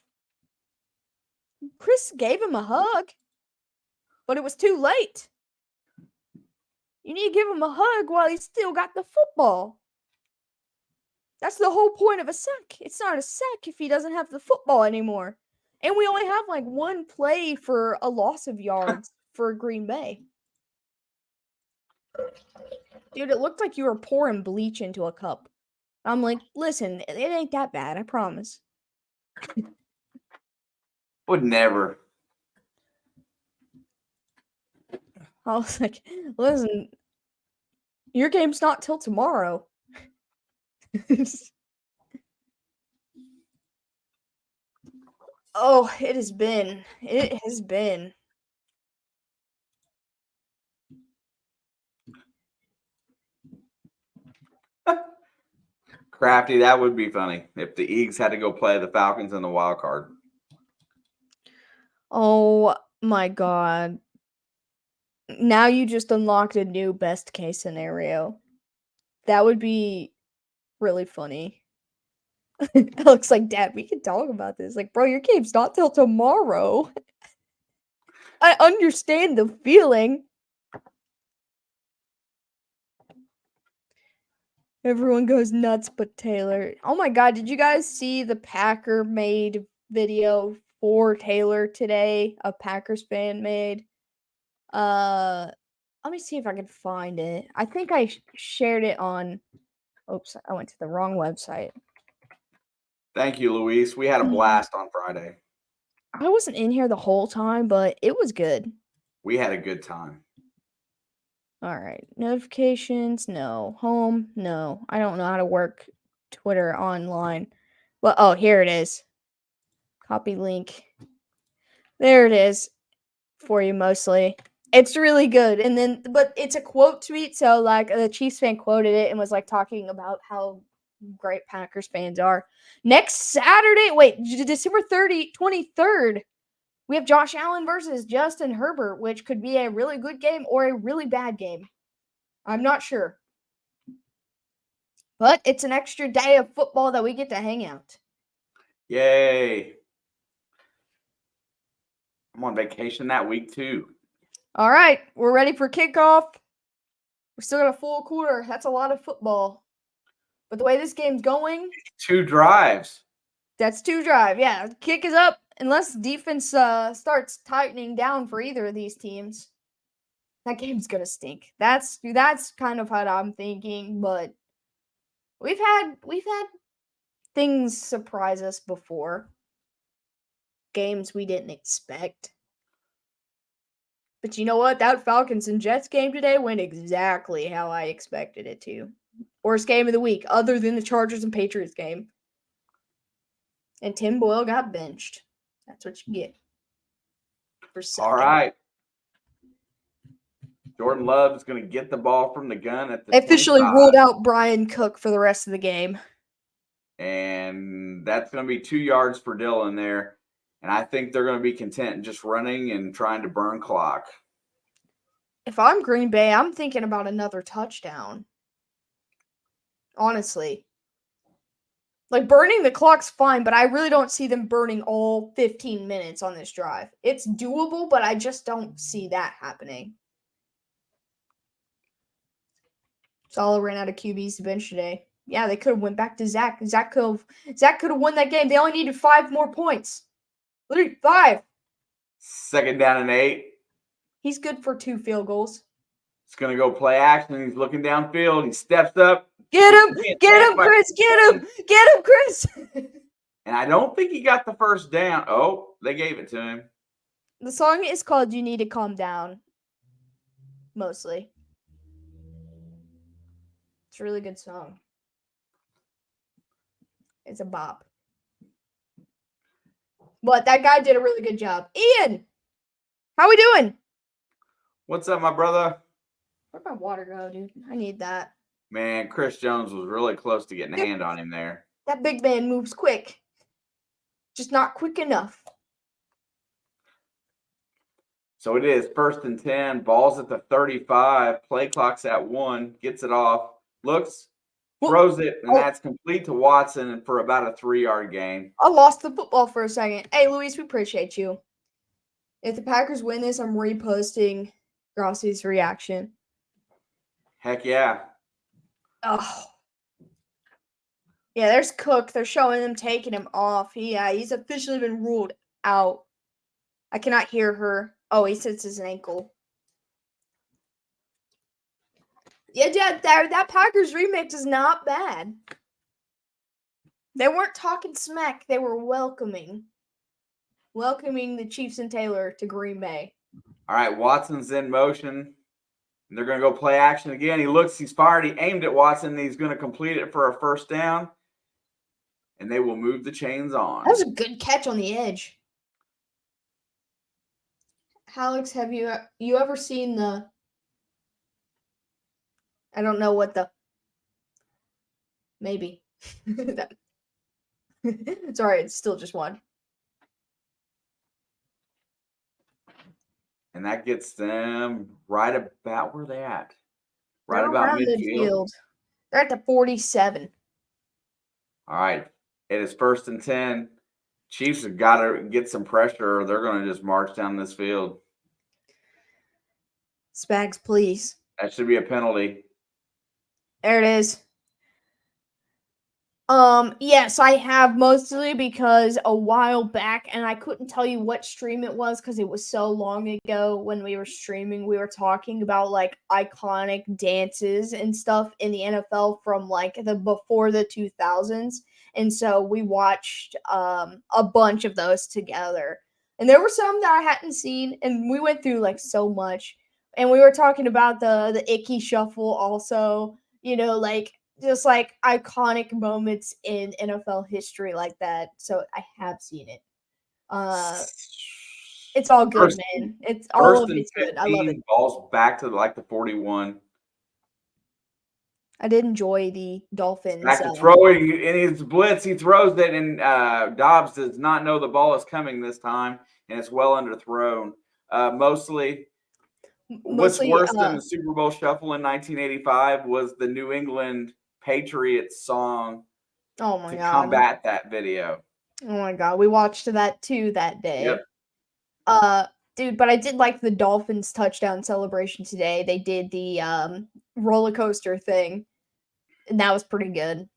Chris gave him a hug, but it was too late. You need to give him a hug while he's still got the football. That's the whole point of a sack. It's not a sack if he doesn't have the football anymore. And we only have like one play for a loss of yards for Green Bay. Dude, it looked like you were pouring bleach into a cup. I'm like, listen, it ain't that bad, I promise. Would never. I was like, listen, your game's not till tomorrow. Oh, it has been. It has been. Crafty, that would be funny if the Eagles had to go play the Falcons in the wild card. Oh my god. Now you just unlocked a new best case scenario. That would be really funny. It looks like, Dad, we can talk about this. Like, bro, your game's not till tomorrow. I understand the feeling. Everyone goes nuts but Taylor. Oh my god, did you guys see the Packer made video for Taylor today? A Packers fan made. Let me see if I can find it. I think I shared it on. Oops, I went to the wrong website. Thank you, Luis. We had a blast on Friday. I wasn't in here the whole time, but it was good. We had a good time. All right. Notifications, no. Home, no. I don't know how to work Twitter online. Well, oh, here it is. Copy link. There it is for you mostly. It's really good. And then, but it's a quote tweet. So, like, the Chiefs fan quoted it and was, like, talking about how great Packers fans are. Next Saturday, December 23rd, we have Josh Allen versus Justin Herbert, which could be a really good game or a really bad game. I'm not sure. But it's an extra day of football that we get to hang out. Yay. I'm on vacation that week, too. All right. We're ready for kickoff. We still got a full quarter. That's a lot of football. But the way this game's going... 2 drives. That's 2 drives. Yeah, kick is up. Unless defense starts tightening down for either of these teams, that game's going to stink. That's kind of what I'm thinking. But we've had things surprise us before. Games we didn't expect. But you know what? That Falcons and Jets game today went exactly how I expected it to. Worst game of the week, other than the Chargers and Patriots game. And Tim Boyle got benched. That's what you get. For second. All right. Jordan Love is going to get the ball from the gun at the officially 25. Ruled out Brian Cook for the rest of the game. And that's going to be 2 yards for Dylan there. And I think they're going to be content just running and trying to burn clock. If I'm Green Bay, I'm thinking about another touchdown. Honestly. Like, burning the clock's fine, but I really don't see them burning all 15 minutes on this drive. It's doable, but I just don't see that happening. Saleh ran out of QBs to bench today. Yeah, they could have went back to Zach. Zach could have won that game. They only needed 5 more points. Literally 5. 2nd down and 8. He's good for 2 field goals. He's going to go play action. He's looking downfield. He steps up. Get him! Get him, Chris! Get him! Get him, Chris! And I don't think he got the first down. Oh, they gave it to him. The song is called You Need to Calm Down. Mostly. It's a really good song. It's a bop. But that guy did a really good job. Ian! How we doing? What's up, my brother? Where'd my water go, dude? I need that. Man, Chris Jones was really close to getting a hand on him there. That big man moves quick. Just not quick enough. So it is 1st and 10. Ball's at the 35. Play clock's at 1. Gets it off. Looks. Throws it. And that's complete to Watson for about a 3-yard gain. I lost the football for a second. Hey, Luis, we appreciate you. If the Packers win this, I'm reposting Rossi's reaction. Heck yeah. Oh. Yeah, there's Cook. They're showing him taking him off. He's officially been ruled out. I cannot hear her. Oh, he says his ankle. Yeah, that Packers remix is not bad. They weren't talking smack. They were welcoming the Chiefs and Taylor to Green Bay. All right, Watson's in motion. They're going to go play action again. He's fired. He aimed at Watson. He's going to complete it for a first down. And they will move the chains on. That was a good catch on the edge. Alex, have you ever seen the... I don't know what the... Maybe. Sorry, it's still just one. And that gets them right about where they at. Right about midfield. They're at the 47. All right. It is 1st and 10. Chiefs have got to get some pressure or they're going to just march down this field. Spags, please. That should be a penalty. There it is. Yes, I have, mostly because a while back, and I couldn't tell you what stream it was because it was so long ago when we were streaming, we were talking about like iconic dances and stuff in the NFL from like before the 2000s. And so we watched a bunch of those together. And there were some that I hadn't seen, and we went through like so much. And we were talking about the icky shuffle also, like just like iconic moments in NFL history like that. So I have seen it. It's all good, man. It's all of it's good. I love it. Balls back to like the 41. I did enjoy the Dolphins. Back to throwing in his blitz, he throws it, and Dobbs does not know the ball is coming this time, and it's well underthrown. Mostly, what's worse than the Super Bowl shuffle in 1985 was the New England Patriots song to combat that video. Oh my god, we watched that too that day. Yep. Dude, but I did like the Dolphins touchdown celebration today. They did the roller coaster thing, and that was pretty good.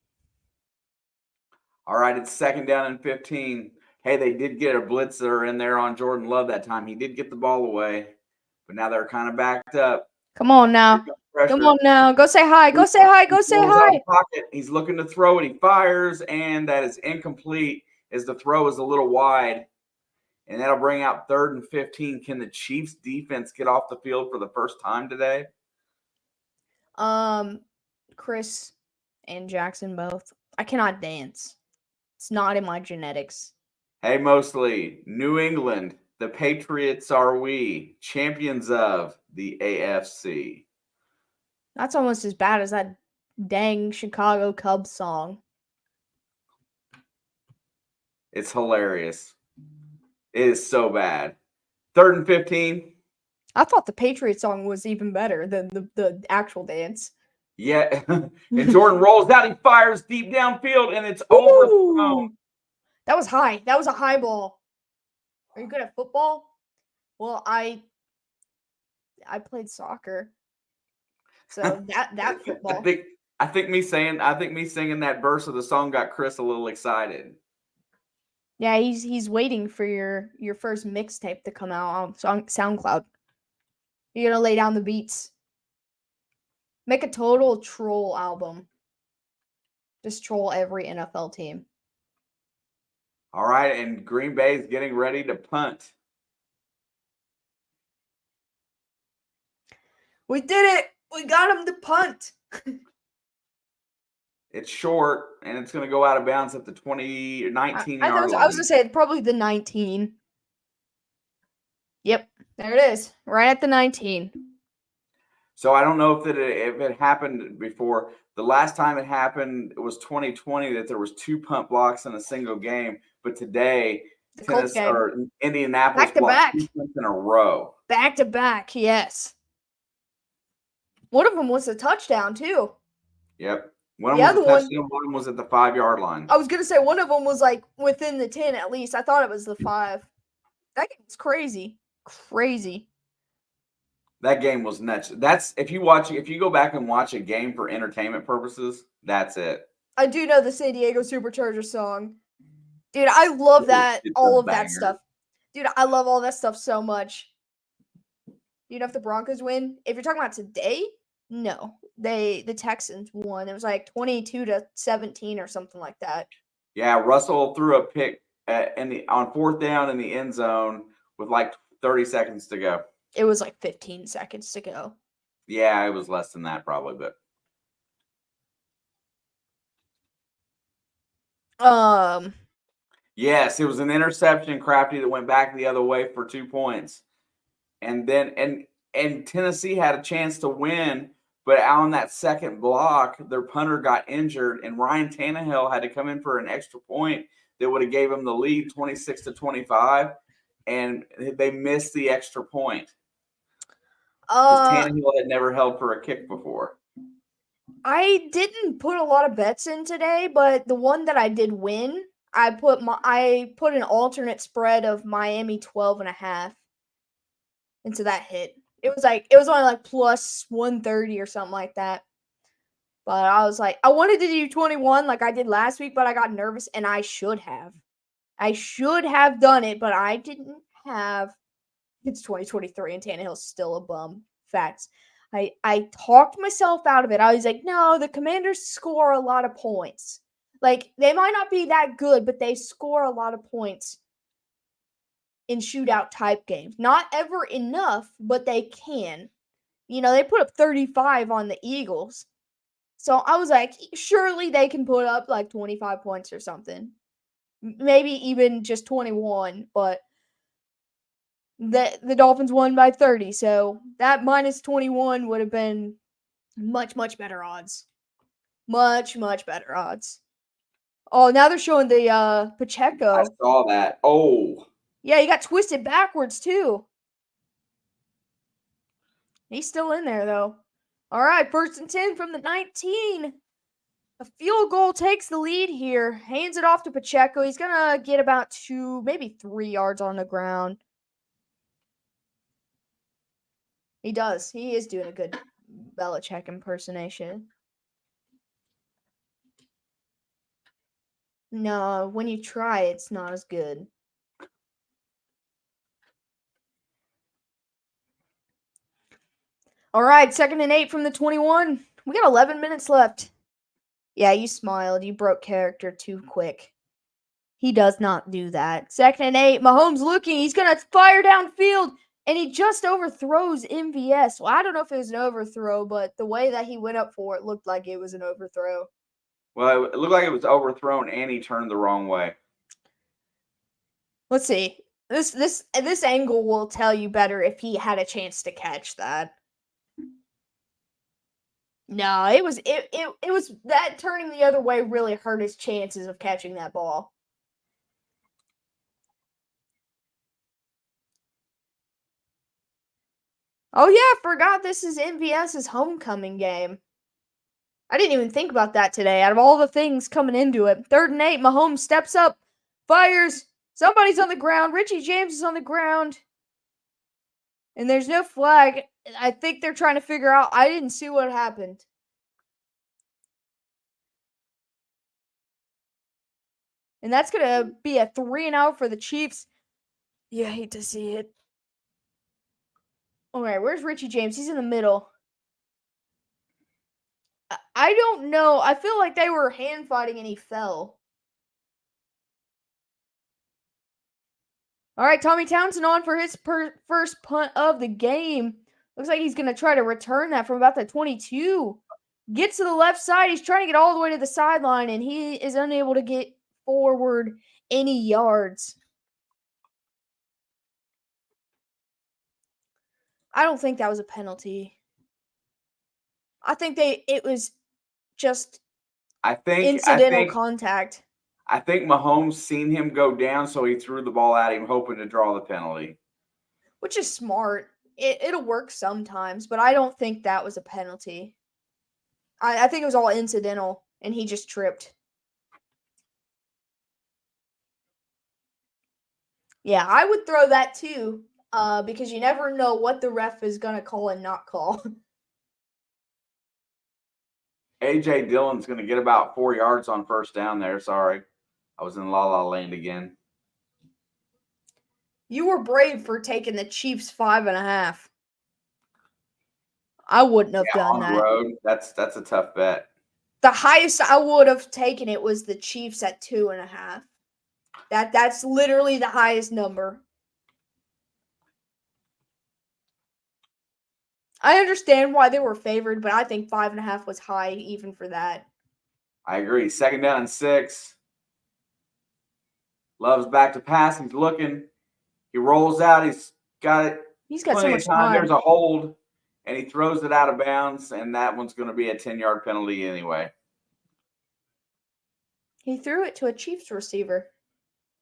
All right, it's 2nd down and 15. Hey, they did get a blitzer in there on Jordan Love that time. He did get the ball away, but now they're kind of backed up. Come on now. Come on now. Go say hi. Go say hi. Go say hi. He's looking to throw it. He fires, and that is incomplete as the throw is a little wide. And that'll bring out 3rd and 15. Can the Chiefs defense get off the field for the first time today? Chris and Jackson both. I cannot dance. It's not in my genetics. Hey, mostly New England. The Patriots are we, champions of the AFC. That's almost as bad as that dang Chicago Cubs song. It's hilarious. It is so bad. 3rd and 15. I thought the Patriots song was even better than the actual dance. Yeah. And Jordan rolls out. He fires deep downfield, and it's overthrown. That was high. That was a high ball. Are you good at football? Well, I played soccer. So that football. I think me singing that verse of the song got Chris a little excited. Yeah, he's waiting for your first mixtape to come out on SoundCloud. You're gonna lay down the beats. Make a total troll album. Just troll every NFL team. All right, and Green Bay is getting ready to punt. We did it! We got him to punt! It's short, and it's going to go out of bounds at the 19 yard line. I was going to say probably the 19. Yep, there it is. Right at the 19. So I don't know if it happened before. The last time it happened, it was 2020 that there was 2 punt blocks in a single game. But today, Indianapolis blocked 2 punts in a row. Back to back, yes. One of them was a touchdown, too. Yep. One of them was a touchdown, one was at the 5 yard line. I was going to say one of them was like within the 10 at least. I thought it was the 5. That game's crazy. Crazy. That game was nuts. That's if you go back and watch a game for entertainment purposes, that's it. I do know the San Diego Superchargers song. Dude, I love that, all of that stuff. Dude, I love all that stuff so much. You know if the Broncos win? If you're talking about today, no. The Texans won. It was like 22-17 or something like that. Yeah, Russell threw a pick on fourth down in the end zone with like 30 seconds to go. It was like 15 seconds to go. Yeah, it was less than that probably, but yes, it was an interception, Crafty, that went back the other way for 2 points. And then and Tennessee had a chance to win, but on that second block, their punter got injured, and Ryan Tannehill had to come in for an extra point that would have gave him the lead 26-25, and they missed the extra point. Because Tannehill had never held for a kick before. I didn't put a lot of bets in today, but the one that I did win, I put an alternate spread of Miami 12.5 into that hit. It was only like plus 130 or something like that. But I was like, I wanted to do 21 like I did last week, but I got nervous and I should have. I should have done it, but I didn't have. It's 2023 and Tannehill's still a bum. Facts. I talked myself out of it. I was like, no, the Commanders score a lot of points. Like, they might not be that good, but they score a lot of points in shootout type games. Not ever enough, but they can. You know, they put up 35 on the Eagles. So I was like, surely they can put up like 25 points or something. Maybe even just 21, but the Dolphins won by 30, so that minus 21 would have been much, much better odds. Much, much better odds. Oh, now they're showing the Pacheco. I saw that. Oh. Yeah, he got twisted backwards, too. He's still in there, though. All right, 1st and 10 from the 19. A field goal takes the lead here. Hands it off to Pacheco. He's going to get about 2, maybe 3 yards on the ground. He does. He is doing a good Belichick impersonation. No, when you try, it's not as good. All right, 2nd and 8 from the 21. We got 11 minutes left. Yeah, you smiled. You broke character too quick. He does not do that. 2nd and 8. Mahomes looking. He's going to fire downfield. And he just overthrows MVS. Well, I don't know if it was an overthrow, but the way that he went up for it looked like it was an overthrow. Well, it looked like it was overthrown, and he turned the wrong way. Let's see. This angle will tell you better if he had a chance to catch that. No, it was that turning the other way really hurt his chances of catching that ball. Oh yeah, I forgot this is MVS's homecoming game. I didn't even think about that today. Out of all the things coming into it. 3rd and 8, Mahomes steps up, fires. Somebody's on the ground. Richie James is on the ground. And there's no flag. I think they're trying to figure out. I didn't see what happened. And that's going to be a 3-and-out for the Chiefs. Yeah, I hate to see it. All right, where's Richie James? He's in the middle. I don't know. I feel like they were hand fighting and he fell. All right, Tommy Townsend on for his first punt of the game. Looks like he's going to try to return that from about the 22. Gets to the left side. He's trying to get all the way to the sideline, and he is unable to get forward any yards. I don't think that was a penalty. I think it was just incidental contact. I think Mahomes seen him go down, so he threw the ball at him, hoping to draw the penalty. Which is smart. It'll work sometimes, but I don't think that was a penalty. I think it was all incidental, and he just tripped. Yeah, I would throw that too. because you never know what the ref is going to call and not call. A.J. Dillon's going to get about 4 yards on first down there. Sorry. I was in La La Land again. You were brave for taking the Chiefs 5.5. I wouldn't have done on that. The road, that's a tough bet. The highest I would have taken it was the Chiefs at 2.5. That's literally the highest number. I understand why they were favored, but I think 5.5 was high even for that. I agree. 2nd down and 6. Love's back to pass. He's looking. He rolls out. He's got it. He's got so much time. There's a hold, and he throws it out of bounds, and that one's going to be a 10-yard penalty anyway. He threw it to a Chiefs receiver,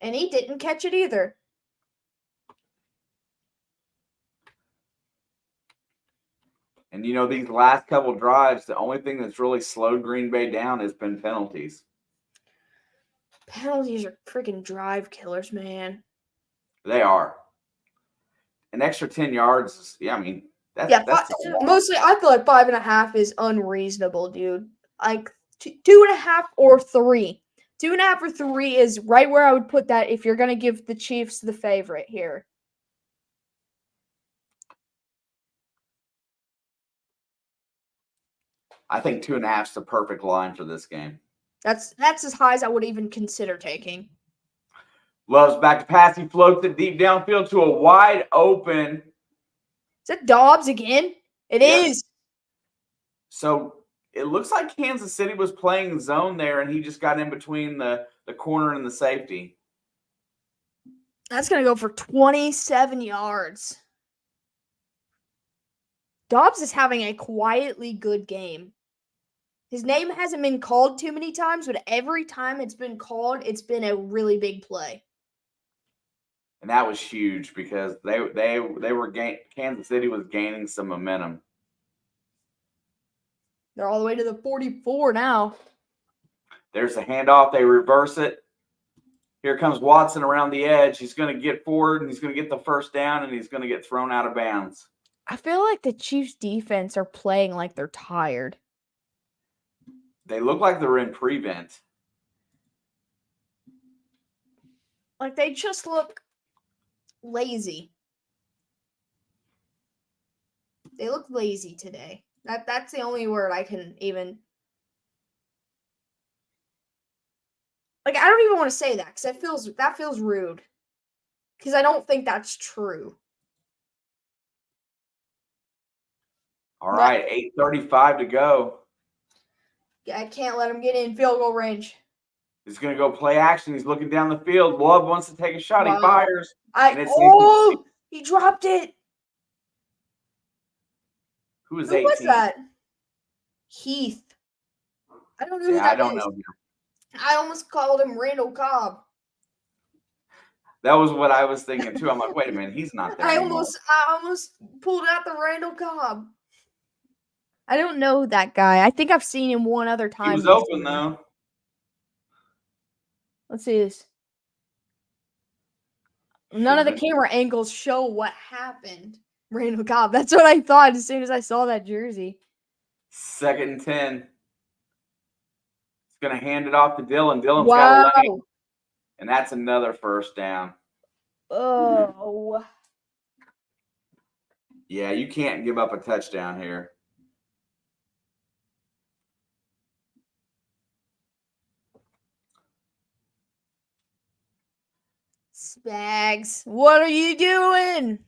and he didn't catch it either. And, these last couple drives, the only thing that's really slowed Green Bay down has been penalties. Penalties are freaking drive killers, man. They are. An extra 10 yards, that's mostly I feel like 5.5 is unreasonable, dude. Like 2.5 or 3. 2.5 or 3 is right where I would put that if you're going to give the Chiefs the favorite here. I think 2.5 is the perfect line for this game. That's as high as I would even consider taking. Love's back to pass. He floats it deep downfield to a wide open. Is that Dobbs again? It is. So it looks like Kansas City was playing zone there, and he just got in between the corner and the safety. That's going to go for 27 yards. Dobbs is having a quietly good game. His name hasn't been called too many times, but every time it's been called, it's been a really big play. And that was huge because they were Kansas City was gaining some momentum. They're all the way to the 44 now. There's a handoff. They reverse it. Here comes Watson around the edge. He's going to get forward, and he's going to get the first down, and he's going to get thrown out of bounds. I feel like the Chiefs' defense are playing like they're tired. They look like they're in prevent. Like they just look lazy. They look lazy today. That's the only word I can even. Like I don't even want to say that because that feels rude. Because I don't think that's true. All right, 8:35 to go. I can't let him get in field goal range. He's going to go play action. He's looking down the field. Love wants to take a shot. Wow. He fires. He dropped it. Who was 18? Who was that? Heath. I don't know who that is. I don't know him. I almost called him Randall Cobb. That was what I was thinking too. I'm like, wait a minute, he's not there anymore. I almost pulled out the Randall Cobb. I don't know that guy. I think I've seen him one other time. He was open though. Let's see this. None of the camera angles show what happened. Randall Cobb. That's what I thought as soon as I saw that jersey. 2nd and 10. He's going to hand it off to Dillon. Dillon's got a lane. And that's another first down. Oh. Yeah, you can't give up a touchdown here. Spags, what are you doing?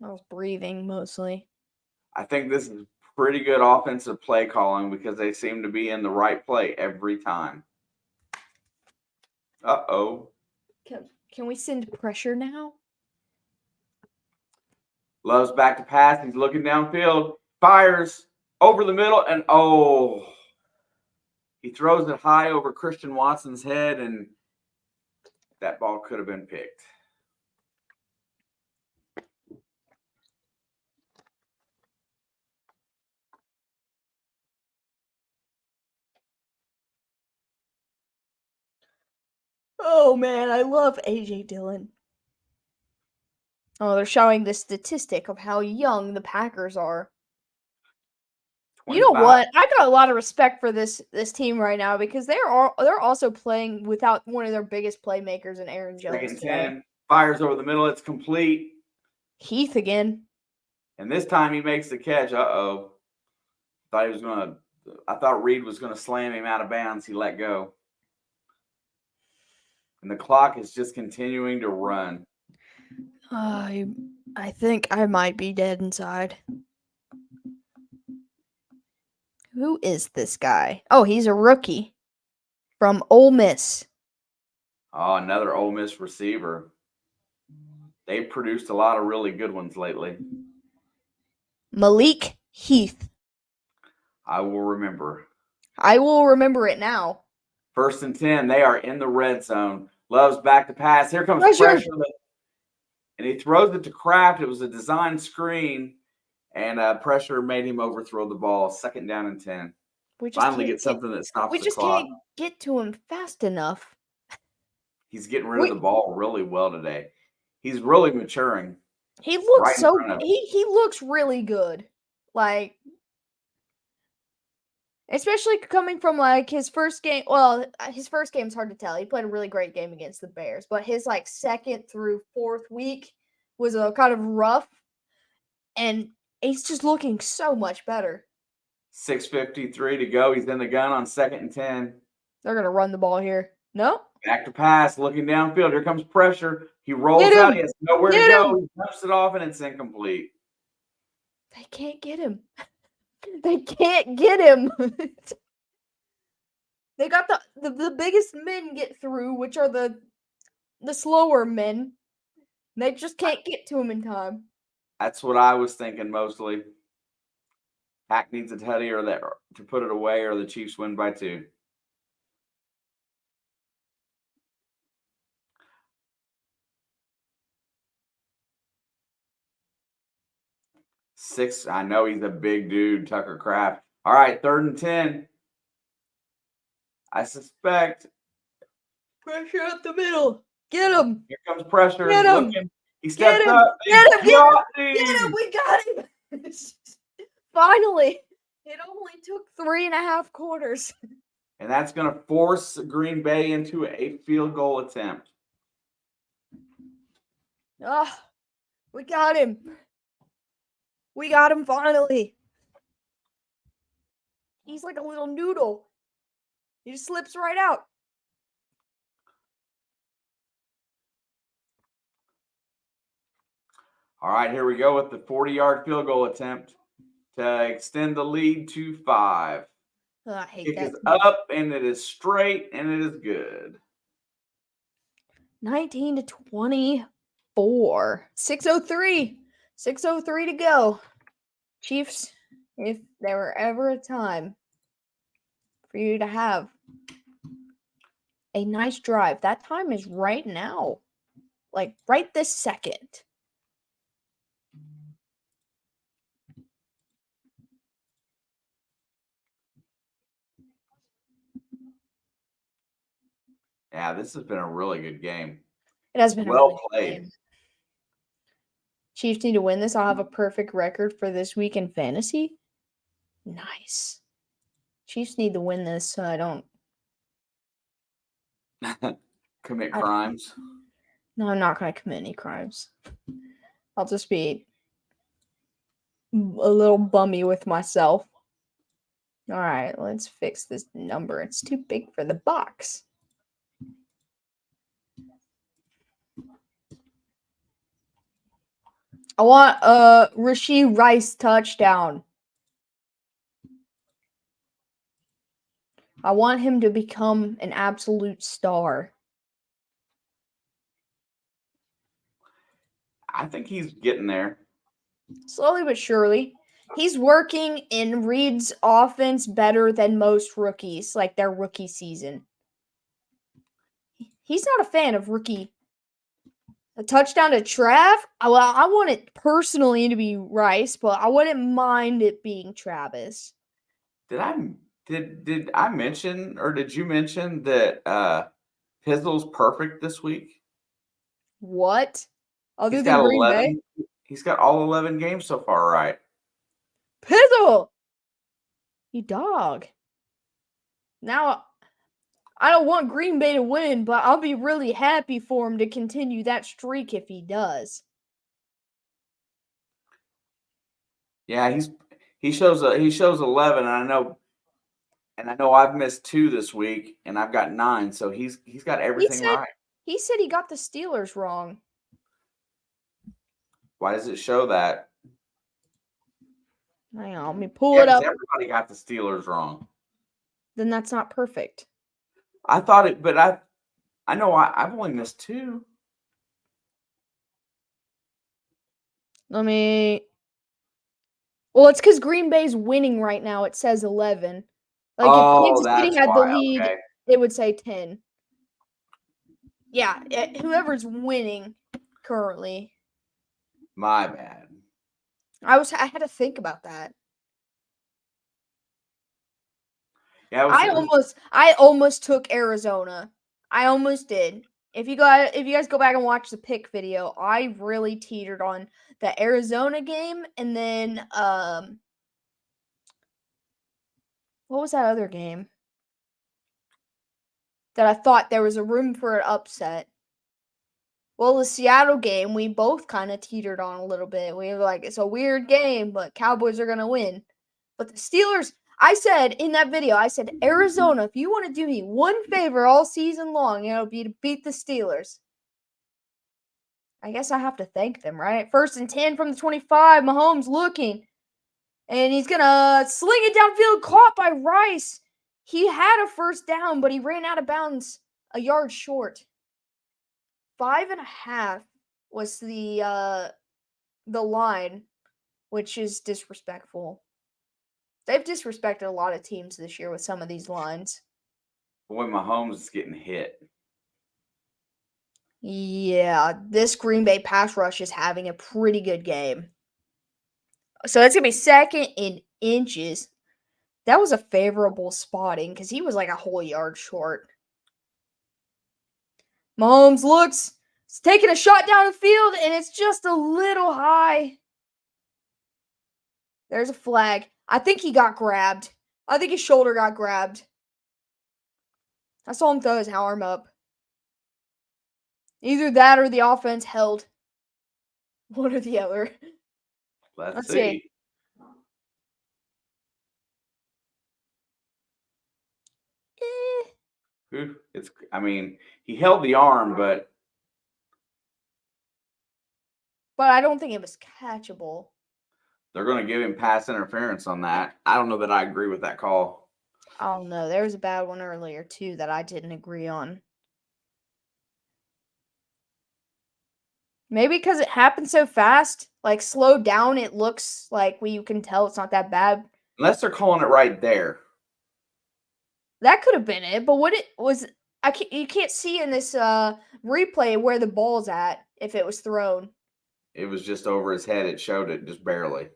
I was breathing mostly. I think this is pretty good offensive play calling because they seem to be in the right play every time. Uh-oh. Can we send pressure now? Love's back to pass. He's looking downfield. Fires over the middle. And, he throws it high over Christian Watson's head, and that ball could have been picked. Oh, man, I love A.J. Dillon. Oh, they're showing the statistic of how young the Packers are. You know 25. what? I got a lot of respect for this team right now because they're also playing without one of their biggest playmakers in Aaron Jones Second today. 10. Fires over the middle. It's complete. Heath again. And this time he makes the catch. Uh-oh. I thought Reed was going to slam him out of bounds. He let go. And the clock is just continuing to run. I think I might be dead inside. Who is this guy? Oh, he's a rookie from Ole Miss. Oh, another Ole Miss receiver. They've produced a lot of really good ones lately. Malik Heath. I will remember. I will remember it now. 1st and 10. They are in the red zone. Love's back to pass. Here comes pressure. And he throws it to Kraft. It was a design screen. And pressure made him overthrow the ball. 2nd down and 10. Finally get something that stops the clock. We just can't get to him fast enough. He's getting rid of the ball really well today. He's really maturing. He looks he looks really good. Like, especially coming from like his first game. Well, his first game's hard to tell. He played a really great game against the Bears, but his like 2nd through 4th week was a kind of rough, and he's just looking so much better. 6:53 to go. He's in the gun on 2nd and 10. They're gonna run the ball here. No. Back to pass, looking downfield. Here comes pressure. He rolls out. He has nowhere to go. He dumps it off, and it's incomplete. They can't get him. They can't get him. They got the biggest men get through, which are the slower men. They just can't get to him in time. That's what I was thinking mostly. Pack needs a tutty to put it away, or the Chiefs win by 2. Six. I know he's a big dude, Tucker Kraft. All right, 3rd and 10. I suspect. Pressure up the middle. Get him. Here comes pressure. Get him. He steps up. Get him. We got him. Finally. It only took 3.5 quarters. And that's going to force Green Bay into a field goal attempt. We got him. We got him finally. He's like a little noodle. He just slips right out. All right, here we go with the 40-yard field goal attempt to extend the lead to 5. I hate Kick that. is up, and it is straight, and it is good. 19-24. 6:03. 6:03 to go. Chiefs, if there were ever a time for you to have a nice drive, that time is right now. Like, right this second. Yeah, this has been a really good game. It has been well played. Chiefs need to win this. I'll have a perfect record for this week in fantasy. Nice. Chiefs need to win this so I don't commit crimes. No, I'm not going to commit any crimes. I'll just be a little bummy with myself. All right, let's fix this number. It's too big for the box. I want a Rashee Rice touchdown. I want him to become an absolute star. I think he's getting there. Slowly but surely. He's working in Reed's offense better than most rookies, like their rookie season. He's not a fan of rookie. A touchdown to Trav? Well, I want it personally to be Rice, but I wouldn't mind it being Travis. Did I mention, or did you mention that Pizzle's perfect this week. What? Other He's than got Green Bay? 11. He's got all 11 games so far, right? Pizzle! You dog. Now, I don't want Green Bay to win, but I'll be really happy for him to continue that streak if he does. Yeah, he shows 11, and I know I've missed 2 this week, and I've got 9, so he's got everything right. He said he got the Steelers wrong. Why does it show that? Hang on, let me pull it up. Everybody got the Steelers wrong. Then that's not perfect. I thought it, but I know I've only missed 2. Well, it's because Green Bay's winning right now. It says 11. Like, if Kansas City had the lead, okay. it would say 10. Yeah, whoever's winning currently. My bad. I had to think about that. Yeah, I almost took Arizona. I almost did. If you guys go back and watch the pick video, I really teetered on the Arizona game, and then what was that other game that I thought there was a room for an upset? Well, the Seattle game, we both kind of teetered on a little bit. We were like, it's a weird game, but Cowboys are going to win. But the Steelers, I said in that video, Arizona, if you want to do me one favor all season long, it'll be to beat the Steelers. I guess I have to thank them, right? 1st and 10 from the 25, Mahomes looking. And he's going to sling it downfield, caught by Rice. He had a first down, but he ran out of bounds a yard short. 5.5 was the line, which is disrespectful. They've disrespected a lot of teams this year with some of these lines. Boy, Mahomes is getting hit. Yeah, this Green Bay pass rush is having a pretty good game. So it's going to be 2nd and inches. That was a favorable spotting because he was like a whole yard short. Mahomes looks, he's taking a shot down the field, and it's just a little high. There's a flag. I think he got grabbed. I think his shoulder got grabbed. I saw him throw his arm up. Either that or the offense held. One or the other. Let's see. He held the arm, but I don't think it was catchable. They're going to give him pass interference on that. I don't know that I agree with that call. I don't know. There was a bad one earlier, too, that I didn't agree on. Maybe because it happened so fast, like slowed down, it looks like you can tell it's not that bad. Unless they're calling it right there. That could have been it, but what it was, you can't see in this replay where the ball's at if it was thrown. It was just over his head. It showed it just barely.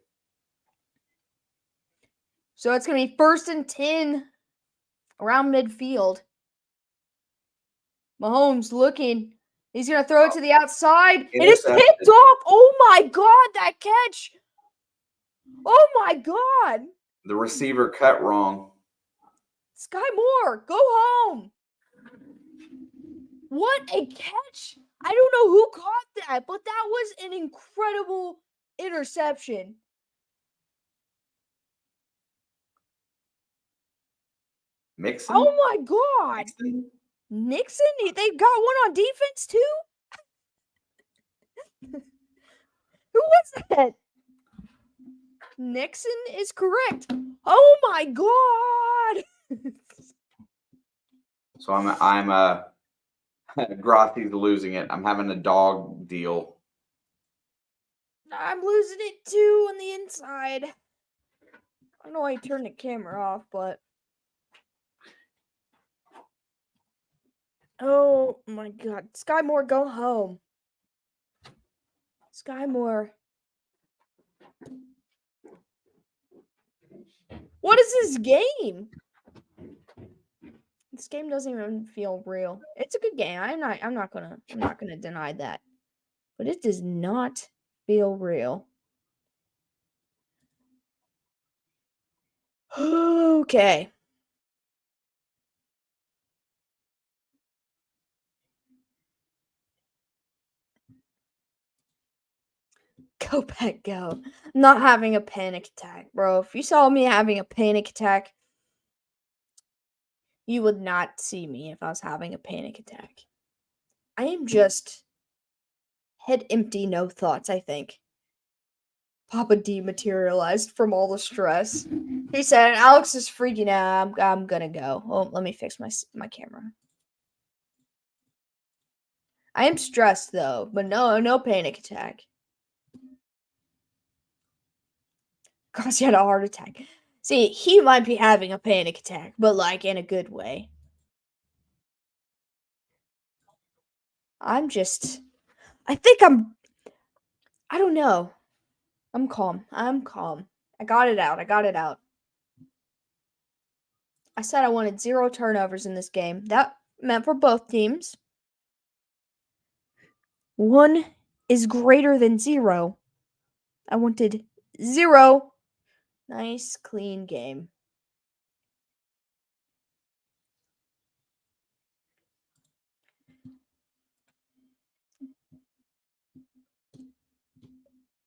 So it's going to be 1st and 10 around midfield. Mahomes looking. He's going to throw it to the outside. And it's picked off. Oh, my God, that catch. Oh, my God. The receiver cut wrong. Sky Moore, go home. What a catch. I don't know who caught that, but that was an incredible interception. Mixon? Oh, my God. Nixon? They got one on defense, too? Who was that? Nixon is correct. Oh, my God. So I'm Grothy's losing it. I'm having a dog deal. I'm losing it too on the inside. I don't know why I turned the camera off, but oh my God, Sky Moore, go home. Sky Moore. What is this game? This game doesn't even feel real. It's a good game. I'm not gonna deny that. But it does not feel real. Okay. Go back, go. I'm not having a panic attack, bro. If you saw me having a panic attack, you would not see me if I was having a panic attack. I am just head empty, no thoughts, I think. Papa dematerialized from all the stress. He said, Alex is freaking out. I'm gonna go. Oh, let me fix my camera. I am stressed though, but no panic attack. Cause he had a heart attack. See, he might be having a panic attack, but like in a good way. I don't know. I'm calm. I got it out. I said I wanted 0 turnovers in this game. That meant for both teams. 1 is greater than 0. I wanted 0. Nice, clean game.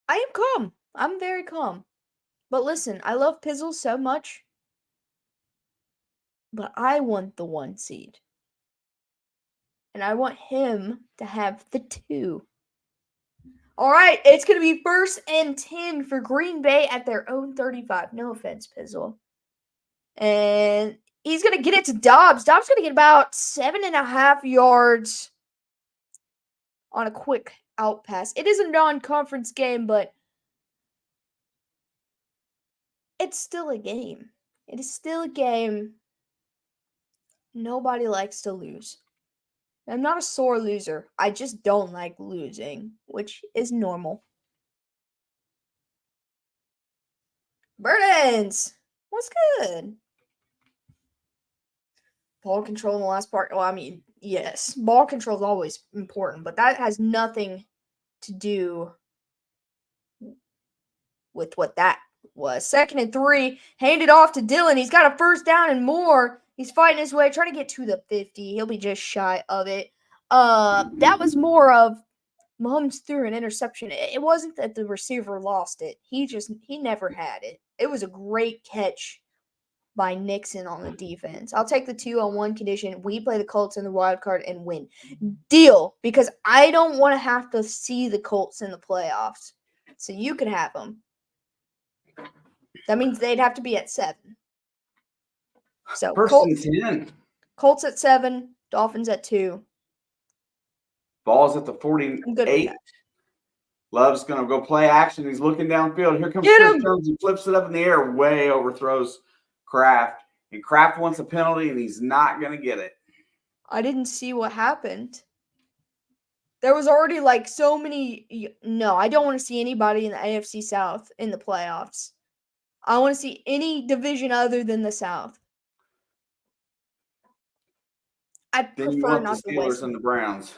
I am calm. I'm very calm. But listen, I love Pizzle so much. But I want the 1 seed. And I want him to have the 2. All right, it's going to be 1st and 10 for Green Bay at their own 35. No offense, Pizzle. And he's going to get it to Dobbs. Dobbs going to get about 7.5 yards on a quick out pass. It is a non-conference game, but it's still a game. It is still a game. Nobody likes to lose. I'm not a sore loser. I just don't like losing, which is normal. Burdens! What's good? Ball control in the last part. Well, I mean, yes. Ball control is always important, but that has nothing to do with what that was. 2nd and 3. Handed off to Dylan. He's got a 1st down and more. He's fighting his way, trying to get to the 50. He'll be just shy of it. That was more of Mahomes threw an interception. It wasn't that the receiver lost it. He never had it. It was a great catch by Nixon on the defense. I'll take the 2-on-1 condition. We play the Colts in the wild card and win. Deal, because I don't want to have to see the Colts in the playoffs. So you can have them. That means they'd have to be at 7. So 1st and 10. Colts at 7, Dolphins at 2. Ball's at the 48. Love's going to go play action. He's looking downfield. Here comes Chris Jones. He flips it up in the air, way overthrows Kraft. And Kraft wants a penalty, and he's not going to get it. I didn't see what happened. There was already like so many. No, I don't want to see anybody in the AFC South in the playoffs. I want to see any division other than the South. I prefer not the Steelers and the Browns.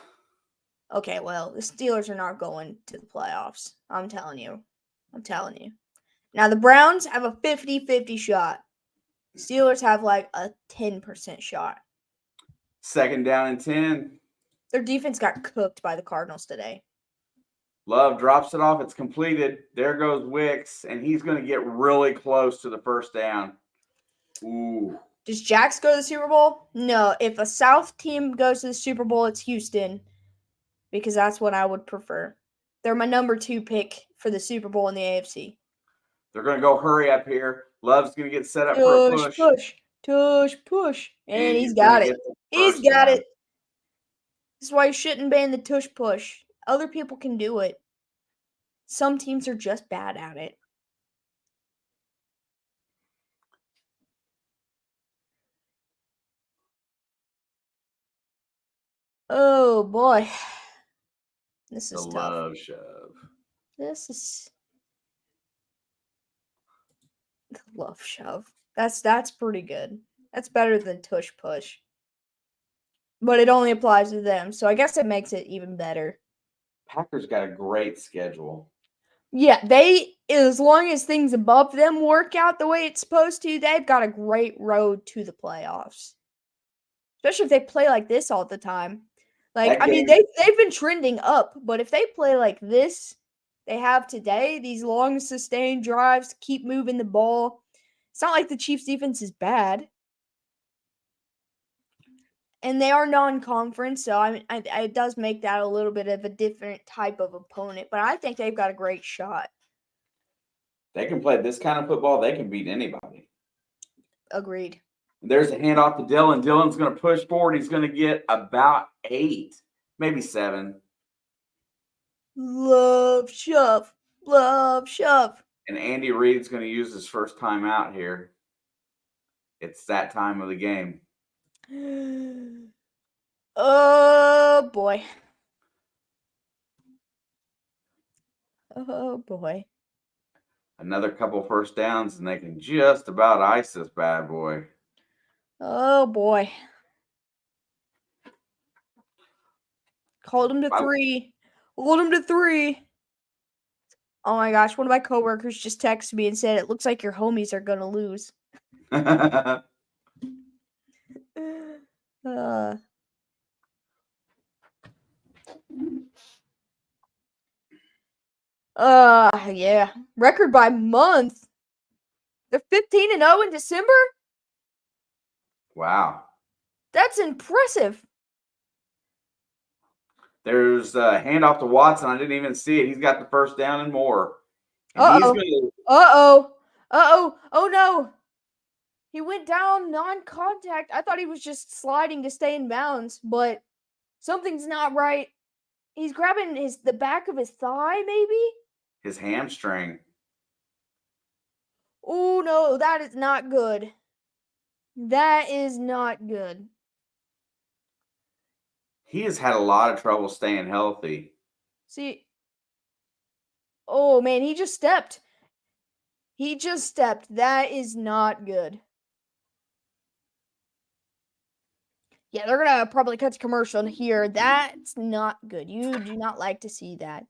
Okay, well, the Steelers are not going to the playoffs. I'm telling you. Now, the Browns have a 50-50 shot. Steelers have like a 10% shot. 2nd down and 10. Their defense got cooked by the Cardinals today. Love drops it off. It's completed. There goes Wicks, and he's going to get really close to the 1st down. Ooh. Does Jax go to the Super Bowl? No. If a South team goes to the Super Bowl, it's Houston, because that's what I would prefer. They're my number 2 pick for the Super Bowl in the AFC. They're going to go hurry up here. Love's going to get set up for a push. Push. And he's got it. He's got it. This is why you shouldn't ban the tush push. Other people can do it. Some teams are just bad at it. Oh, boy. This is tough. Love shove. This is the love shove. That's pretty good. That's better than tush push. but it only applies to them. So I guess it makes it even better. Packers got a great schedule. Yeah, as long as things above them work out the way it's supposed to, they've got a great road to the playoffs. Especially if they play like this all the time. Like, I mean, they've been trending up, but if they play like this, they have today, these long sustained drives, keep moving the ball. It's not like the Chiefs defense is bad. And they are non-conference, so I mean, it does make that a little bit of a different type of opponent. But I think they've got a great shot. They can play this kind of football. They can beat anybody. Agreed. There's a handoff to Dylan. Dylan's going to push forward. He's going to get about 8, maybe 7. Love shove. Love shove. And Andy Reid's going to use his first time out here. It's that time of the game. Oh, boy. Oh, boy. Another couple first downs, and they can just about ice this bad boy. Oh, boy. Called him to 3. Hold him to 3. Oh, my gosh. One of my coworkers just texted me and said, it looks like your homies are going to lose. Yeah. Record by month. They're 15-0 in December? Wow. That's impressive. There's a handoff to Watson. I didn't even see it. He's got the first down and more. Uh-oh. Uh-oh. Uh-oh. Oh, no. He went down non-contact. I thought he was just sliding to stay in bounds, but something's not right. He's grabbing the back of his thigh, maybe? His hamstring. Oh, no. That is not good. That is not good. He has had a lot of trouble staying healthy. See. Oh, man. He just stepped. He just stepped. That is not good. Yeah, they're going to probably cut to commercial here. That's not good. You do not like to see that.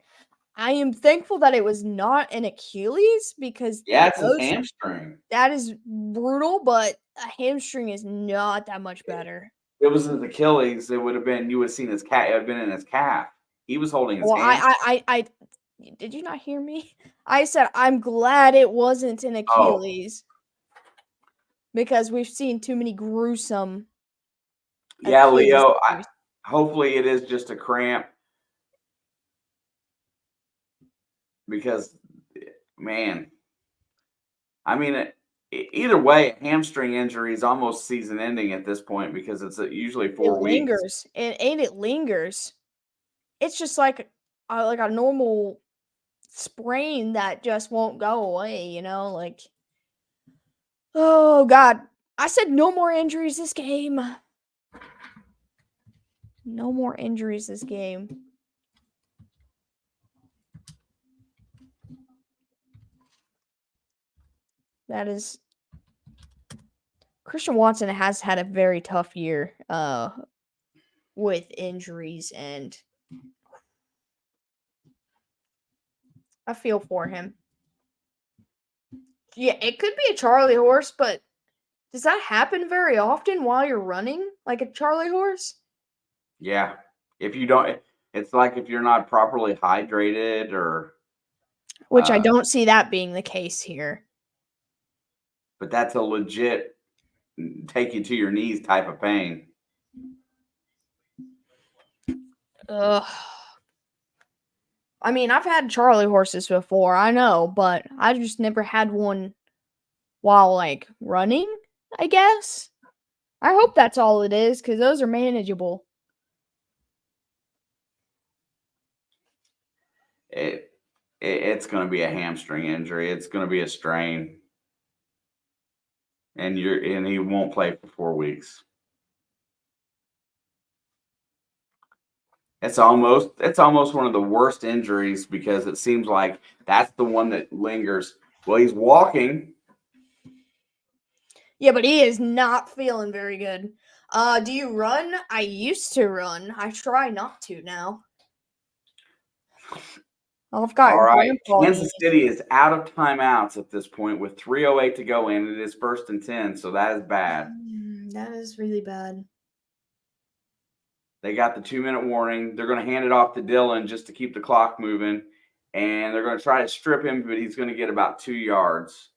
I am thankful that it was not an Achilles because it's his hamstring. That is brutal, but a hamstring is not that much better. If it was his Achilles, it would have been, you would have seen his calf. It would have been in his calf. He was holding his hand. Did you not hear me? I said I'm glad it wasn't an Achilles. Because we've seen too many gruesome. Yeah, Leo. Hopefully it is just a cramp. Because, man, I mean, either way, hamstring injury is almost season-ending at this point because it's usually 4 weeks. Lingers, it lingers. It's just like a normal sprain that just won't go away, you know, like. Oh God, I said no more injuries this game. No more injuries this game. That is. Christian Watson has had a very tough year with injuries, and I feel for him. Yeah, it could be a Charlie horse, but does that happen very often while you're running like a Charlie horse? Yeah. If you don't, it's like if you're not properly hydrated or. Which I don't see that being the case here. But that's a legit take you to your knees type of pain. Ugh. I mean, I've had Charlie horses before, I know, but I just never had one while, like, running, I guess. I hope that's all it is, because those are manageable. It's going to be a hamstring injury. It's going to be a strain. And he won't play for 4 weeks. It's almost one of the worst injuries because it seems like that's the one that lingers. Well, he's walking. Yeah, but he is not feeling very good. Do you run? I used to run. I try not to now. I've got All right. grandpa Kansas knees. City is out of timeouts at this point with 3:08 to go in. It is 1st and 10, so that is bad. That is really bad. They got the 2-minute warning. They're going to hand it off to Dillon just to keep the clock moving. And they're going to try to strip him, but he's going to get about 2 yards.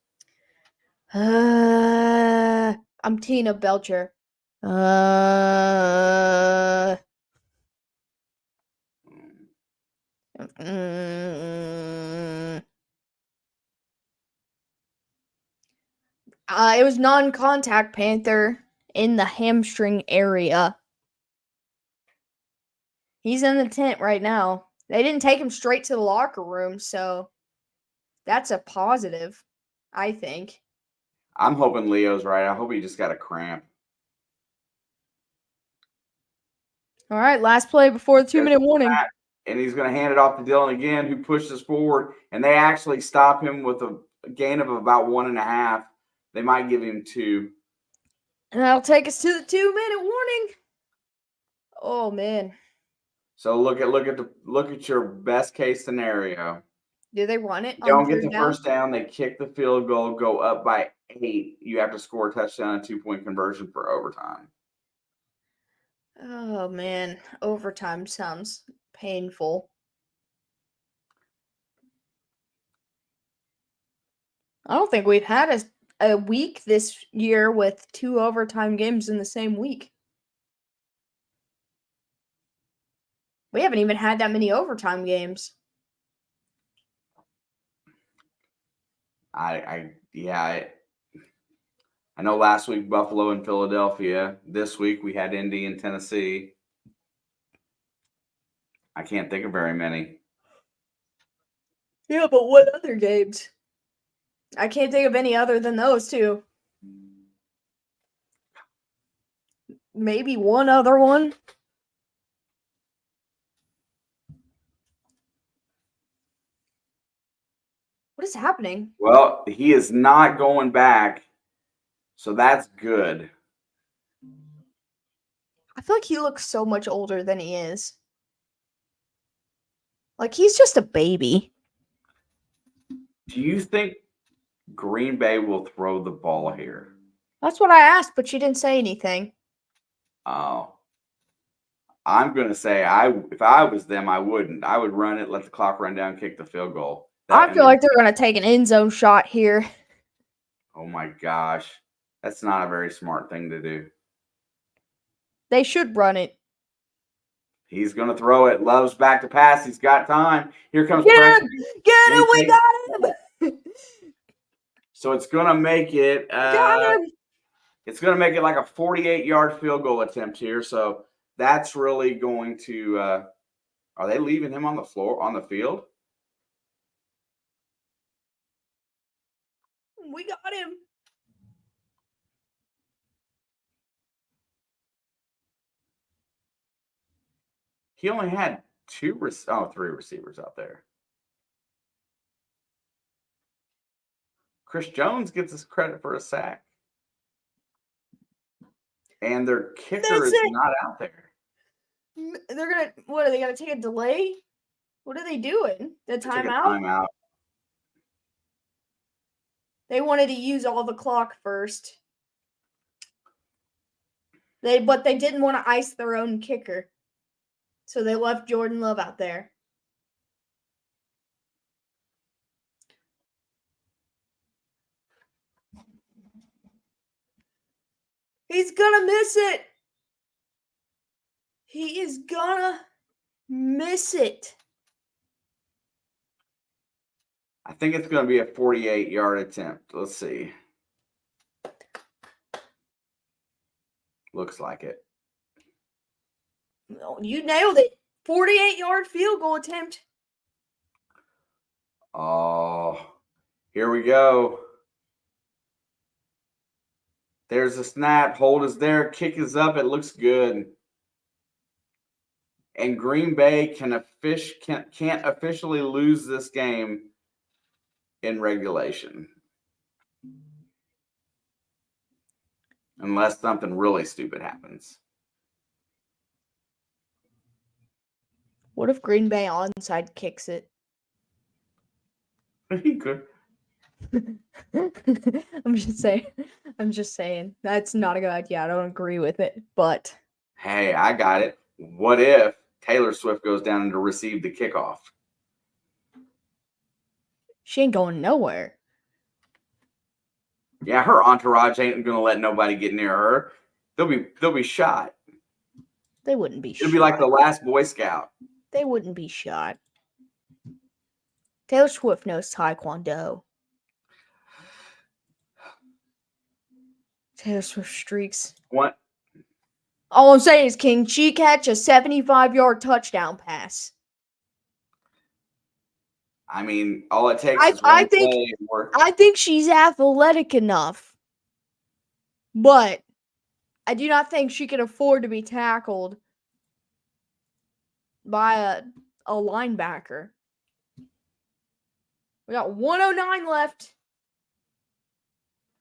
I'm Tina Belcher. It was non-contact Panther in the hamstring area. He's in the tent right now. They didn't take him straight to the locker room, so that's a positive, I think. I'm hoping Leo's right. I hope he just got a cramp. All right, last play before the 2-minute warning. And he's going to hand it off to Dillon again, who pushes forward. And they actually stop him with a gain of about 1.5. They might give him 2. And that'll take us to the 2-minute warning. Oh man. So look at your best case scenario. Do they run it? Don't get the first down. They kick the field goal, go up by 8. You have to score a touchdown and 2-point conversion for overtime. Oh man, overtime sounds painful. I don't think we've had a week this year with 2 overtime games in the same week. We haven't even had that many overtime games. I know last week Buffalo and Philadelphia. This week we had Indy and Tennessee. I can't think of very many. Yeah, but what other games? I can't think of any other than those two. Maybe one other one. What is happening? Well, he is not going back, so that's good. I feel like he looks so much older than he is. Like, he's just a baby. Do you think Green Bay will throw the ball here? That's what I asked, but she didn't say anything. Oh. I'm going to say if I was them, I wouldn't. I would run it, let the clock run down, kick the field goal. I feel like they're going to take an end zone shot here. Oh my gosh. That's not a very smart thing to do. They should run it. He's going to throw it. Love's back to pass. He's got time. Here comes pressure. Get him. We got him. So it's going to make it. Got him. It's going to make it like a 48-yard field goal attempt here. So that's really going to. Are they leaving him on the floor, on the field? We got him. He only had 3 receivers out there. Chris Jones gets his credit for a sack. And their kicker is not out there. They're going to, what, are they going to take a delay? What are they doing? The timeout? Timeout. They wanted to use all the clock first. But they didn't want to ice their own kicker. So they left Jordan Love out there. He's gonna miss it. He is gonna miss it. I think it's going to be a 48-yard attempt. Let's see. Looks like it. You nailed it. 48-yard field goal attempt. Oh, here we go. There's a snap. Hold is there. Kick is up. It looks good. And Green Bay can't officially lose this game in regulation. unless something really stupid happens. What if Green Bay onside kicks it? He could. I'm just saying. That's not a good idea. I don't agree with it, but hey, I got it. What if Taylor Swift goes down to receive the kickoff? She ain't going nowhere. Yeah, her entourage ain't gonna let nobody get near her. They'll be shot. They wouldn't be shot. It'll be like the last Boy Scout. They wouldn't be shot. Taylor Swift knows Taekwondo. Taylor Swift streaks. What? All I'm saying is, can she catch a 75-yard touchdown pass? I mean, all it takes is one play. I think she's athletic enough, but I do not think she can afford to be tackled by a linebacker. We got 1:09 left.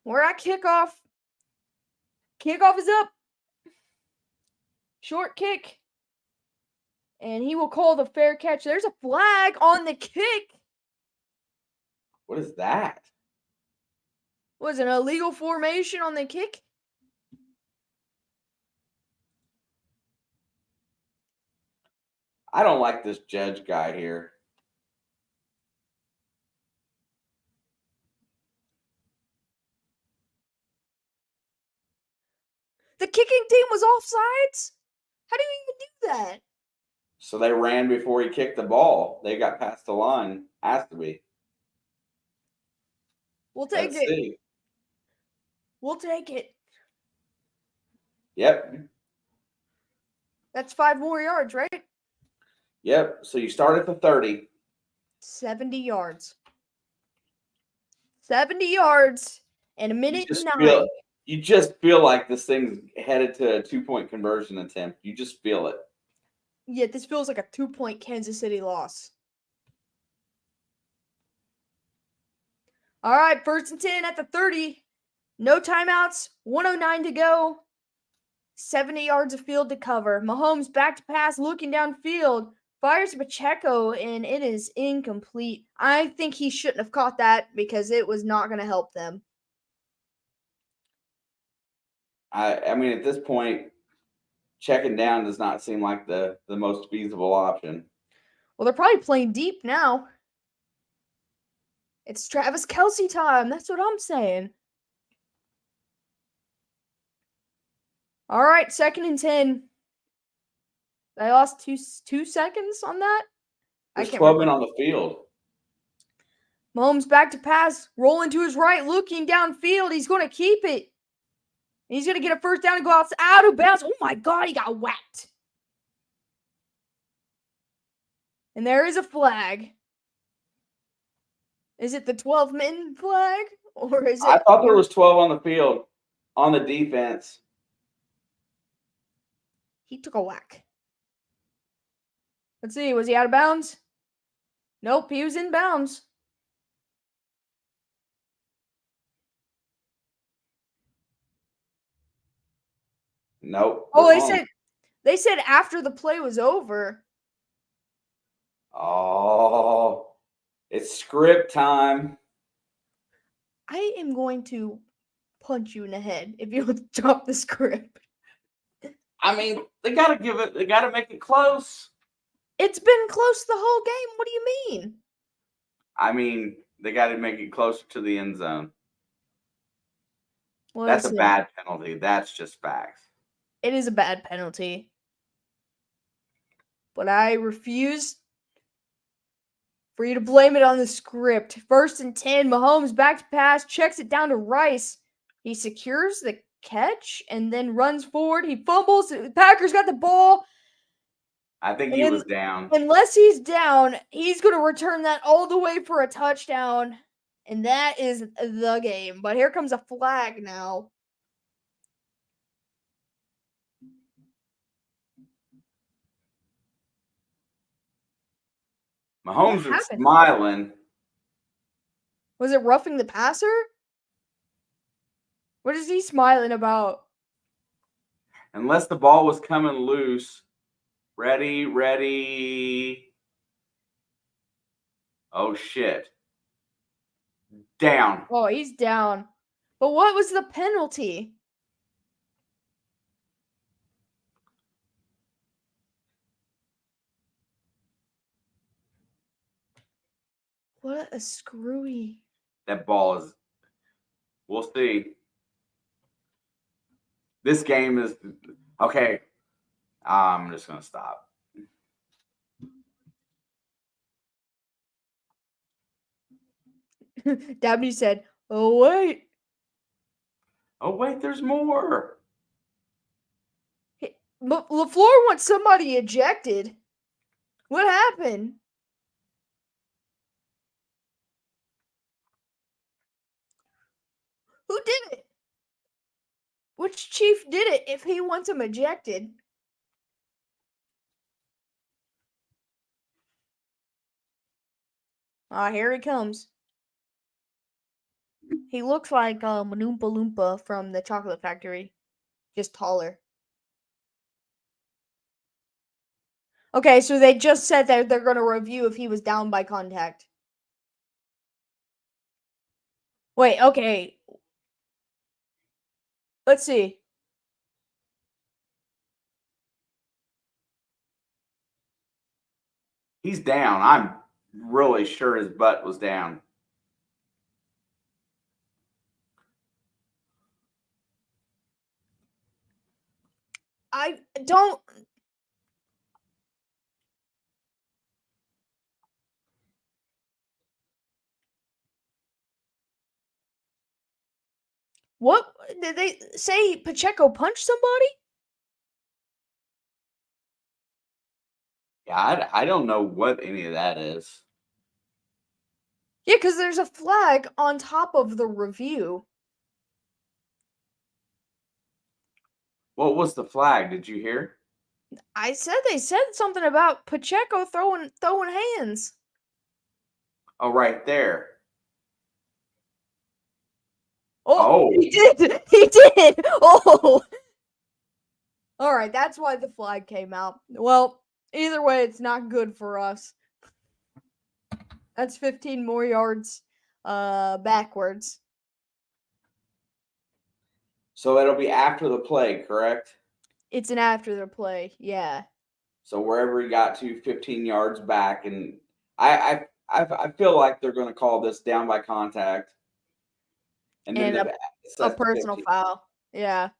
We're at kickoff. Kickoff is up. Short kick. And he will call the fair catch. There's a flag on the kick. What is that? Was it an illegal formation on the kick? I don't like this judge guy here. The kicking team was offsides? How do you even do that? So they ran before he kicked the ball. They got past the line. Has to be. We'll take Let's it. see. We'll take it. Yep. That's 5 more yards, right? Yep. So you start at the 30. 70 yards. 70 yards and a minute and 9. You just feel like this thing's headed to a 2-point conversion attempt. You just feel it. Yeah, this feels like a 2-point Kansas City loss. All right, 1st and 10 at the 30. No timeouts. 1:09 to go. 70 yards of field to cover. Mahomes back to pass, looking downfield. Fires Pacheco, and it is incomplete. I think he shouldn't have caught that because it was not going to help them. I mean, at this point, checking down does not seem like the most feasible option. Well, they're probably playing deep now. It's Travis Kelce time. That's what I'm saying. All right, 2nd and 10. I lost two seconds on that. There's 12 men on the field. Mahomes back to pass, rolling to his right, looking downfield. He's going to keep it. He's going to get a 1st down and go out of bounds. Oh, my God, he got whacked. And there is a flag. Is it the 12-men flag? Or is it? I thought there was 12 on the field on the defense. He took a whack. Let's see. Was he out of bounds? Nope, he was in bounds. Nope. Oh, they said after the play was over. Oh, it's script time. I am going to punch you in the head if you don't drop the script. I mean, they gotta make it close. It's been close the whole game. What do you mean? I mean, they gotta make it closer to the end zone. Well, that's a bad penalty. That's just facts. It is a bad penalty. But I refuse for you to blame it on the script. 1st and 10. Mahomes back to pass. Checks it down to Rice. He secures the catch and then runs forward. He fumbles. The Packers got the ball. I think he was down. Unless he's down, he's going to return that all the way for a touchdown. And that is the game. But here comes a flag now. Mahomes is smiling. Was it roughing the passer? What is he smiling about? Unless the ball was coming loose. Ready. Oh, shit. Down. Oh, he's down. But what was the penalty? What a screwy. That ball is. We'll see. This game is. Okay. I'm just going to stop. Dabney said, "Oh, wait. Oh, wait, there's more." But LaFleur wants somebody ejected. What happened? Who did it? Which chief did it if he wants him ejected? Here he comes. He looks like Oompa Loompa from the Chocolate Factory, just taller. Okay, so they just said that they're going to review if he was down by contact. Wait, okay. Let's see. He's down. I'm really sure his butt was down. I don't. What did they say? Pacheco punched somebody? Yeah, I don't know what any of that is. Yeah, because there's a flag on top of the review. What was the flag? Did you hear? They said something about Pacheco throwing hands. Oh, right there. Oh, he did. He did. Oh. All right, that's why the flag came out. Well, either way, it's not good for us. That's 15 more yards backwards. So it'll be after the play, correct? It's an after the play, yeah. So wherever he got to, 15 yards back, and I feel like they're going to call this down by contact, and then a personal foul. Yeah.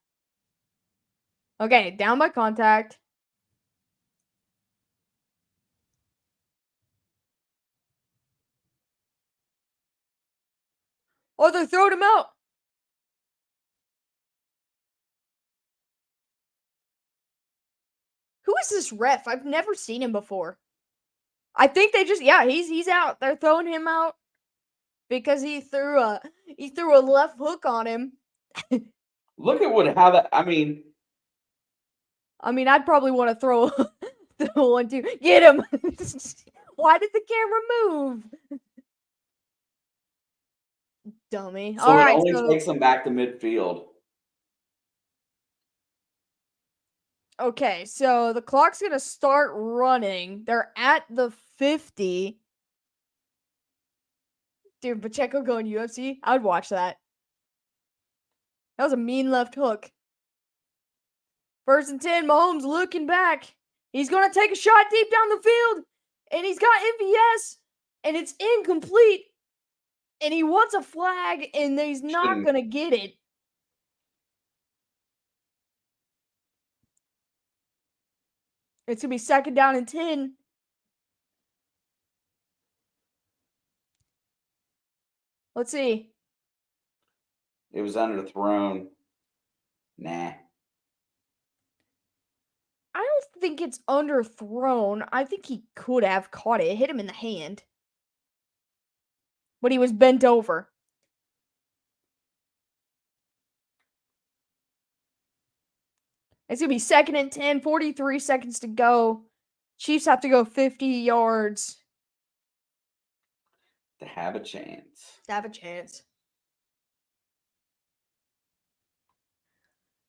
Okay, down by contact. Oh, they're throwing him out. Who is this ref? I've never seen him before. I think they just he's out. They're throwing him out because he threw a left hook on him. Look at how that. I mean, I'd probably want to throw one too. Get him! Why did the camera move? Dummy. So it only takes them back to midfield. Okay, so the clock's gonna start running. They're at the 50. Dude, Pacheco going UFC? I would watch that. That was a mean left hook. 1st and 10, Mahomes looking back. He's gonna take a shot deep down the field. And he's got MVS. And it's incomplete. And he wants a flag, and he's not gonna get it. It's gonna be 2nd down and 10. Let's see. It was underthrown. Nah. I don't think it's underthrown. I think he could have caught it. It hit him in the hand. But he was bent over. It's going to be 2nd and 10, 43 seconds to go. Chiefs have to go 50 yards. To have a chance. To have a chance.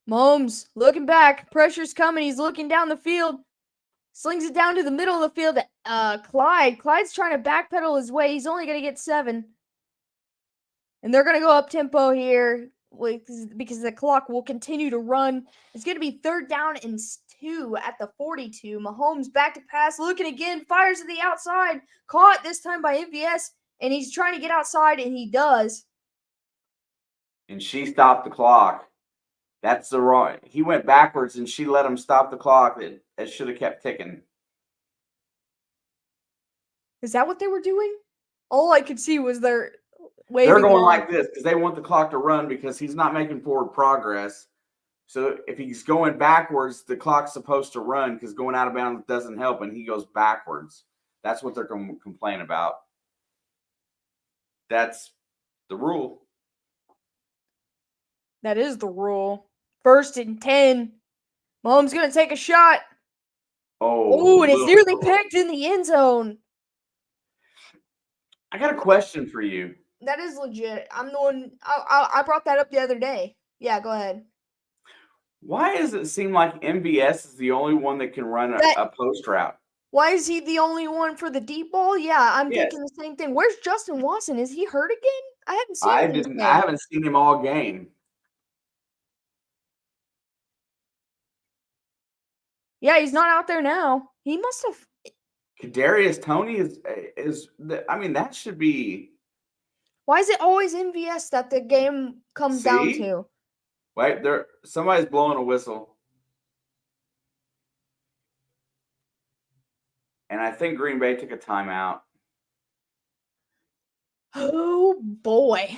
Mahomes looking back. Pressure's coming. He's looking down the field. Slings it down to the middle of the field. Clyde. Clyde's trying to backpedal his way. He's only going to get 7. And they're going to go up tempo here because the clock will continue to run. It's going to be 3rd down and 2 at the 42. Mahomes back to pass. Looking again. Fires to the outside. Caught this time by MVS. And he's trying to get outside, and he does. And she stopped the clock. That's the wrong. He went backwards, and she let him stop the clock. It should have kept ticking. Is that what they were doing? All I could see was they're going like this because they want the clock to run because he's not making forward progress. So if he's going backwards, the clock's supposed to run because going out of bounds doesn't help, and he goes backwards. That's what they're going to complain about. That's the rule. That is the rule. 1st and 10. Mahomes going to take a shot. Oh, and it's nearly picked in the end zone. I got a question for you. That is legit. I'm the one. I brought that up the other day. Yeah, go ahead. Why does it seem like MVS is the only one that can run a post route? Why is he the only one for the deep ball? Yeah, I'm thinking the same thing. Where's Justin Watson? Is he hurt again? I haven't seen him. I haven't seen him all game. Yeah, he's not out there now. He must have. Kadarius Toney is. I mean, that should be. Why is it always MVS that the game comes down to? Wait, somebody's blowing a whistle. And I think Green Bay took a timeout. Oh boy.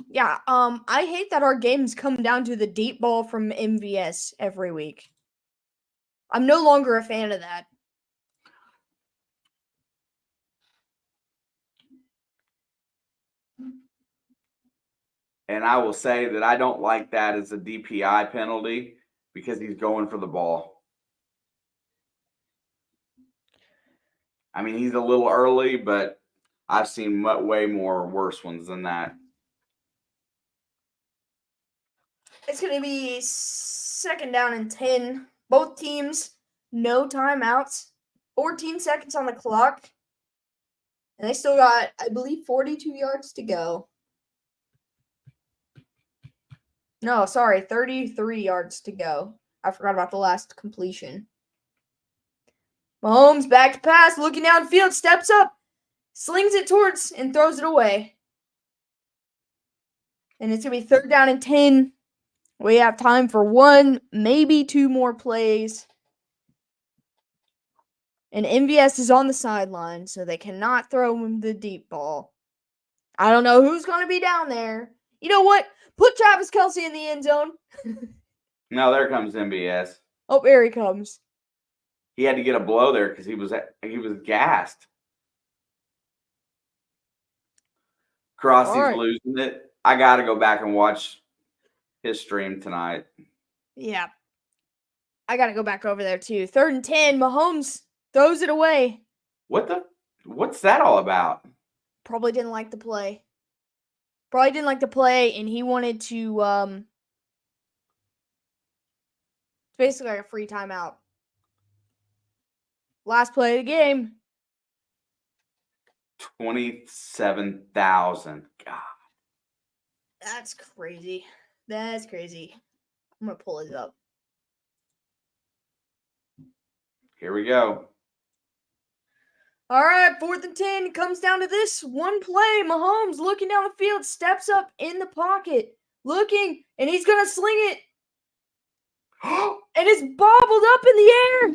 Yeah, I hate that our games come down to the deep ball from MVS every week. I'm no longer a fan of that. And I will say that I don't like that as a DPI penalty because he's going for the ball. I mean, he's a little early, but I've seen way more worse ones than that. It's going to be 2nd down and 10. Both teams, no timeouts. 14 seconds on the clock. And they still got, I believe, 42 yards to go. No, sorry, 33 yards to go. I forgot about the last completion. Mahomes back to pass, looking downfield, steps up, slings it towards, and throws it away. And it's going to be 3rd down and 10. We have time for 1, maybe 2 more plays. And MVS is on the sideline, so they cannot throw him the deep ball. I don't know who's going to be down there. You know what? Put Travis Kelce in the end zone. No, there comes MVS. Oh, here he comes. He had to get a blow there because he was gassed. Crossy's losing it. I got to go back and watch his stream tonight. Yeah. I got to go back over there too. 3rd and 10. Mahomes throws it away. What's that all about? Probably didn't like the play. And he wanted to basically like a free timeout. Last play of the game. 27,000. God. That's crazy. I'm going to pull it up. Here we go. All right, 4th and 10. It comes down to this one play. Mahomes looking down the field, steps up in the pocket, looking, and he's going to sling it. And it's bobbled up in the air.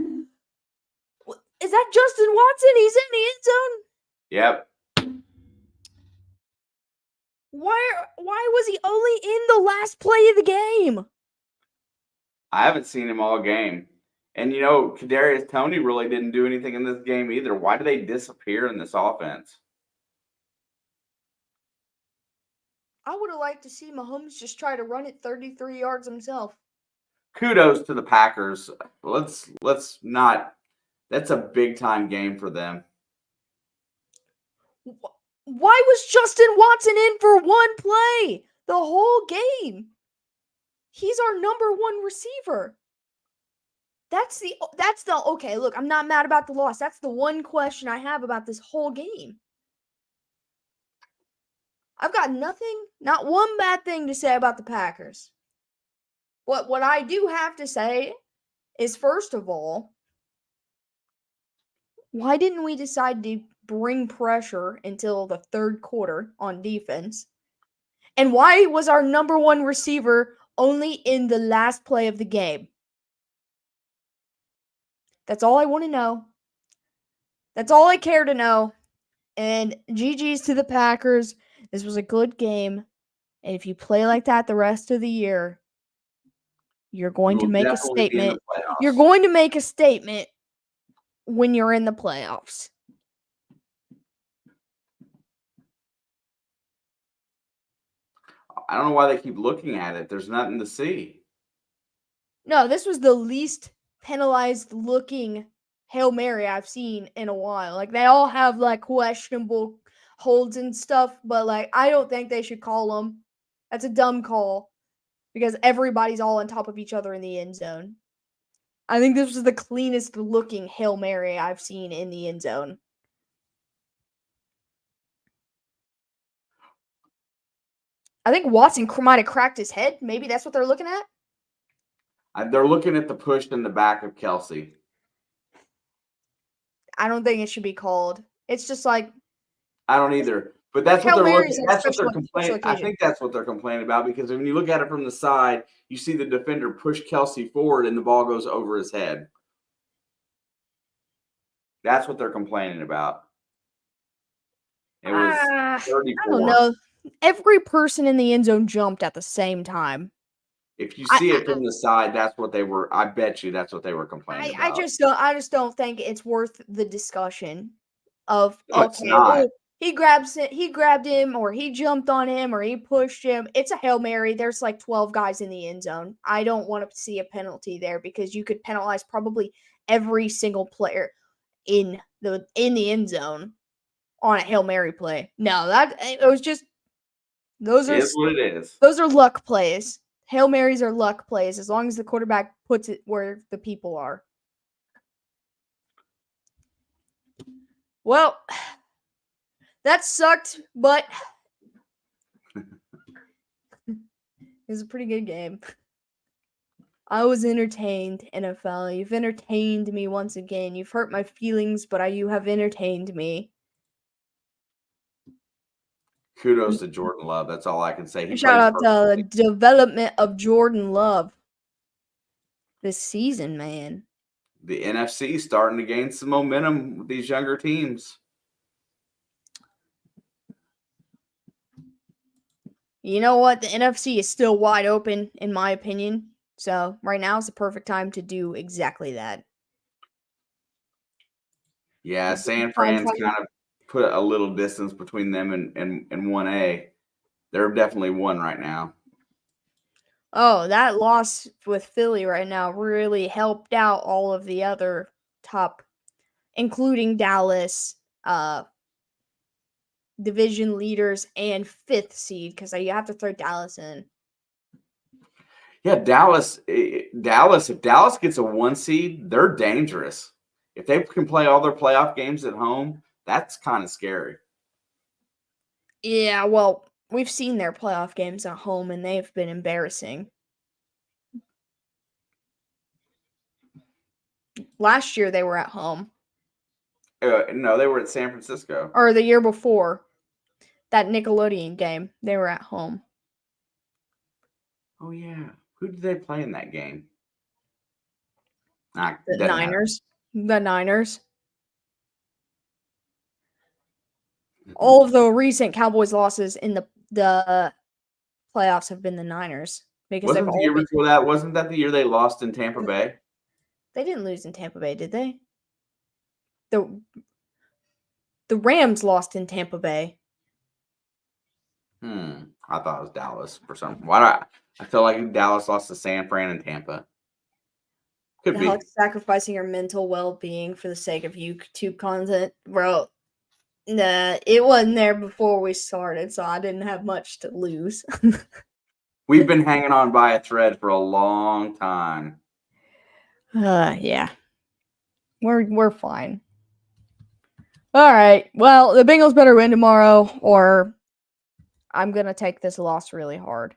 Is that Justin Watson? He's in the end zone. Yep. Why was he only in the last play of the game? I haven't seen him all game. And, Kadarius Toney really didn't do anything in this game either. Why do they disappear in this offense? I would have liked to see Mahomes just try to run it 33 yards himself. Kudos to the Packers. Let's not. That's a big-time game for them. Why was Justin Watson in for one play the whole game? He's our number one receiver. That's the okay, look, I'm not mad about the loss. That's the one question I have about this whole game. I've got not one bad thing to say about the Packers. What I do have to say is, first of all, why didn't we decide to bring pressure until the third quarter on defense? And why was our number one receiver only in the last play of the game? That's all I want to know. That's all I care to know. And GG's to the Packers. This was a good game. And if you play like that the rest of the year, you're going to make a statement. You're going to make a statement when you're in the playoffs. I don't know why they keep looking at it. There's nothing to see. No, this was the least penalized looking Hail Mary I've seen in a while. Like, they all have, like, questionable holds and stuff, but, like, I don't think they should call them. That's a dumb call because everybody's all on top of each other in the end zone. I think this was the cleanest looking Hail Mary I've seen in the end zone. I think Watson might have cracked his head. Maybe that's what they're looking at. They're looking at the push in the back of Kelsey. I don't think it should be called. It's just like, I don't either. But that's what they're looking. That's what they're complaining. I think that's what they're complaining about, because when you look at it from the side, you see the defender push Kelsey forward and the ball goes over his head. That's what they're complaining about. It was 34. I don't know. Every person in the end zone jumped at the same time. If you see it from the side, that's what they were. I bet you that's what they were complaining about. I just don't think it's worth the discussion of, no, it's not. He grabbed him, or he jumped on him, or he pushed him. It's a Hail Mary. There's like 12 guys in the end zone. I don't want to see a penalty there, because you could penalize probably every single player in the end zone on a Hail Mary play. No, it was just those are what it is. Those are luck plays. Hail Marys are luck plays as long as the quarterback puts it where the people are. Well, that sucked, but it was a pretty good game. I was entertained, NFL. You've entertained me once again. You've hurt my feelings, but you have entertained me. Kudos to Jordan Love. That's all I can say. Shout out to the development of Jordan Love this season, man. The NFC starting to gain some momentum with these younger teams. You know what? The NFC is still wide open, in my opinion. So right now is the perfect time to do exactly that. Yeah, San Fran's kind of put a little distance between them and 1A. They're definitely one right now. Oh, that loss with Philly right now really helped out all of the other top, including Dallas, division leaders, and 5th seed, because you have to throw Dallas in. Yeah, Dallas. If Dallas gets a 1 seed, they're dangerous. If they can play all their playoff games at home, that's kind of scary. Yeah, well, we've seen their playoff games at home, and they've been embarrassing. Last year, they were at home. No, they were at San Francisco. Or the year before, that Nickelodeon game, they were at home. Oh, yeah. Who did they play in that game? The Niners. The Niners. All of the recent Cowboys losses in the playoffs have been the Niners. Because wasn't the year before that? Wasn't that the year they lost in Tampa Bay? They didn't lose in Tampa Bay, did they? The Rams lost in Tampa Bay. I thought it was Dallas for some. I feel like Dallas lost to San Fran and Tampa. Could be sacrificing your mental well-being for the sake of YouTube content, bro. Nah, it wasn't there before we started, so I didn't have much to lose. We've been hanging on by a thread for a long time. Yeah. We're fine. All right. Well, the Bengals better win tomorrow, or I'm gonna take this loss really hard.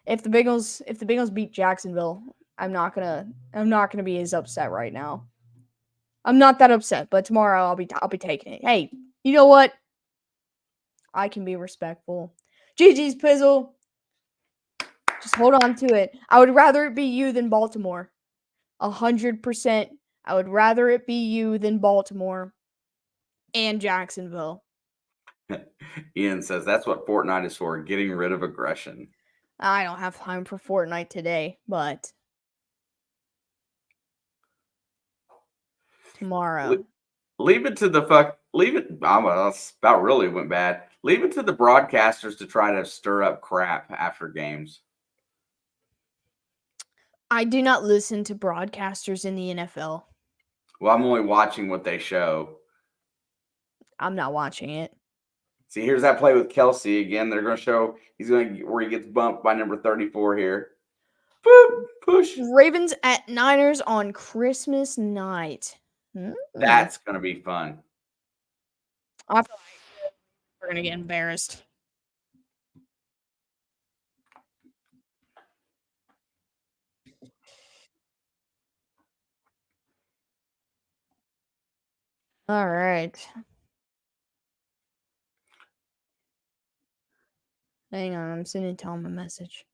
If the Bengals beat Jacksonville, I'm not gonna be as upset right now. I'm not that upset, but tomorrow I'll be taking it. Hey, you know what? I can be respectful. GG's Pizzle. Just hold on to it. I would rather it be you than Baltimore. 100%. I would rather it be you than Baltimore and Jacksonville. Ian says that's what Fortnite is for, getting rid of aggression. I don't have time for Fortnite today, but tomorrow. Leave it to the fuck. Leave it. That's about really went bad. Leave it to the broadcasters to try to stir up crap after games. I do not listen to broadcasters in the NFL. Well, I'm only watching what they show. I'm not watching it. See, here's that play with Kelsey again. They're going to show where he gets bumped by number 34 here. Boop, push. Ravens at Niners on Christmas night. That's going to be fun. I feel like we're going to get embarrassed. All right. Hang on, I'm sending Tom a message.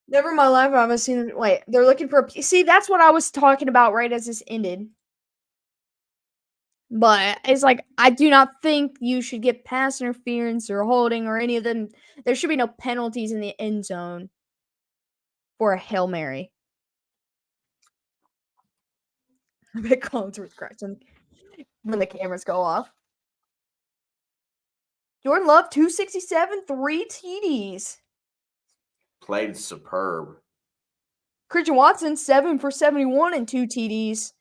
Never in my life have I seen. Wait, they're looking for a. See, that's what I was talking about right as this ended. But it's like, I do not think you should get pass interference or holding or any of them. There should be no penalties in the end zone for a Hail Mary. A bit clones with Christian when the cameras go off. Jordan Love, 267, 3 TDs. Played superb. Christian Watson, 7 for 71 and 2 TDs.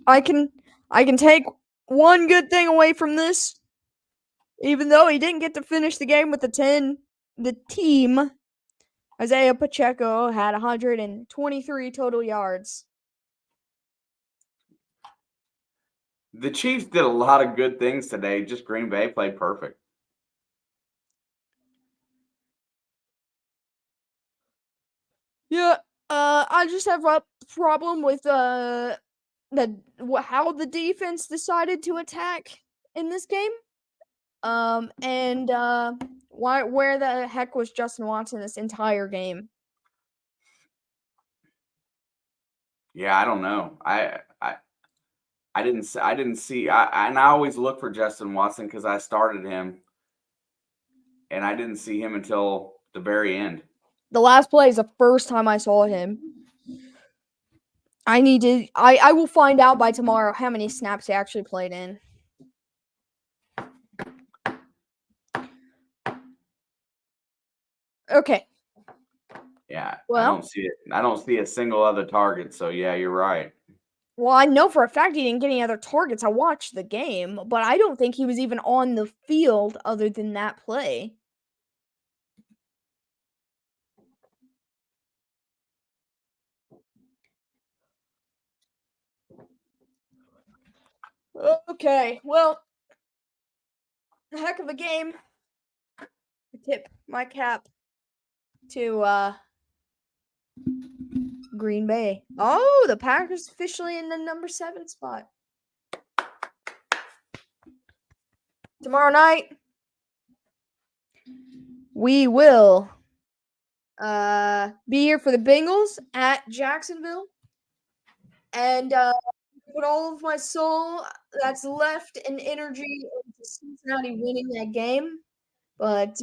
I can take one good thing away from this. Even though he didn't get to finish the game with the 10, the team, Isaiah Pacheco had 123 total yards. The Chiefs did a lot of good things today. Just Green Bay played perfect. Yeah, I just have a problem with how the defense decided to attack in this game. And where the heck was Justin Watson this entire game? Yeah, I don't know. I didn't see. I always look for Justin Watson because I started him, and I didn't see him until the very end. The last play is the first time I saw him. I will find out by tomorrow how many snaps he actually played in. Okay. Yeah, Well, I don't see it. I don't see a single other target. So yeah, you're right. Well, I know for a fact he didn't get any other targets. I watched the game, but I don't think he was even on the field other than that play. Okay, well, heck of a game. I tip my cap to Green Bay. Oh, the Packers officially in the number 7 spot. Tomorrow night, we will be here for the Bengals at Jacksonville. And put all of my soul that's left and energy into Cincinnati winning that game. But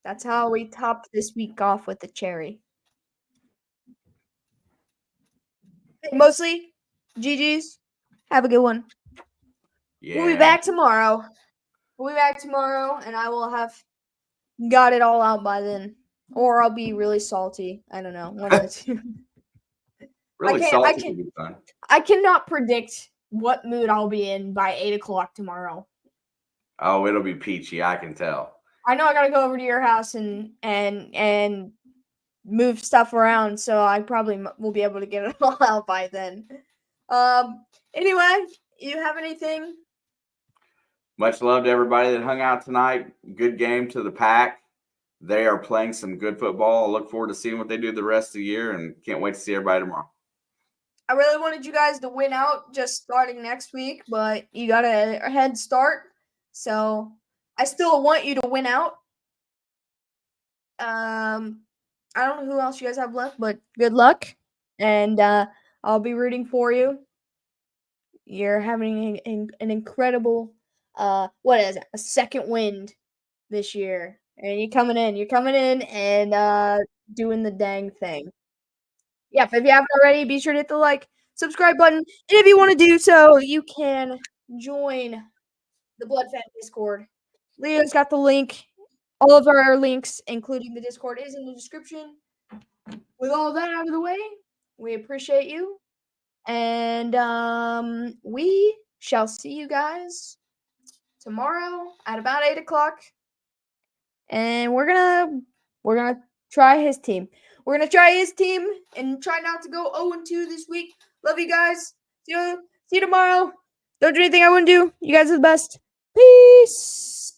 that's how we top this week off with the cherry. Mostly, GG's. Have a good one. Yeah. We'll be back tomorrow. And I will have got it all out by then. or I'll be really salty. I don't know. One of the two. Really salty could be fun. I cannot predict what mood I'll be in by 8 o'clock tomorrow. Oh, it'll be peachy. I can tell. I know I gotta go over to your house and move stuff around, so I probably will be able to get it all out by then. Anyway, you have anything? Much love to everybody that hung out tonight. Good game to the Pack. They are playing some good football. I look forward to seeing what they do the rest of the year, and can't wait to see everybody tomorrow. I really wanted you guys to win out just starting next week, but you got a head start. So I still want you to win out. I don't know who else you guys have left, but good luck. And I'll be rooting for you. You're having an incredible what is it? A second wind this year. And you're coming in and doing the dang thing. Yeah, if you haven't already, be sure to hit the like, subscribe button. And if you want to do so, you can join the Blood Fan Discord. Leo's got the link. All of our links, including the Discord, is in the description. With all that out of the way, we appreciate you. And we shall see you guys tomorrow at about 8 o'clock. And we're gonna try his team. We're gonna try his team and try not to go 0-2 this week. Love you guys. See you tomorrow. Don't do anything I wouldn't do. You guys are the best. Peace.